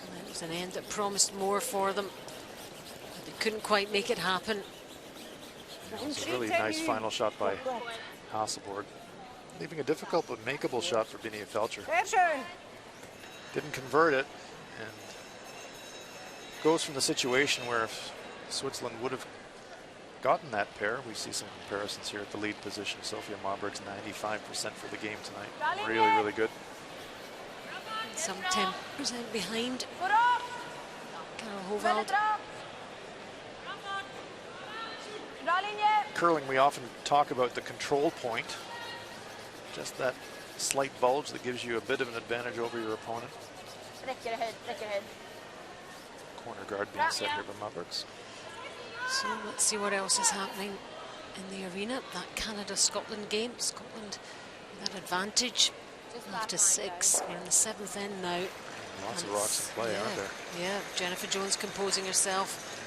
And it was an end that promised more for them, but they couldn't quite make it happen. It was a really nice final shot by Hasselborg, leaving a difficult but makeable shot for Binia Felcher. Sehr schön. Didn't convert it, and goes from the situation where if Switzerland would have gotten that pair, we see some comparisons here at the lead position. Sophia Marburg's 95% for the game tonight. Really, really good. Some 10% behind Bra. Carol Väldigt Hovald. bra. Bra linje. Curling, we often talk about the control point, just that slight bulge that gives you a bit of an advantage over your opponent. Räcker höjd, räcker höjd. Corner guard being set here by Marburgs. So let's see what else is happening in the arena. That Canada-Scotland game. Scotland with that advantage after 6. We're in the 7th end now. Lots of And rocks in play, aren't there? Yeah, Jennifer Jones composing herself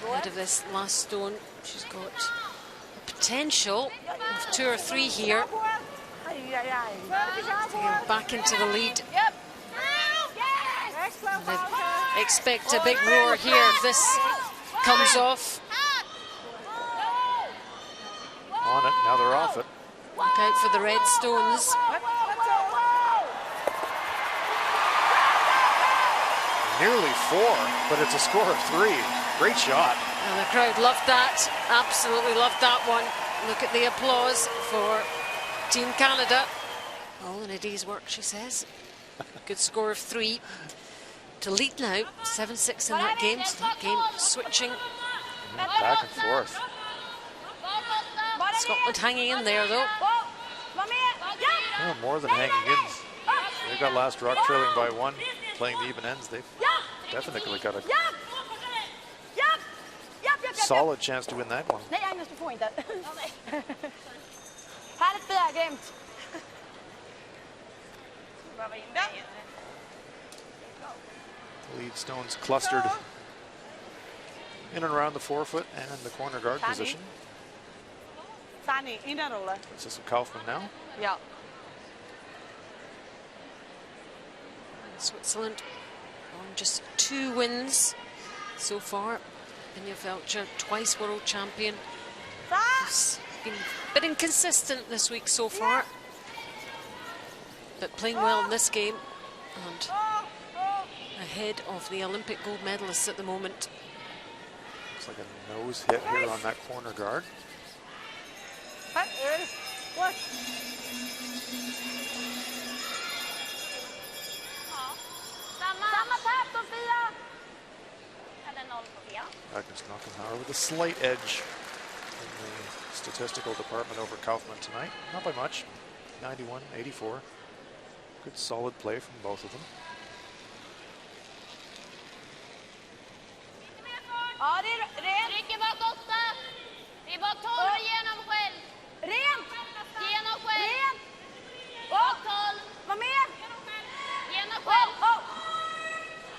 ahead of this last stone. She's got a potential of 2 or 3 here. Aj, aj, aj. To go back into the lead. Yep. They expect a big roar here if this comes off. On it, now they're off it. Look out for the red stones. Nearly 4, but it's a score of 3. Great shot. And the crowd loved that, absolutely loved that one. Look at the applause for Team Canada. All in a day's work, she says. Good score of 3. To lead now, 7-6 in that game. So that game switching. Back and forth. Scotland hanging in there though. Well, more than hanging in. They've got last rock trailing by 1, playing the even ends. They've definitely got a solid chance to win that one. Nej, Agnes, du får inte. Härligt Pia, grymt. The lead stones clustered in and around the forefoot and in the corner guard position. Fanny, in den rollen. Princess Kaufman now. Ja. Switzerland on just 2 wins so far. Binia Felcher, twice world champion. Has been a bit inconsistent this week so far, but playing well in this game and ahead of the Olympic gold medalists at the moment. Looks like a nose hit here on that corner guard. What? Samma tap, Sofia! Agnes Knockenhauer with a slight edge in the statistical department over Kaufman tonight. Not by much. 91-84. Good solid play from both of them. Ja, det är rent. Trycker bak 8. Det är bak 12 och genom själv. Rent! Genom själv. Rent! Bak 12. Var med! Genom själv.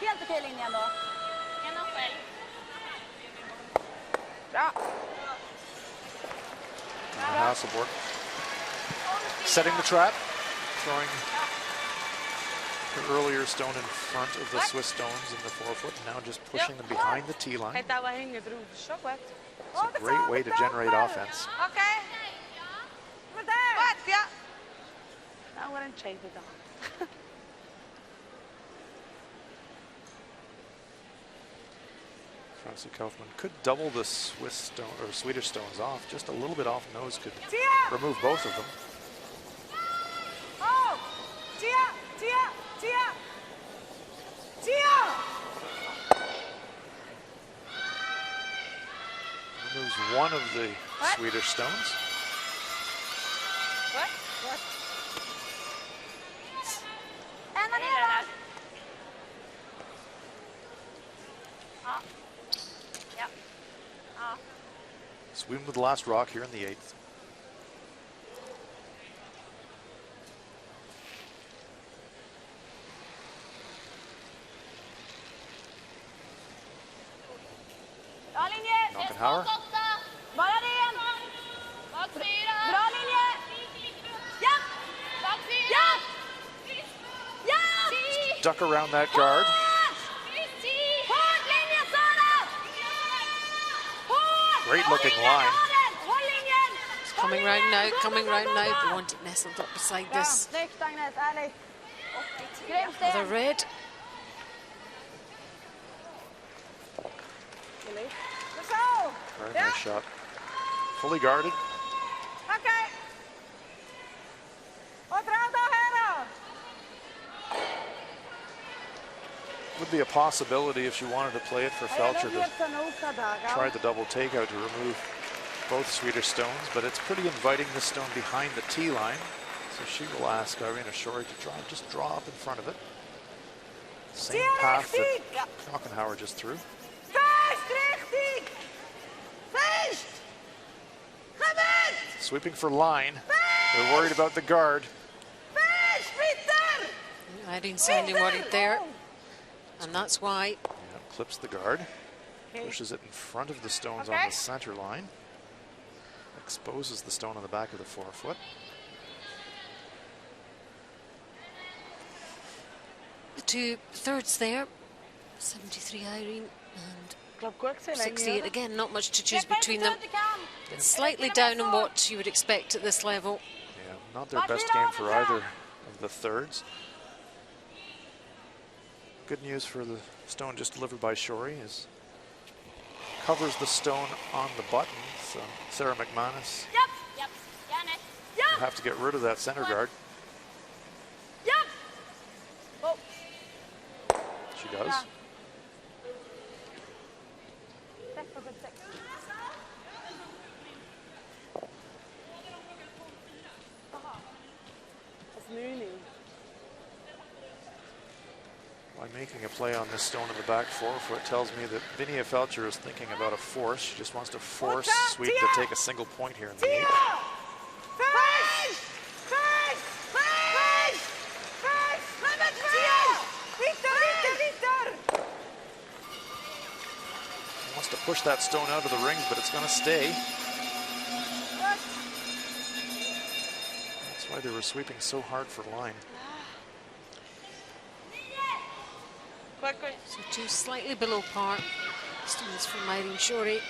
Helt okej linje ändå. Genom själv. Bra. Hasselborg setting the trap, throwing the earlier stone in front of the Swiss stones in the forefoot, and now just pushing them behind the tee line. Där var hänger bror. It's a great way to generate offense. Okej. Men där! What? Ja. Now we're in change with them. Francie Kaufman could double the Swiss stone or Swedish stones off. Just a little bit off nose could remove both of them. Oh! Tia! Tia! Tia! Tia! Removes one of the Swedish stones. What? What? Ända ner! Sweden with the last rock here in the 8th. linje! Knockenhauer. Bara ren! Bra linje! Ja! Ja! Ja! Duck around that guard. Hård linje, Sara! Hård! Great looking line. Håll linjen! It's coming round now, coming round now. They want it nestled up beside Bra, this snyggt Agnes, ärligt. Grymt other Sten. red. Så! Very Ja, nice shot. Fully guarded. okej. Och bra då här då! Would be a possibility if she wanted to play it for Felcher to try the double takeout to remove both Swedish stones, but it's pretty inviting the stone behind the tee line. So she will ask Irina Shori to just draw up in front of it. Same path that Knockenhauer just threw. Först riktigt! Först! Kom ut! Sweeping for line. They're worried about the guard. Först, Peter! Irene sounding worried there. And that's why. Yeah, clips the guard. Pushes it in front of the stones on the center line. Exposes the stone on the back of the forefoot. The two thirds there. 73 Irene and 68 again. Not much to choose between them. It's slightly down on what you would expect at this level. Yeah, not their best game for either of the thirds. Good news for the stone just delivered by Shori is covers the stone on the button. So Sarah McManus will have to get rid of that center guard. She does. By making a play on this stone in the back forefoot tells me that Vinja Felcher is thinking about a force. She just wants to force Sweep to take a single point here in the eighth. Wants to push that stone out of the rings, but it's going to stay. That's why they were sweeping so hard for line. So two slightly below par. Stones from Irene Shori.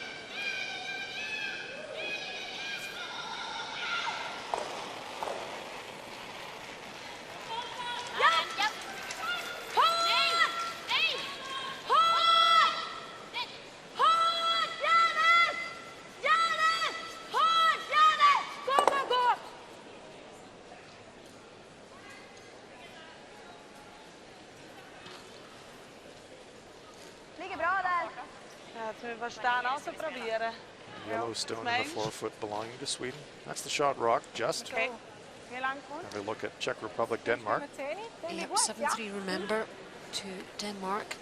Yellow stone in the forefoot belonging to Sweden. That's the shot rock, just. Have a look at Czech Republic, Denmark. Yep, 7-3, remember, to Denmark.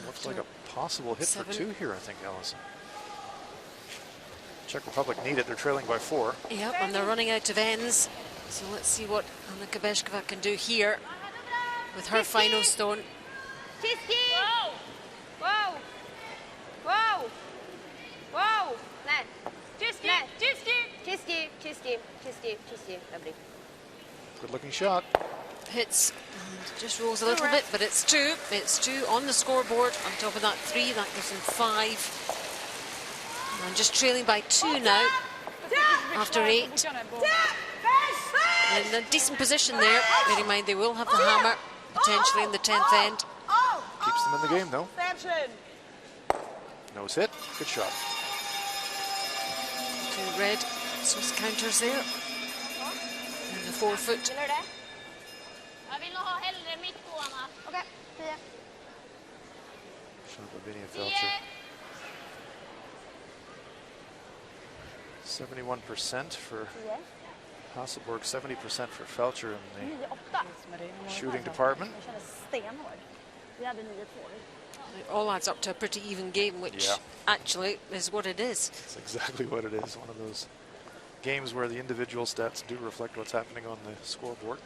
Looks like a possible hit for two here, I think, Allison. Czech Republic need it. They're trailing by 4. Yep, and they're running out of ends. So let's see what Anna Kabeshkova can do here with her final stone. Wow! Wow! Wow! Wow! Nej. Tyst. Good looking shot. Hits and just rolls a little bit, but it's two. It's two on the scoreboard. On top of that 3, that gives them 5. And just trailing by 2 now after 8. In a decent position there. Bear in mind they will have the hammer potentially in the 10th end. Keeps them in the game, though. Nose hit. Good shot. 2 red Swiss counters there. And the forefoot. Shot by Vinja Felcher. 71% for Hasselborg, 70% for Felcher in the shooting department. It all adds up to a pretty even game, which actually is what it is. That's exactly what it is. One of those games where the individual stats do reflect what's happening on the scoreboard.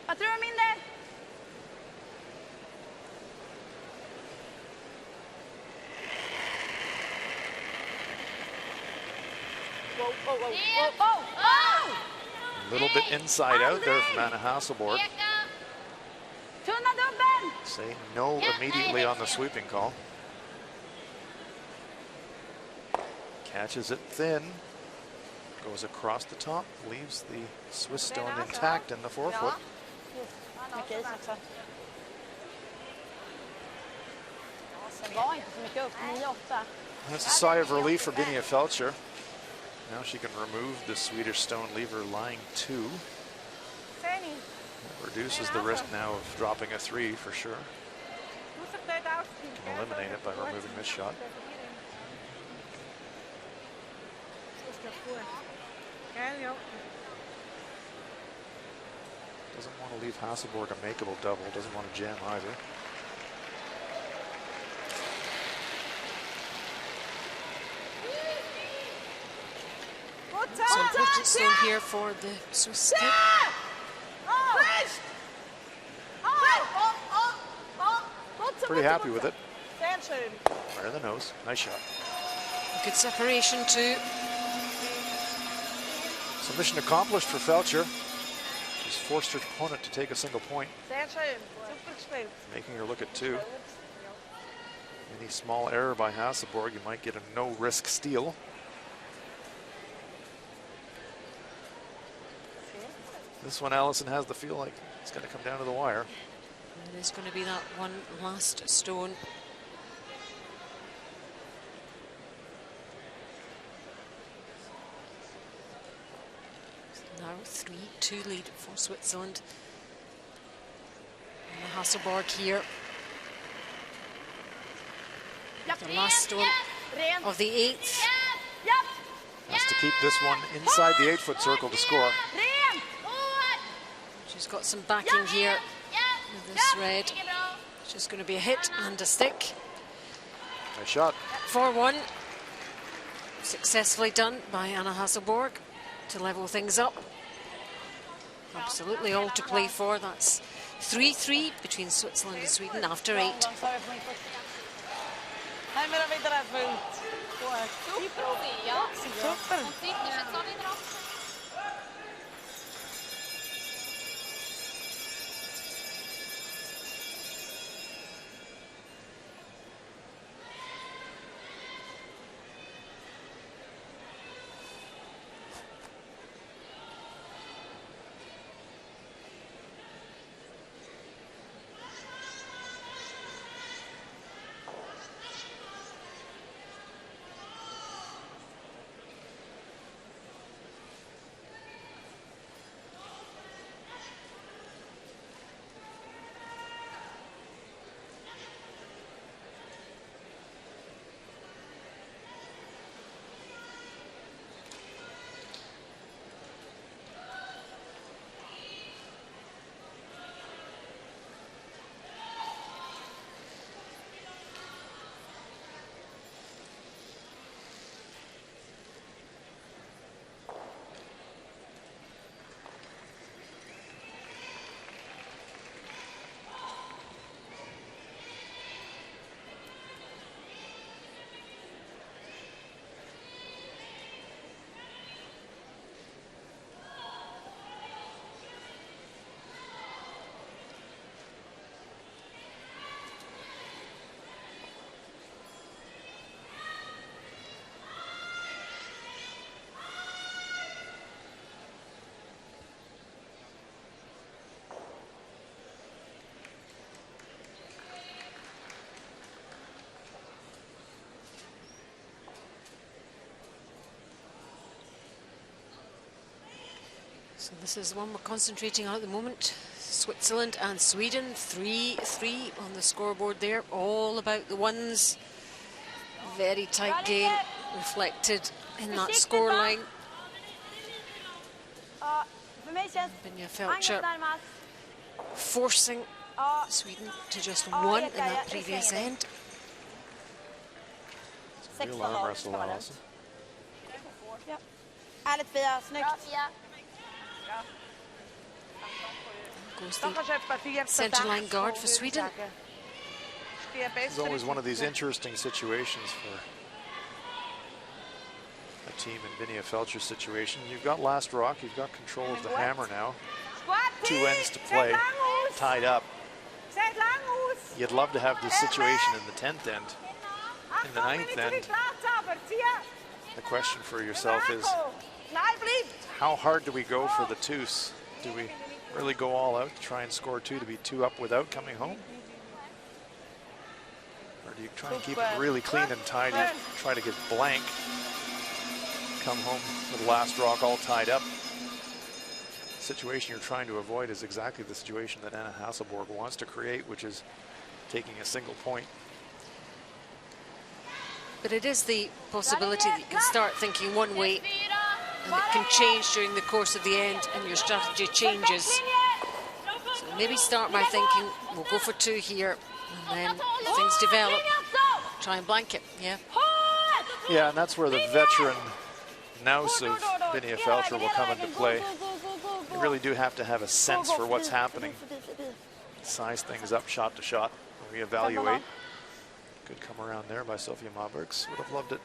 Vad tror du, Minder? A little bit inside out there from Anna Hasselborg. Tunna dubbeln! Saying no immediately on the sweeping call. Catches it thin. Goes across the top. Leaves the Swiss stone intact in the forefoot. Mycket is också. Sen var inte så mycket upp, 9-8. That's a sigh of relief for Binia Felcher. Now she can remove the Swedish stone, leave her lying 2. That reduces the risk now of dropping a 3 for sure. Can eliminate it by removing this shot. Doesn't want to leave Hasselborg a makeable double, doesn't want to jam either. So important stone here for the Swiss kid. Pretty happy with it. Right in the nose. Nice shot. Good separation too. So mission accomplished for Felcher. She's forced her opponent to take a single point, making her look at 2. Any small error by Hasselborg, you might get a no-risk steal. This one, Allison has the feel like it's going to come down to the wire. And there's going to be that one last stone. Now 3-2 lead for Switzerland. And the Hasselborg here. The last stone of the 8th. Has to keep this one inside the 8-foot circle to score. She's got some backing here with this red. She's going to be a hit and a stick. Nice shot. 4-1. Successfully done by Anna Hasselborg to level things up. Absolutely all to play for. That's 3-3 between Switzerland and Sweden after 8. So this is the one we're concentrating on at the moment. Switzerland and Sweden, 3-3 on the scoreboard there. All about the ones. Very tight game reflected in that scoreline. Binia Felcher forcing Sweden to just 1 in that previous end. It's a real arm wrestle, Allison. Ärligt Fia, snyggt. Goes the centre line guard for Sweden. It's always one of these interesting situations for a team in Vinia Felcher's situation. You've got last rock, you've got control of the hammer now. 2 ends to play, tied up. You'd love to have this situation in the 10th end. In the 9th end, the question for yourself is, how hard do we go for the twos? Do we really go all out to try and score 2 to be 2 up without coming home? Or do you try and keep it really clean and tidy, try to get blank, come home with last rock all tied up? The situation you're trying to avoid is exactly the situation that Anna Hasselborg wants to create, which is taking a single point. But it is the possibility that you can start thinking one way and it can change during the course of the end and your strategy changes. So maybe start by thinking, we'll go for 2 here, and then things develop, try and blank it, yeah. Yeah, and that's where the veteran nous of Vinia Felcher will come into play. You really do have to have a sense for what's happening. Size things up shot to shot, reevaluate. Good come around there by Sofia Mabergs. Would have loved it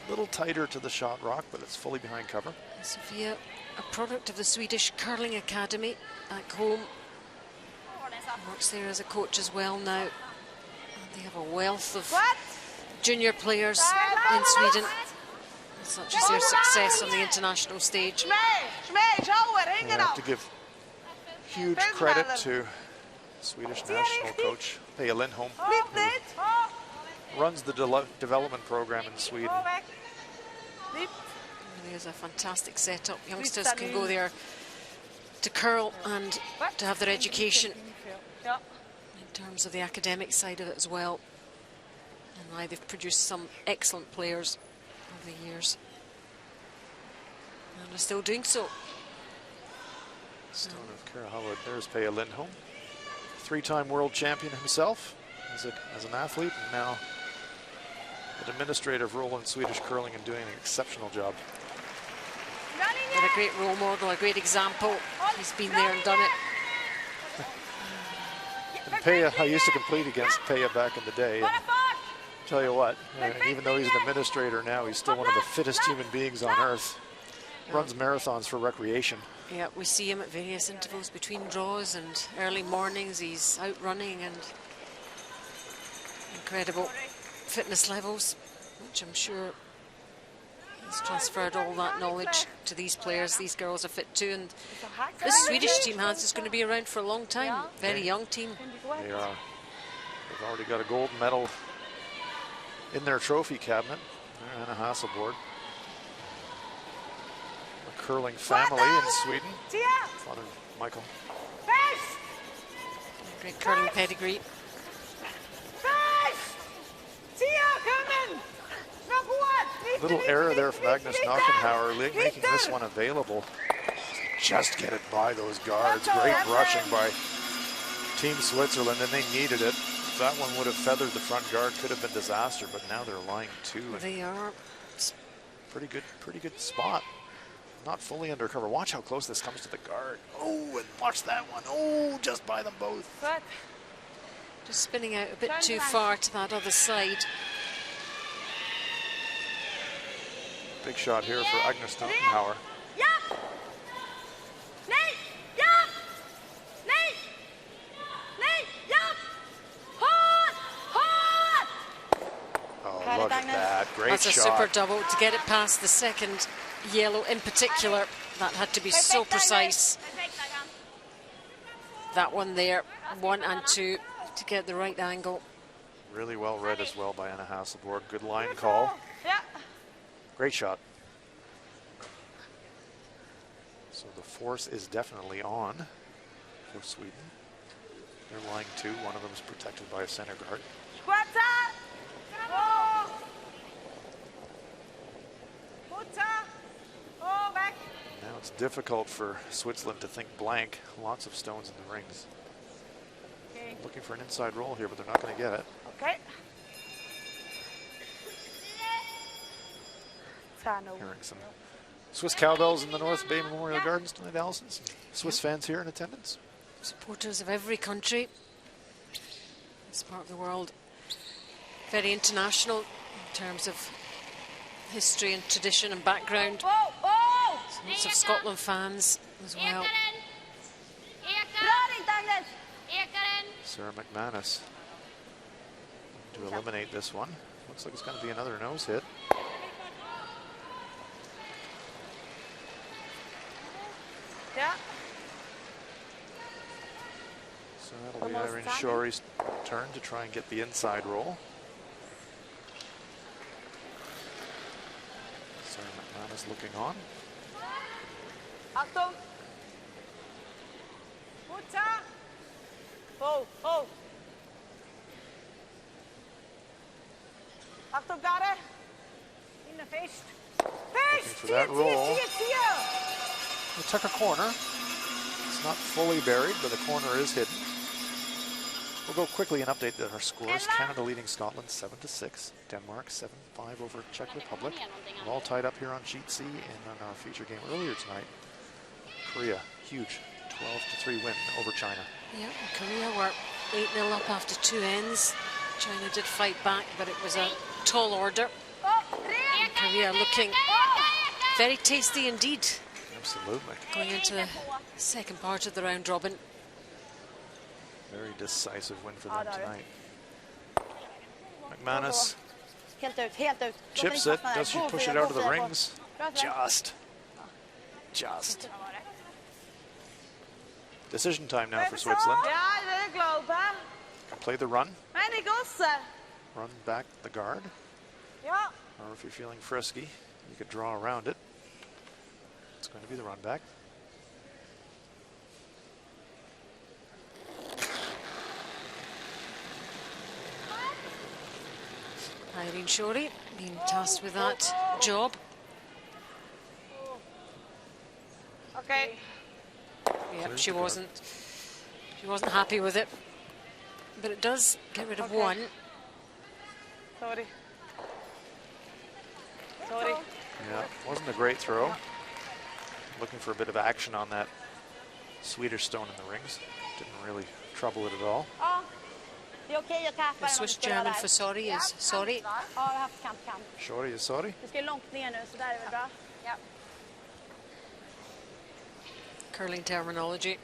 a little tighter to the shot rock, but it's fully behind cover. Sofia, a product of the Swedish Curling Academy back home. Works there as a coach as well now. And they have a wealth of junior players in Sweden, such as their success on the international stage. I have to give huge credit to Swedish national coach Peja Lindholm, who runs the development program in Sweden. It really is a fantastic setup. Youngsters can go there to curl and to have their education in terms of the academic side of it as well. And now they've produced some excellent players over the years. And they're still doing so. Stone of Karahala, there's Peja Lindholm. 3-time world champion himself as an athlete, and now an administrative role in Swedish curling and doing an exceptional job. What a great role model, a great example. He's been there and done it. And Peja, I used to compete against Peja back in the day. And tell you what, even though he's an administrator now, he's still one of the fittest human beings on earth. Runs marathons for recreation. Yeah, we see him at various intervals between draws and early mornings. He's out running and incredible fitness levels, which I'm sure he's transferred all that knowledge to these players. These girls are fit too, and this Swedish team is going to be around for a long time. Very young team. They are. They've already got a gold medal in their trophy cabinet. Anna Hasselborg. A curling family in Sweden. Father Michael. Great curling pedigree. Little error there from Agnes Knockenhauer, making this one available. Just get it by those guards. Great brushing by Team Switzerland, and they needed it. If that one would have feathered the front guard, could have been disaster, but now they're lying 2. They are. Pretty good spot. Not fully under cover. Watch how close this comes to the guard. Oh, and watch that one. Oh, just by them both. Just spinning out a bit too far to that other side. Big shot here for Agnes Knockenhauer. Oh, look at that. Great That's shot. a super double to get it past the second yellow in particular. That had to be so precise. That one there, 1 and 2, to get the right angle. Really well read as well by Anna Hasselborg. Good line call. Great shot. So the force is definitely on for Sweden. They're lying 2. One of them is protected by a center guard. Now it's difficult for Switzerland to think blank. Lots of stones in the rings. Looking for an inside roll here, but they're not going to get it. Okay. Hearing some Swiss cowbells in the North Bay Memorial Gardens tonight, Allison. Some Swiss fans here in attendance. Supporters of every country. This part of the world. Very international in terms of history and tradition and background. Oh, oh! Lots of Scotland fans as well. Bra inte Agnes! Sarah McManus to eliminate this one. Looks like it's going to be another nose hit. Ja. So that'll be Irene Shorey's turn to try and get the inside roll. Sarah McManus looking on. Achtung! Fortsätt! Oh, oh! Achtung, Dare! In the fish! Fish! For that roll. We took a corner. It's not fully buried, but the corner is hidden. We'll go quickly and update our scores. Canada leading Scotland 7-6. Denmark 7-5 over Czech Republic. We're all tied up here on Sheet C, and on our feature game earlier tonight, Korea, huge 12-3 win over China. Yeah, Korea were 8-0 up after 2 ends. China did fight back, but it was a tall order. And Korea looking very tasty indeed. Absolutely. Going into the second part of the round robin. Very decisive win for them tonight. McManus Helt ut, helt ut. chips it. Does she push it out of the rings? Just. Decision time now for Switzerland. Ja, det är Globe. Play the run. Men det gosse. Run back the guard. Ja. Or if you're feeling frisky, you could draw around it. It's going to be the run back. Irene Shorey being tasked with that job. Okej. Yeah, she wasn't happy with it. But it does get rid of one. Sorry. Sorry. Yeah, wasn't a great throw. Looking for a bit of action on that Swedish stone in the rings. Didn't really trouble it at all. Ja. Det är okej att tappa The Swiss German for sorry is sorry. Ja, vi har haft kamp. Shorey is sorry. Du ska långt ner nu, så där är väl bra. Ja. Curling terminology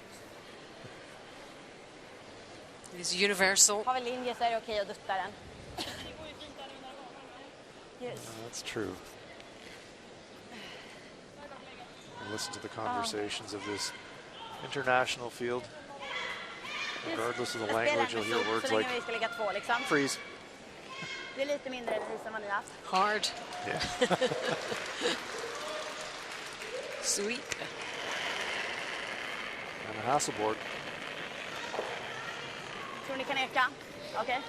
is universal. Har vi linje så är det okej att dutta den. Yes. That's true. And listen to the conversations of this international field. Regardless of the language, you'll hear words like vi ska ligga 2 liksom. freeze. Det är lite mindre än som man har haft. Hard. Yeah. Sweep. And a Hasselborg. Tror ni kan eka? Okej.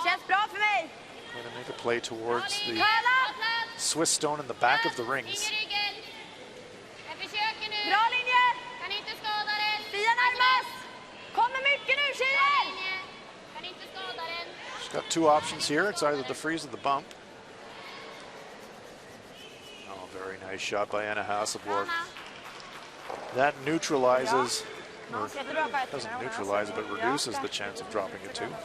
Känns bra för mig. Going to make a play towards the Karla! Swiss stone in the back of the rings. Bra linje! Fia närmast! Kommer mycket nu, tjejer! She's got 2 options here. It's either the freeze or the bump. Oh, very nice shot by Anna Hasselborg. That neutralizes, or doesn't neutralize it, but reduces the chance of dropping it too.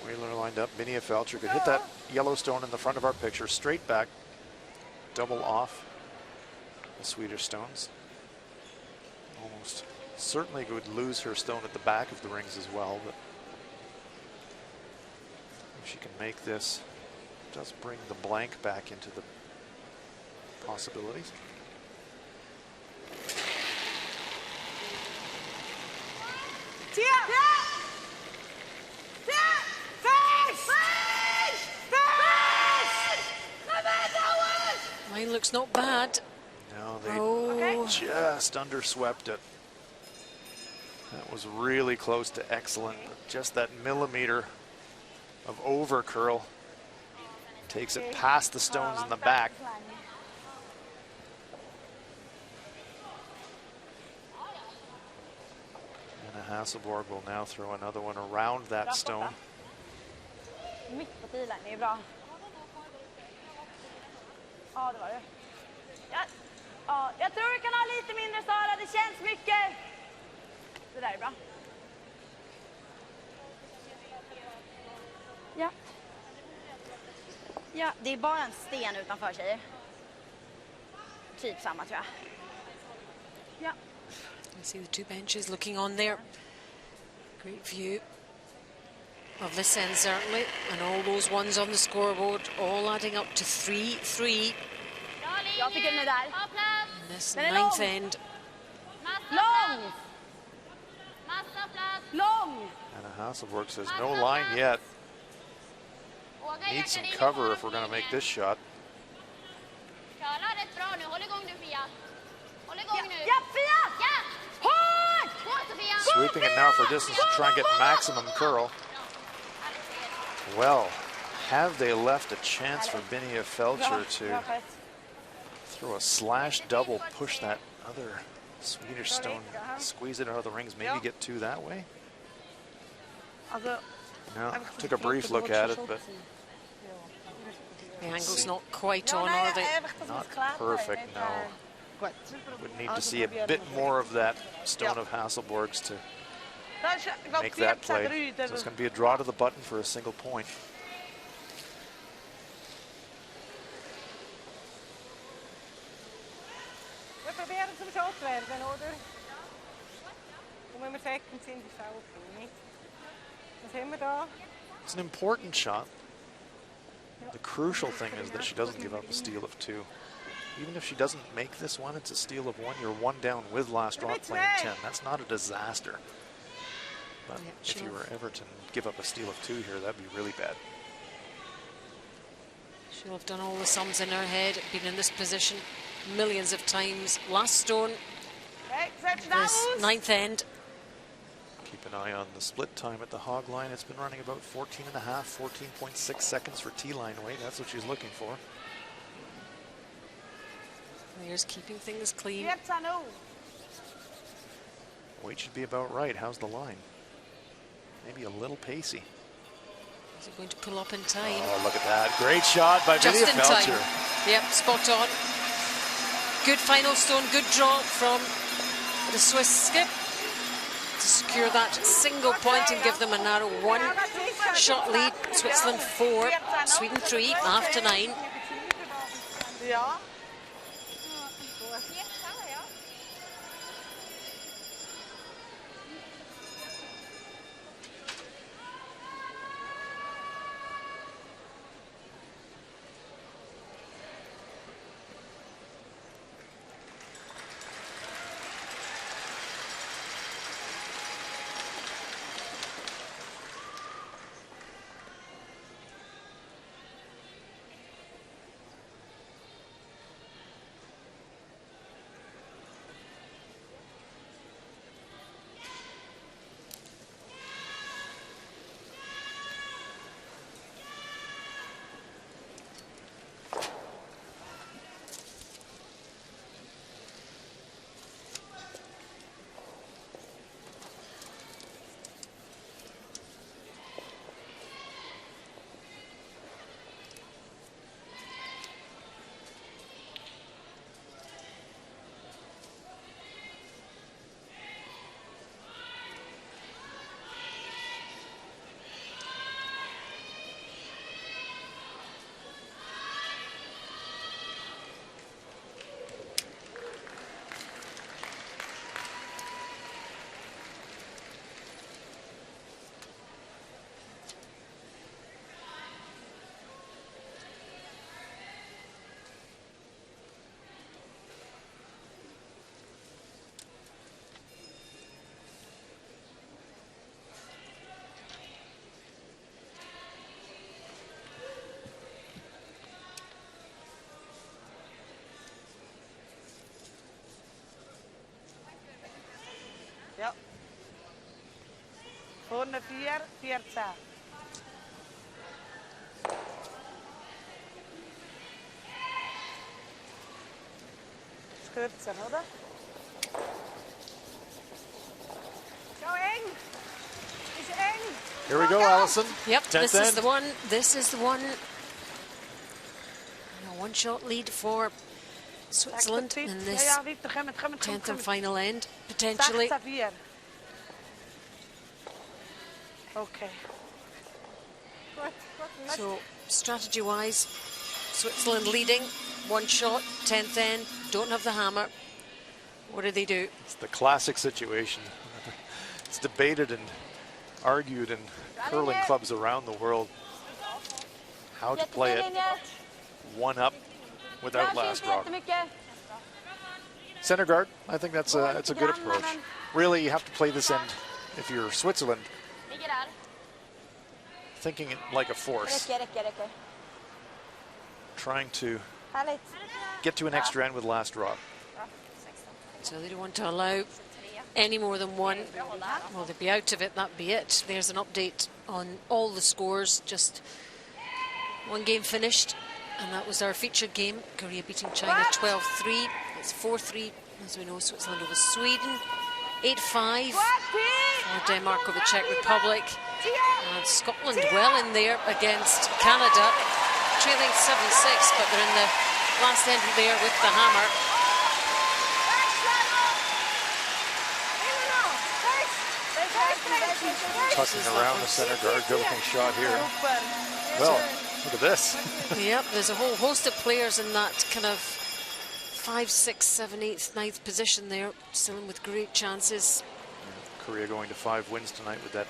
Wheeler lined up. Minia Felcher could hit that yellow stone in the front of our picture, straight back, double off the Swedish stones. Almost certainly would lose her stone at the back of the rings as well, but if she can make this, it does bring the blank back into the possibilities. Mine looks not bad. No, they Oh. just underswept it. That was really close to excellent. Just that millimeter of over curl takes it past the stones in the back. Anna Hasselborg will now throw another one around that stone. Mitt på tilen, det är bra. Ja, det var det. Ja. Ja, jag tror vi kan ha lite mindre Sara, det känns mycket. Det där är bra. Ja. Ja, det är bara en sten utanför tjejer. Typ samma tror jag. Ja. You see the two benches looking on there. Great view of this end certainly, and all those ones on the scoreboard, all adding up to 3-3. Jag tycker den är där. In this Den är ninth lång. end. Lång! Lång! Anna Hasselborg says no line yet. Need some cover if we're going to make this shot. Köra rätt bra nu. Håll igång nu, Fia. Håll igång nu. Ja, Fia! Ja! Hårt! Gå, Sofia! Sweeping it now for distance to try and get maximum curl. Well, have they left a chance for Binia Felcher to throw a slash double, push that other Swedish stone, squeeze it out of the rings, maybe get two that way? No, took a brief look at it, but The angle's not quite on, are they? not perfect, no. Would need to see a bit more of that stone of Hasselborg's to make that play. So it's going to be a draw to the button for a single point. We proberen ze zo te werken, oder? Om we second in de show, niet? Wat hebben we daar? It's an important shot. The crucial thing is that she doesn't give up a steal of two. Even if she doesn't make this one, it's a steal of one. You're one down with last rock playing 10. That's not a disaster. But if you were ever to give up a steal of two here, that'd be really bad. She'll have done all the sums in her head, been in this position millions of times. Last stone, this ninth end. Keep an eye on the split time at the hog line. It's been running about 14.6 seconds for T-line weight. That's what she's looking for. There's keeping things clean. Weight should be about right. How's the line? Maybe a little pacey. Is he going to pull up in time? Oh, look at that. Great shot by Just Binia in Felcher. time. Yep, spot on. Good final stone, good draw from the Swiss skip to secure that single point and give them a narrow one-shot lead. Switzerland 4, Sweden 3, after 9. Ja. Ja. Vorne 4, 14. Kürzer, oder? Zo eng. Is eng. Here we go, Allison. Yep, this 10th is end. the one. This is the one. A one-shot lead for Switzerland in Ja, this ja, Victor, kom maar, 10th and final end, potentially. 6-4. Okay. Goed, goed. So, strategy-wise, Switzerland leading, one shot, 10th end, don't have the hammer. What do they do? It's the classic situation. It's debated and argued in curling clubs around the world how to play it one up without last rock. Center guard, I think that's a good approach. Really, you have to play this end if you're Switzerland, thinking it like a force, trying to get to an extra end with last rock. So they don't want to allow any more than one. Well, they'd be out of it, that'd be it. There's an update on all the scores, just one game finished, and that was our featured game. Korea beating China 12-3. It's 4-3, as we know, Switzerland over Sweden. 8-5 for Denmark over Czech Republic. And Scotland well in there against Canada, trailing 7-6, but they're in the last end there with the hammer. Tucking around the center guard, good looking shot here. Well, look at this. Yep, there's a whole host of players in that kind of 5, 6, 7, 8th, 9th position there, still in with great chances. Korea going to 5 wins tonight with that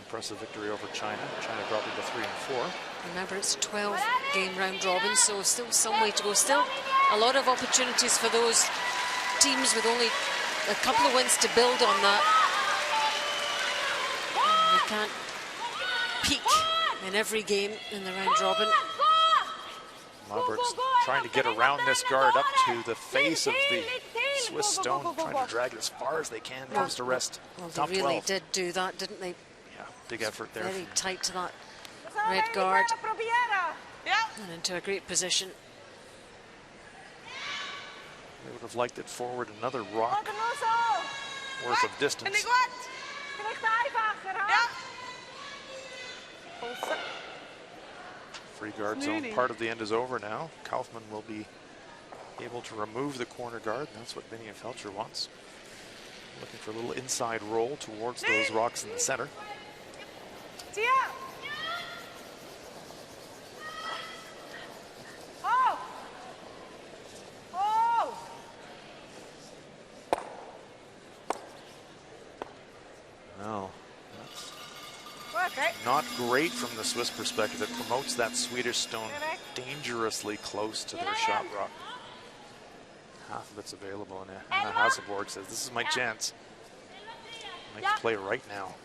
impressive victory over China. China dropping to 3 and 4. Remember, it's a 12-game round robin, so still some way to go. Still a lot of opportunities for those teams with only a couple of wins to build on that. You can't peak in every game in the round robin. Maubert's trying to get around this guard up to the face of the Swiss stone, trying to drag it as far as they can towards the rest. Well, Top they really 12. did do that, didn't they? Yeah, big effort there. Very tight to that red guard and into a great position. They would have liked it forward another rock worth of distance. Free guard zone part of the end is over now. Kaufman will be able to remove the corner guard. That's what Vinnie Felcher wants. Looking for a little inside roll towards those rocks in the center. Well, that's not great from the Swiss perspective. It promotes that Swedish stone dangerously close to their shot rock. Half of it's available, and Anna Hasselborg says, "This is my chance. I can play right now."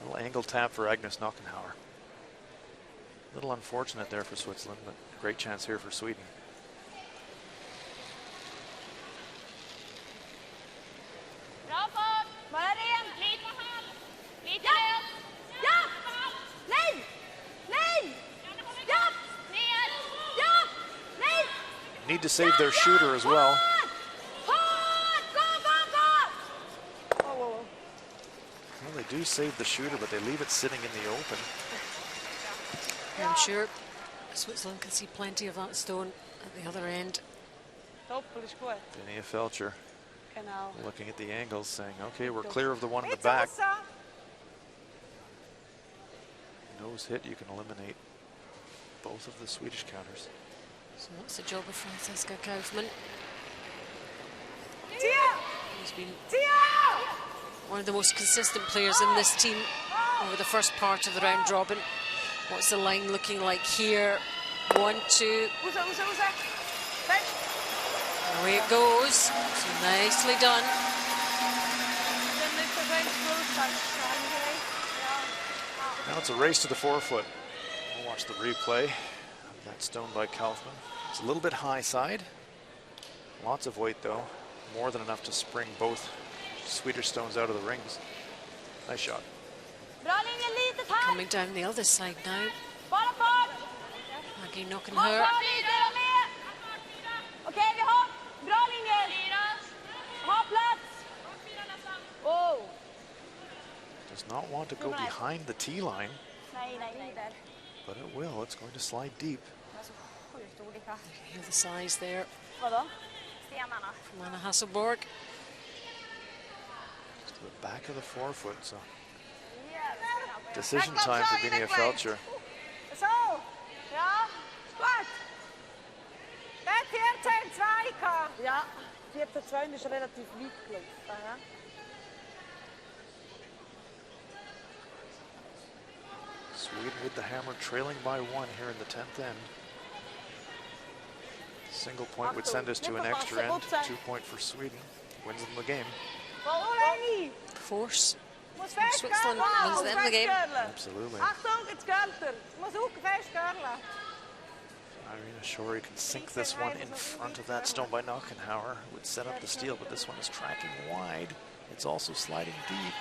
A little angle tap for Agnes Knockenhauer. A little unfortunate there for Switzerland, but great chance here for Sweden. Need to save their shooter as well. Well, they do save the shooter, but they leave it sitting in the open. I'm sure Switzerland can see plenty of that stone at the other end. Vinnie Felcher looking at the angles, saying, okay, we're clear of the one in the back. Nose hit, you can eliminate both of the Swedish counters. So that's the job of Franziska Kaufmann. Who's been one of the most consistent players in this team over the first part of the round robin. What's the line looking like here? 1, 2. Away it goes. So nicely done. Now it's a race to the forefoot. We'll watch the replay of that stone by Kaufmann. It's a little bit high side. Lots of weight though. More than enough to spring both Swedish stones out of the rings. Nice shot. Coming down the other side now. Maggie Knockenhauer. Does not want to go behind the tee line, but it will. It's going to slide deep. Hear the size there Vadå? Stenarna. from Anna Hasselborg. To the back of the forefoot, so Jävlar. decision time for Binia Felcher. So, ja, gut. Der 14-2 Ja, 14-2 ist relativ weit gelaufen. Sweden with the hammer trailing by 1 here in the 10th end. Single point would send us to an extra end. 2 point for Sweden. Wins them the game. Force. Muss Switzerland wins them the game. Absolutely. Achtung, jetzt geht er. Muss auch festgürlen. Irina Shori can sink this one in front of that stone by Knockenhauer. Would set up the steal, but this one is tracking wide. It's also sliding deep.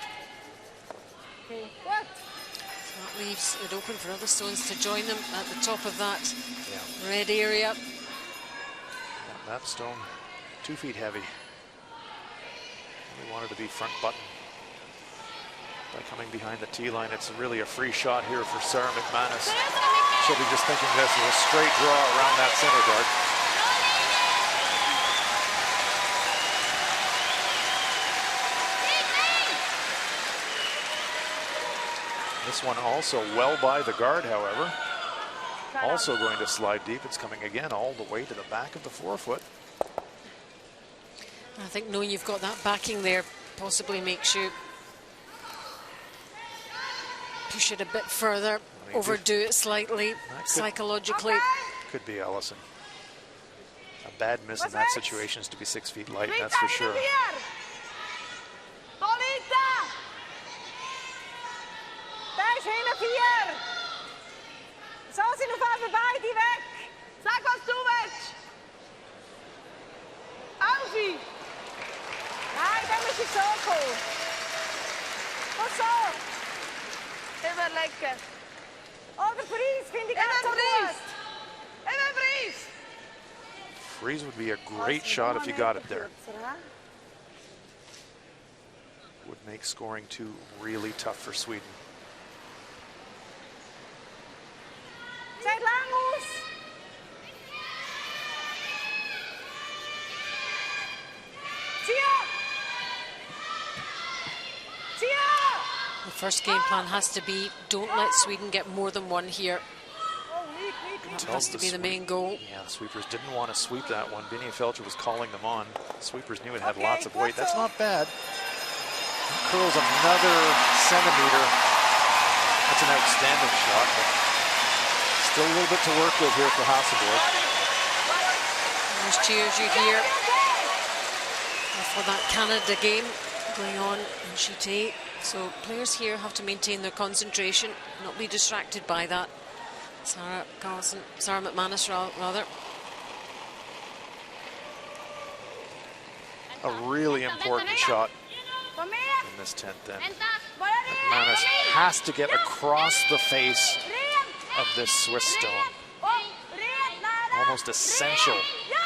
Okay, gut. So that leaves it open for other stones to join them at the top of that red area. Yeah, that stone, 2 feet heavy. We wanted to be front button. By coming behind the tee line, it's really a free shot here for Sarah McManus. She'll be just thinking this is a straight draw around that center guard. This one also well by the guard, however. Also going to slide deep. It's coming again all the way to the back of the forefoot. I think knowing you've got that backing there possibly makes you push it a bit further, overdo it slightly, psychologically. Could be Ellison. A bad miss in that situation is to be 6 feet light, that's for sure. Der ist hinten 4. So sind auf einmal beide weg. Sag, was du willst. Alfie. Nein, dann muss ich so kommen. Und so. Überlegen. Oder Fries finde ich ganz so gut. Immer Fries. Freeze would be a great shot if you got it there. Would make scoring 2 really tough for Sweden. Seid lang aus. The first game plan has to be don't let Sweden get more than 1 here. That has to be the main goal. Yeah, the sweepers didn't want to sweep that one. Binia Felcher was calling them on. Sweepers knew it had lots of weight. That's not bad. Curls another centimeter. That's an outstanding shot, but still a little bit to work with here for Hasselborg. Those cheers you hear for that Canada game going on in Sheet A. So players here have to maintain their concentration, not be distracted by that. Sarah McManus rather. A really important shot in this 10th end. McManus has to get across the face of this Swiss stone. Almost essential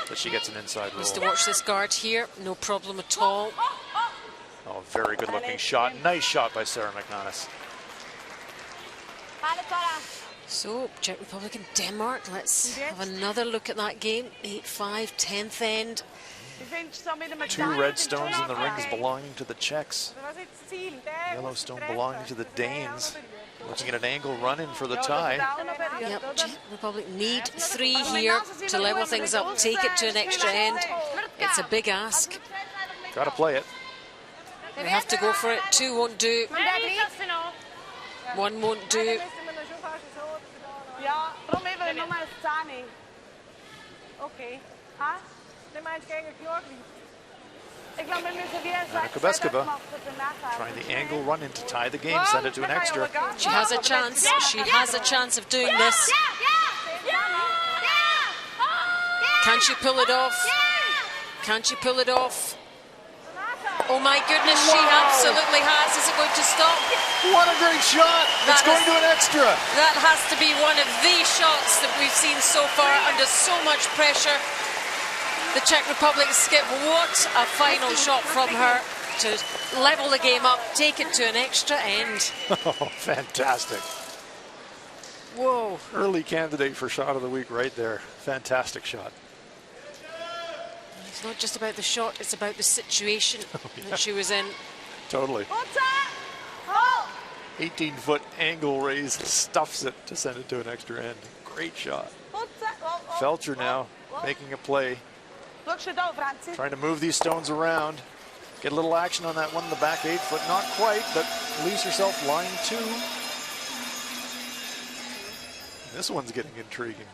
that she gets an inside roll. Needs to watch this guard here, no problem at all. Oh, very good looking shot. Nice shot by Sarah McManus. So, Czech Republic and Denmark, let's have another look at that game. 8-5, 10th end. 2 red stones in the rings belonging to the Czechs. Yellow stone belonging to the Danes. Looking at an angle run in for the tie. Yep, Czech Republic need 3 here to level things up, take it to an extra end. It's a big ask. Got to play it. They have to go for it. 2 won't do. 1 won't do. Ja, darum eben nur mal 10. Okay. Ha? Du meinst gegen Georgie? Ich glaube, wir müssen wie Anna Kubeskova trying the angle run in to tie the game, send it to an extra. She has a chance. She has a chance of doing this. Can she pull it off? Can she pull it off? Oh my goodness, she absolutely has. Is it going to stop? What a great shot! It's going to an extra. That has to be one of the shots that we've seen so far under so much pressure. The Czech Republic skip, what a final shot from her to level the game up, take it to an extra end. Oh, fantastic. Whoa. Early candidate for shot of the week right there. Fantastic shot. It's not just about the shot, it's about the situation that she was in. Totally. What's that? Hold. 18-foot angle raise, stuffs it to send it to an extra end. Great shot. What's that? Felcher now making a play, Look, she don't, Francie. trying to move these stones around. Get a little action on that one in the back 8 foot. Not quite, but leaves herself line 2. This one's getting intriguing.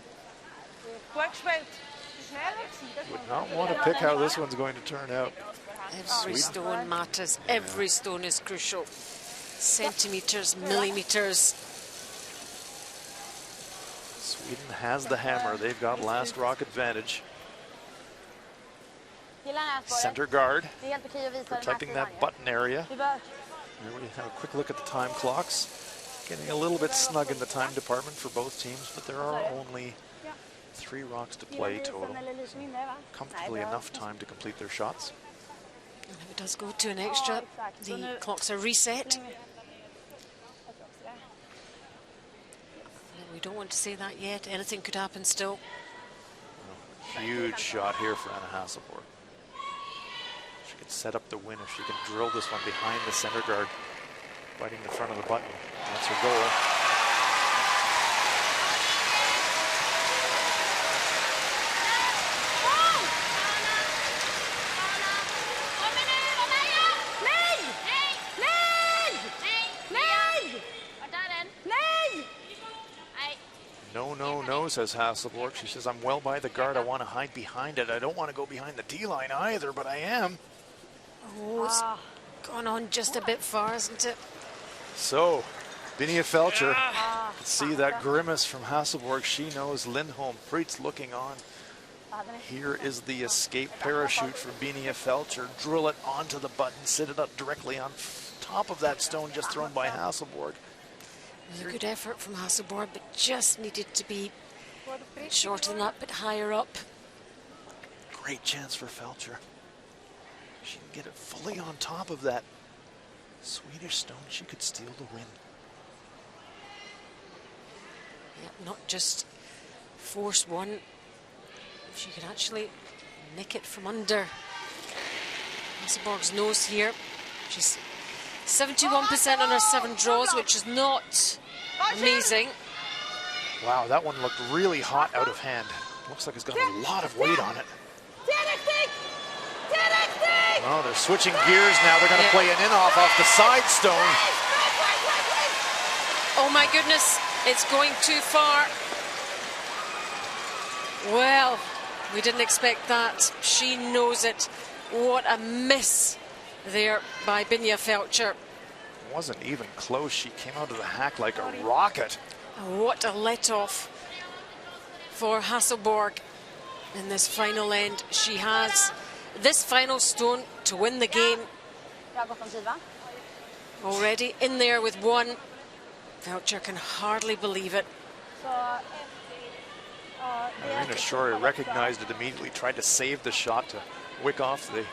Would not want to pick how this one's going to turn out. Every stone matters. Every stone is crucial. Centimeters, millimeters. Sweden has the hammer. They've got last rock advantage. Center guard, protecting that button area. Here we have a quick look at the time clocks. Getting a little bit snug in the time department for both teams, but there are only 3 rocks to play total. Comfortably enough time to complete their shots. And if it does go to an extra, the clocks are reset. We don't want to say that yet. Anything could happen still. Huge shot here for Anna Hasselborg. She can set up the win if she can drill this one behind the center guard, biting the front of the button. That's her goal. No, says Hasselborg. She says, I'm well by the guard. I want to hide behind it. I don't want to go behind the D-line either, but I am. Oh, it's gone on just a bit far, isn't it? So, Binia Felcher, see that grimace from Hasselborg. She knows Lindholm. Fritz looking on. Here is the escape parachute for Binia Felcher. Drill it onto the button, sit it up directly on top of that stone just thrown by Hasselborg. A good effort from Hasselborg, but just needed to be a bit shorter than that, but higher up. Great chance for Felcher. She can get it fully on top of that Swedish stone. She could steal the win. Yeah, not just force one. She could actually nick it from under Hasselborg's nose here. She's 71% on her 7 draws, which is not amazing. Wow, that one looked really hot out of hand. Looks like it's got a lot of weight on it. Oh, they're switching gears now. They're going to play an in-off off the side stone. Oh my goodness, it's going too far. Well, we didn't expect that. She knows it. What a miss there by Binia Felcher. Wasn't even close. She came out of the hack like a rocket. What a let-off for Hasselborg in this final end. She has this final stone to win the game. Already in there with 1. Felcher can hardly believe it. Marina Shore recognized it immediately, tried to save the shot to wick off the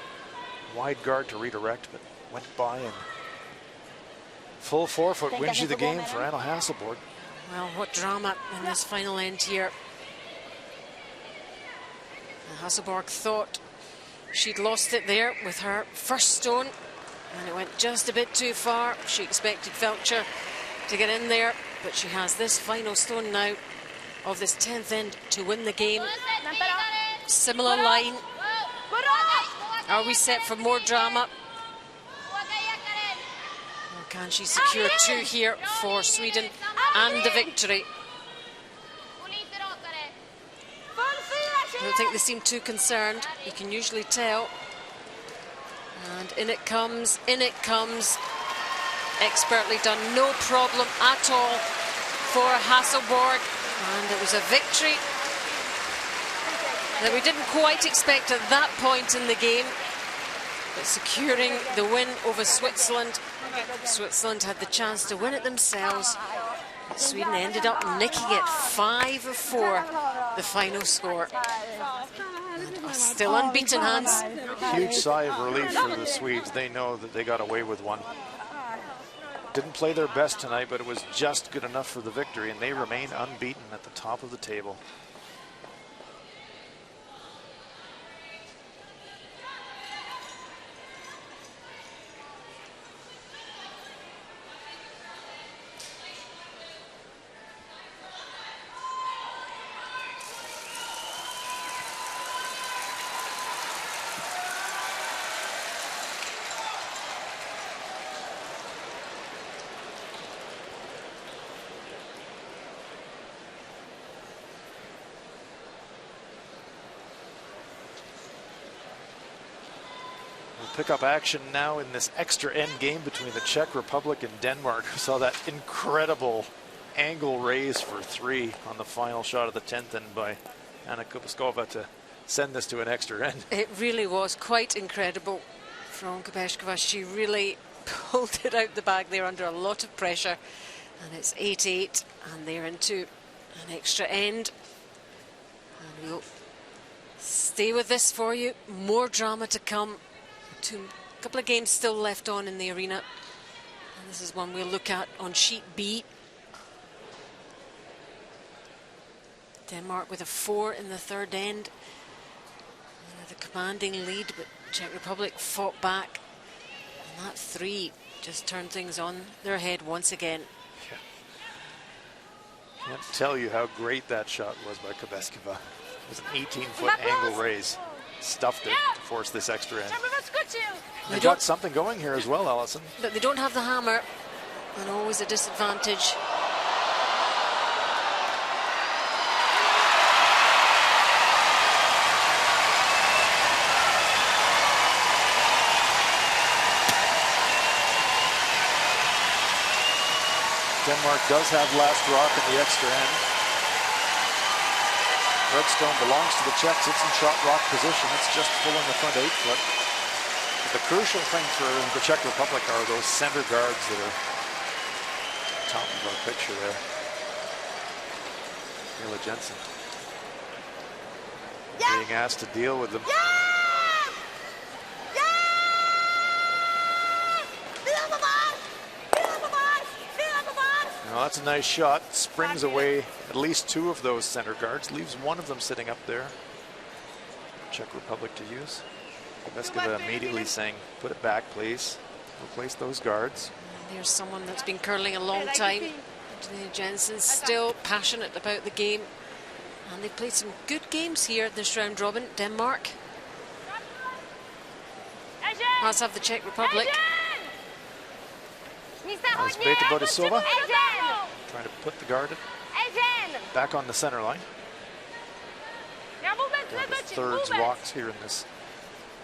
wide guard to redirect, but went by, and full 4-foot wins you the game for Anna Hasselborg. Well, what drama in this final end here. And Hasselborg thought she'd lost it there with her first stone, and it went just a bit too far. She expected Felcher to get in there, but she has this final stone now of this 10th end to win the game. Similar line. Are we set for more drama? Or can she secure 2 here for Sweden and the victory? I don't think they seem too concerned. You can usually tell. And in it comes, in it comes. Expertly done, no problem at all for Hasselborg. And it was a victory that we didn't quite expect at that point in the game. But securing the win over Switzerland. Switzerland had the chance to win it themselves. Sweden ended up nicking it 5 of 4, the final score. And still unbeaten, Hans. Huge sigh of relief for the Swedes. They know that they got away with one. didn't play their best tonight, but it was just good enough for the victory, and they remain unbeaten at the top of the table. Pick up action now in this extra end game between the Czech Republic and Denmark. We saw that incredible angle raise for 3 on the final shot of the 10th end by Anna Kubaskova to send this to an extra end. It really was quite incredible from Kubeshkova. She really pulled it out the bag there under a lot of pressure. And it's 8-8, and they're into an extra end. And we'll stay with this for you. More drama to come. A couple of games still left on in the arena, and this is one we'll look at on sheet B. Denmark with a 4 in the third end, the commanding lead, but Czech Republic fought back, and that 3 just turned things on their head once again. Yeah. Can't tell you how great that shot was by Kubeskova. It was an 18-foot angle raise. Stuffed it to force this extra end. They got something going here as well, Allison. But they don't have the hammer, and always a disadvantage. Denmark does have last rock in the extra end. Redstone belongs to the Czechs. It's in shot rock position. It's just full in the front 8-foot. But the crucial thing for the Czech Republic are those center guards that are top of our picture there. Mila Jensen being asked to deal with them. Now that's a nice shot. Springs away at least 2 of those center guards. Leaves one of them sitting up there. Czech Republic to use. Kubeskova immediately saying, put it back, please. Replace those guards. And there's someone that's been curling a long time. Antonia Jensen still passionate about the game. And they played some good games here this round robin. Denmark. Let's have the Czech Republic. As Beta Borisova trying to put the guard back on the center line. Down to thirds rocks here in this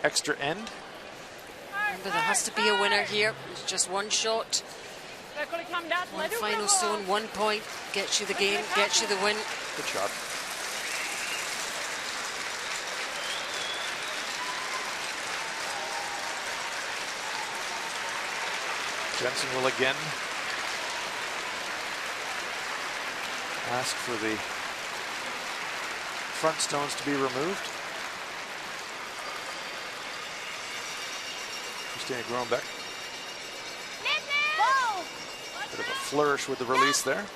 extra end. Remember, there has to be a winner here. It's just one shot. One final stone, 1 point. Gets you the game, gets you the win. Good shot. Jensen will again ask for the front stones to be removed. Christina Grönbeck. Bit of a flourish with the release there.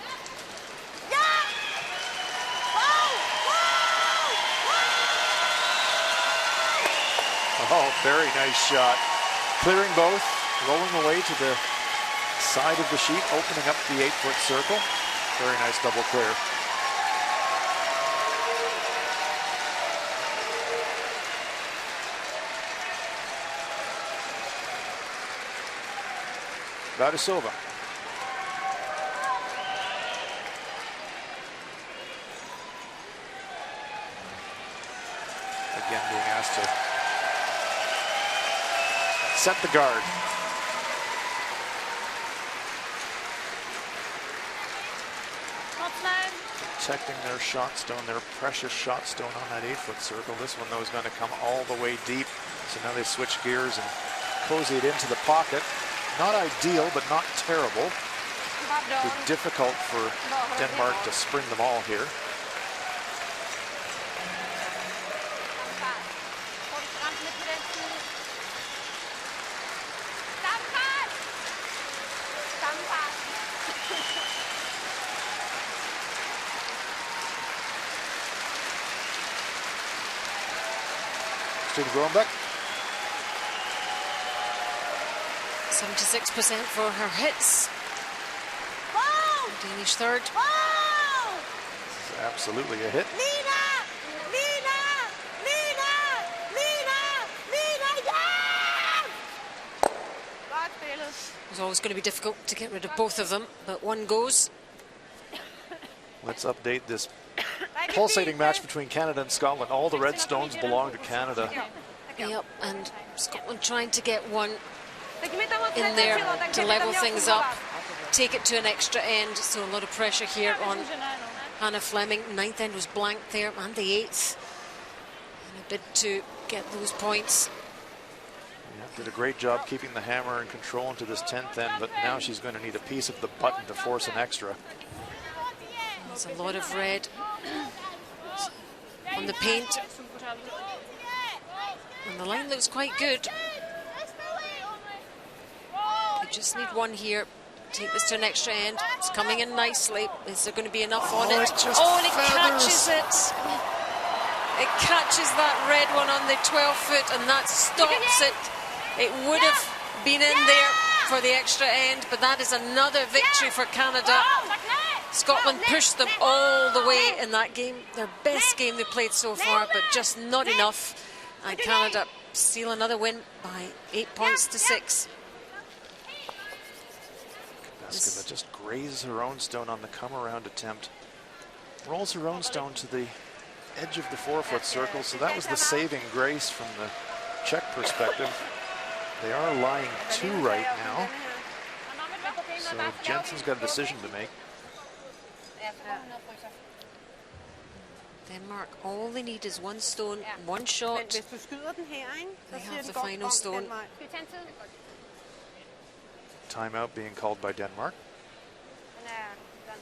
Oh, very nice shot. Clearing both, rolling away to the side of the sheet, opening up the 8-foot circle. Very nice double clear. Borisova. Again being asked to set the guard. Protecting their shot stone, their precious shot stone on that 8-foot circle. This one, though, is going to come all the way deep. So now they switch gears and cozy it into the pocket. Not ideal, but not terrible. It's difficult for Denmark to spring them all here. Christine Groenbeck. 76% for her hits. Wow! Danish third. Wow! This is absolutely a hit. Lina! Lina! Lina! Lina! Lina! Yeah! Godt spillet. It was always going to be difficult to get rid of both of them, but one goes. Let's update this pulsating match between Canada and Scotland. All the red stones belong to Canada. Yep, and Scotland trying to get one Læg midten mod in there to level den things up, take it to an extra end. So a lot of pressure here on Hannah Fleming. Ninth end was blank there, and the eighth. In a bid to get those points. Yeah, did a great job keeping the hammer in control into this 10th end, but now she's going to need a piece of the button to force an extra. There's a lot of red on the paint. And the line looks quite good. You just need one here. Take this to an extra end. It's coming in nicely. Is there going to be enough on it? It just And it feathers. catches it. It catches that red one on the 12-foot, and that stops it. It would have been in there for the extra end, but that is another victory for Canada. Scotland pushed them all the way in that game. Their best game they played so far, but just not enough. And Canada steal another win by 8 points to 6. Kubiskova just grazes her own stone on the come-around attempt. Rolls her own stone to the edge of the 4-foot circle, so that was the saving grace from the Czech perspective. They are lying 2 right now, so Jensen's got a decision to make. Denmark, all they need is one stone, one Men shot. hvis du skyder den her, ikke? Så They siger have den the godt final om stone. den vej. Skal vi tage en tid? Timeout being called by Denmark. Den er done.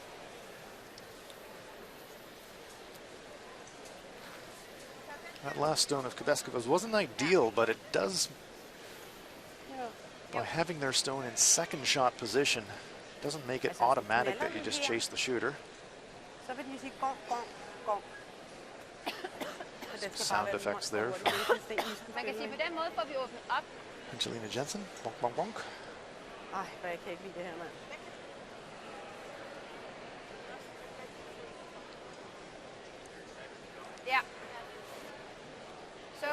That last stone of Kubiskova's wasn't ideal, but it does, by having their stone in second shot position, doesn't make it automatic that you just chase the shooter. Så vil de sige gong, gong, gong. Og den skal bare Sound være effects den there hånd, hvor det er isen Man kan sige, spiller, på den måde får vi åbnet op. Angelina Jensen, bonk, bonk, bonk. ikke? Ej, hvor jeg kan ikke lide det her, mand. Ja. So,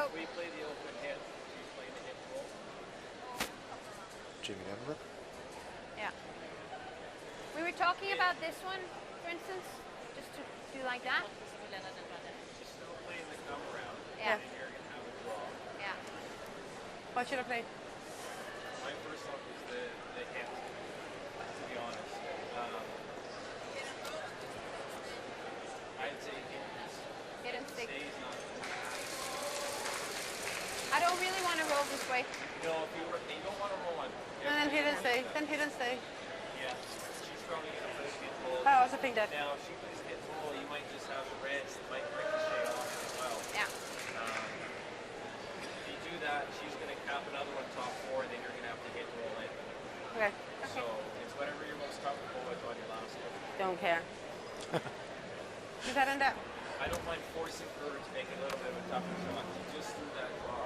Jamie Denver. yeah. We were talking about this one, for instance, just to do like that. Yeah. Yeah. What should I play? My first thought was the hit, to be honest. I'd say Hit and stick. stays not. I don't really want to roll this way. No, if you don't want to roll on. And then hit and stay. Then hit and stay. Yeah, she's probably going to play hit roll. I also think that. Now, if she plays hit roll, you might just have the reds that might ricochet off as well. Yeah. If you do that, she's going to cap another one top 4, and then you're going to have to hit roll in. Okay. So it's whatever you're most comfortable with on your last one. Don't care. Du tager den der. I don't mind forcing her to make a little bit of a tougher shot. She just threw that draw.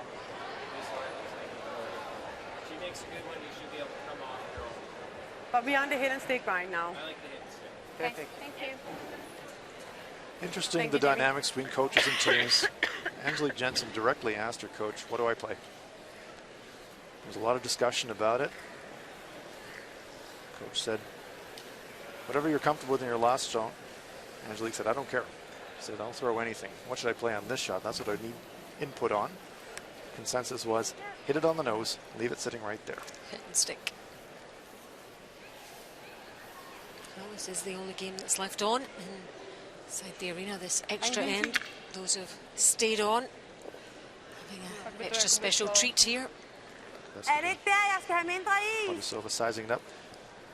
This line looks like it's really good. If she makes a good one, you should be able to come off her own. But we're on the hit and stick right now. I like the hit and stick. Okay. Perfect. Thank you. Interesting, Thank the you, Jamie. dynamics between coaches and teams. Angelique Jensen directly asked her coach, what do I play? There's a lot of discussion about it. Coach said, whatever you're comfortable with in your last shot. Angelique said, I don't care. She said, I'll throw anything. What should I play on this shot? That's what I need input on. Consensus was, hit it on the nose, leave it sitting right there. Hit and stick. Well, this is the only game that's left on inside the arena. This extra end. Those who've stayed on having an extra special treat here. Er det ikke der, jeg skal have mindre is? Vladisova sizing it up.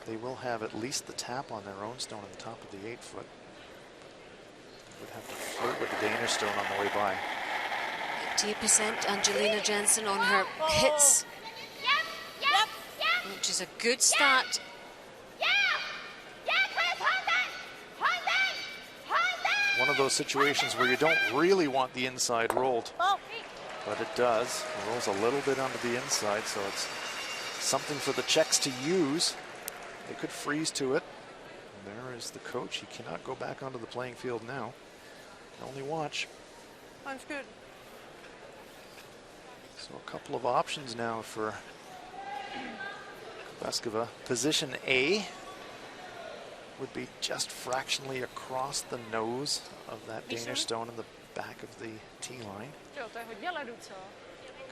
They will have at least the tap on their own stone on the top of the 8-foot. Would have to flirt with the Danish stone on the way by. 80% Angelina Jensen on her hits, which is a good start. One of those situations where you don't really want the inside rolled, but it does. It rolls a little bit onto the inside, so it's something for the Czechs to use. They could freeze to it. And there is the coach. He cannot go back onto the playing field now. Only watch. Undskyld. So a couple of options now for Kubeskova. Position A would be just fractionally across the nose of that Danish stone in the back of the tee line,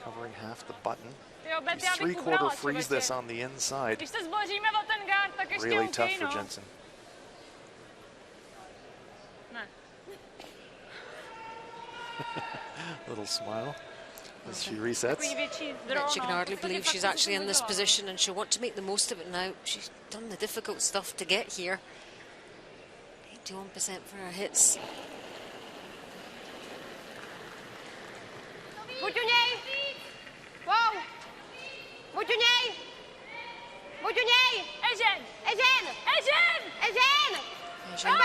covering half the button. He's 3/4 freeze this on the inside. Really tough for Jensen. Little smile as she resets. She can hardly believe she's actually in this position, and she'll want to make the most of it now. She's done the difficult stuff to get here. 81% for her hits. Wow! Asian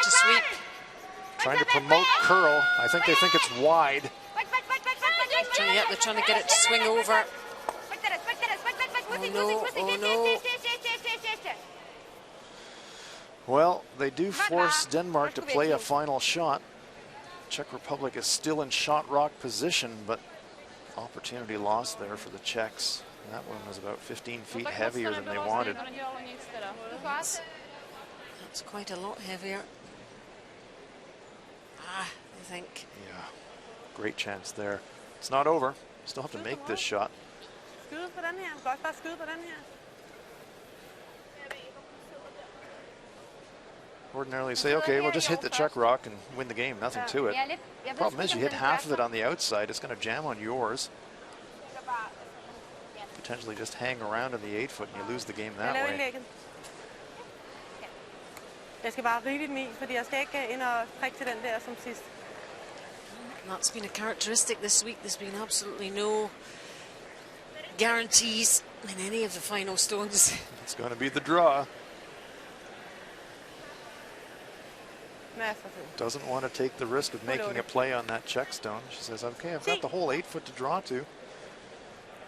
to sweep. Trying to promote curl. I think they think it's wide. They're trying to get it to swing over. Oh no, oh no. Well, they do force Denmark to play a final shot. Czech Republic is still in shot rock position, but opportunity lost there for the Czechs. That one was about 15 feet heavier than they wanted. That's quite a lot heavier. I think. Yeah, great chance there. It's not over. Still have to make this shot. Ordinarily say, okay, we'll just hit the Czech rock and win the game. Nothing to it. Problem is, you hit half of it on the outside, it's going to jam on yours. Potentially just hang around in the 8-foot and you lose the game that way. That's been a characteristic this week. There's been absolutely no guarantees in any of the final stones. It's going to be the draw. Doesn't want to take the risk of making a play on that Czech stone. She says, okay, I've got the whole 8-foot to draw to.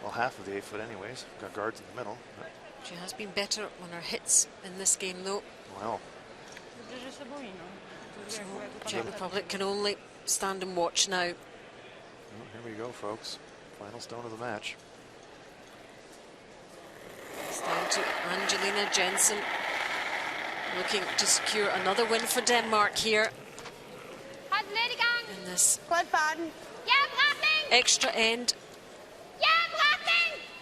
Well, half of the 8-foot anyways. Got guards in the middle. But she has been better on her hits in this game, though. Well. So Czech Republic can only stand and watch now. Well, here we go, folks. Final stone of the match. It's down to Angelina Jensen, looking to secure another win for Denmark here in this extra end.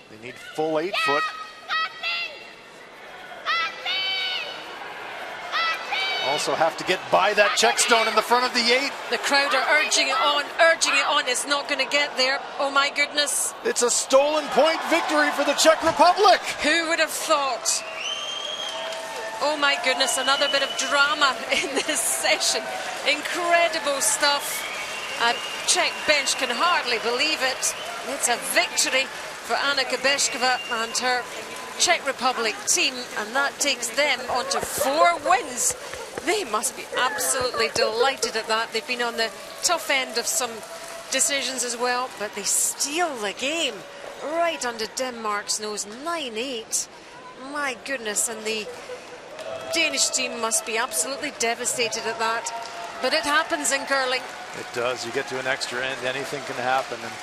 They need full 8-foot. Also have to get by that Czech stone in the front of the 8. The crowd are urging it on, urging it on. It's not going to get there. Oh my goodness. It's a stolen point victory for the Czech Republic. Who would have thought? Oh my goodness, another bit of drama in this session. Incredible stuff. A Czech bench can hardly believe it. It's a victory for Anna Kubeskova and her Czech Republic team, and that takes them on to 4 wins. They must be absolutely delighted at that. They've been on the tough end of some decisions as well, but they steal the game right under Denmark's nose, 9-8. My goodness, and the Danish team must be absolutely devastated at that. But it happens in curling. It does. You get to an extra end, anything can happen, and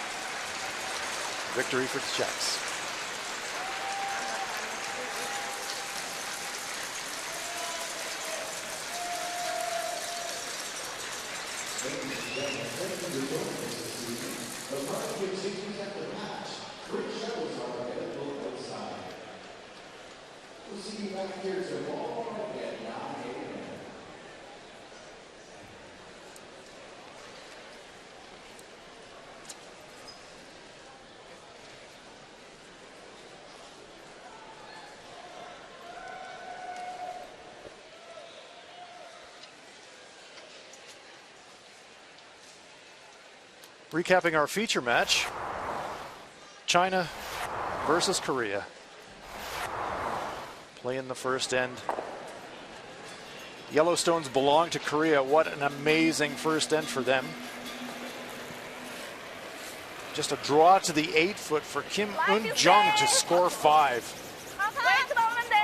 victory for the Czechs. Recapping our feature match, China versus Korea. Play in the first end. Yellowstones belong to Korea. What an amazing first end for them. Just a draw to the 8-foot for Kim Eun-jung to score 5. 웨이트 넣으면 돼.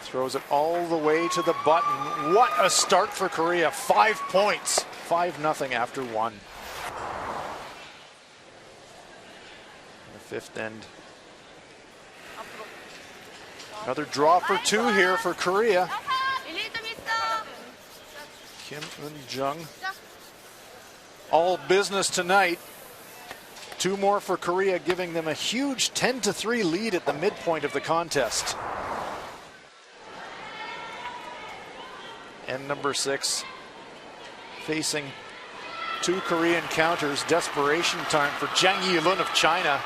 Throws it all the way to the button. What a start for Korea. 5 points. 5-0 after 1. The fifth end. Another draw for 2 here for Korea. 1점 있어. Kim Eun-jung. All business tonight. 2 more for Korea, giving them a huge 10-3 lead at the midpoint of the contest. End number 6, facing 2 Korean counters. Desperation time for Jang Yi-lun of China.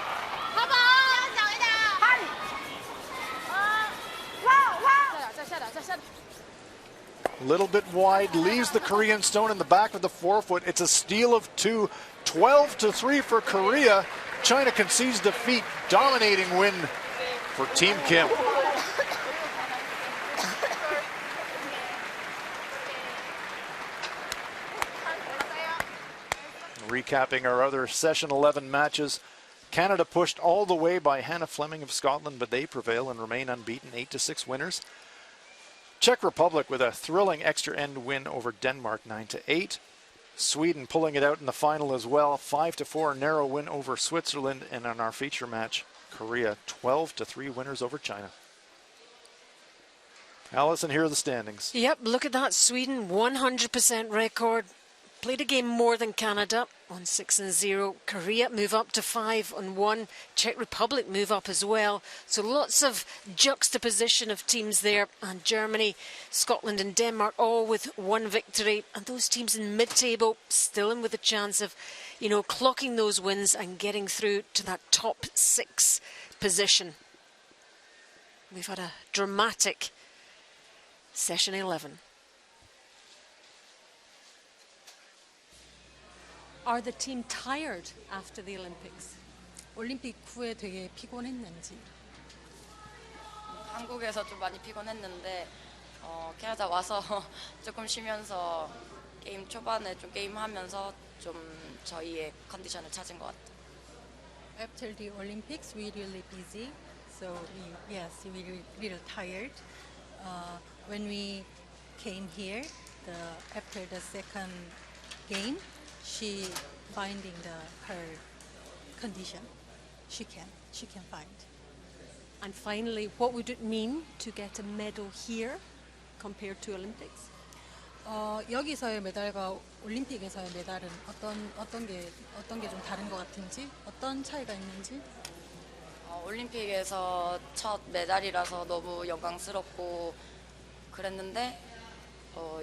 A little bit wide, leaves the Korean stone in the back of the 4-foot. It's a steal of 2, 12-3 for Korea. China concedes defeat, dominating win for Team Kim. Recapping our other session 11 matches. Canada pushed all the way by Hannah Fleming of Scotland, but they prevail and remain unbeaten, 8-6 winners. Czech Republic with a thrilling extra end win over Denmark, 9-8. Sweden pulling it out in the final as well, 5-4 narrow win over Switzerland. And on our feature match, Korea 12-3 winners over China. Allison, here are the standings. Yep, look at that. Sweden 100% record. Played a game more than Canada on 6-0. Korea move up to 5-1. Czech Republic move up as well. So lots of juxtaposition of teams there. And Germany, Scotland and Denmark all with 1 victory. And those teams in mid-table still in with a chance of, clocking those wins and getting through to that top 6 position. We've had a dramatic session 11. Are the team tired after the Olympics? 올림픽 후에 되게 피곤했는지. 한국에서 좀 많이 피곤했는데 캐나다 와서 조금 쉬면서 게임 초반에 좀 게임하면서 좀 저희의 컨디션을 찾은 것 같아요. After the Olympics, we really busy, so we little tired. When we came here, after the second game, she finding her condition. She can find. And finally, what would it mean to get a medal here compared to Olympics? 여기서의 메달과 올림픽에서의 메달은 어떤 게 좀 다른 것 같은지, 어떤 차이가 있는지? 올림픽에서 첫 메달이라서 너무 영광스럽고 그랬는데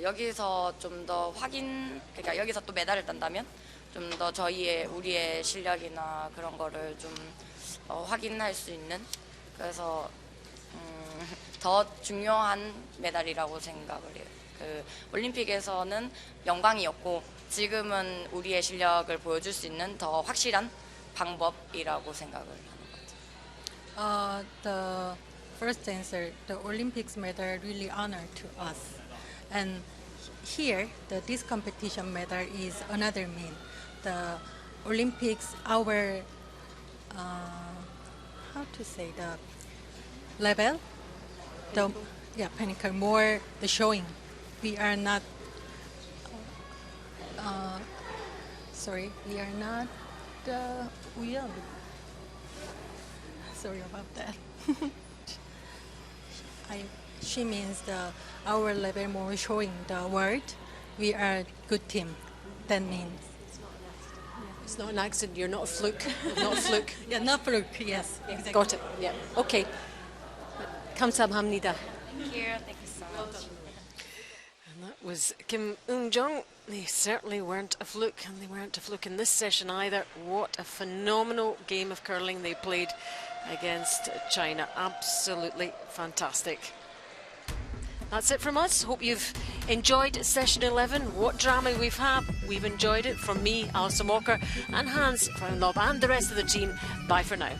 여기서 좀 더 그러니까 여기서 또 메달을 딴다면 좀 더 우리의 실력이나 그런 거를 좀 확인할 수 있는, 그래서 더 중요한 메달이라고 생각을 해요. 그 올림픽에서는 영광이었고 지금은 우리의 실력을 보여줄 수 있는 더 확실한 방법이라고 생각을 하는 것 같아요. The first answer, the Olympics medal really honor to us. And here, this competition medal is another mean. The Olympics, our, how to say, the level, pinnacle, more the showing. We are not, we are not 우연. Sorry about that. She means our level more showing the world. We are a good team. That means. It's not an accident. You're not a fluke. Not a fluke. Yeah, not fluke. Yes, exactly. Got it. Yeah. Okay. 감사합니다. Thank you. Thank you so much. And that was Kim Eun-jung. They certainly weren't a fluke, and they weren't a fluke in this session either. What a phenomenal game of curling they played against China. Absolutely fantastic. That's it from us. Hope you've enjoyed session 11. What drama we've had. We've enjoyed it. From me, Alison Walker, and Hans Frauenlob, and the rest of the team. Bye for now.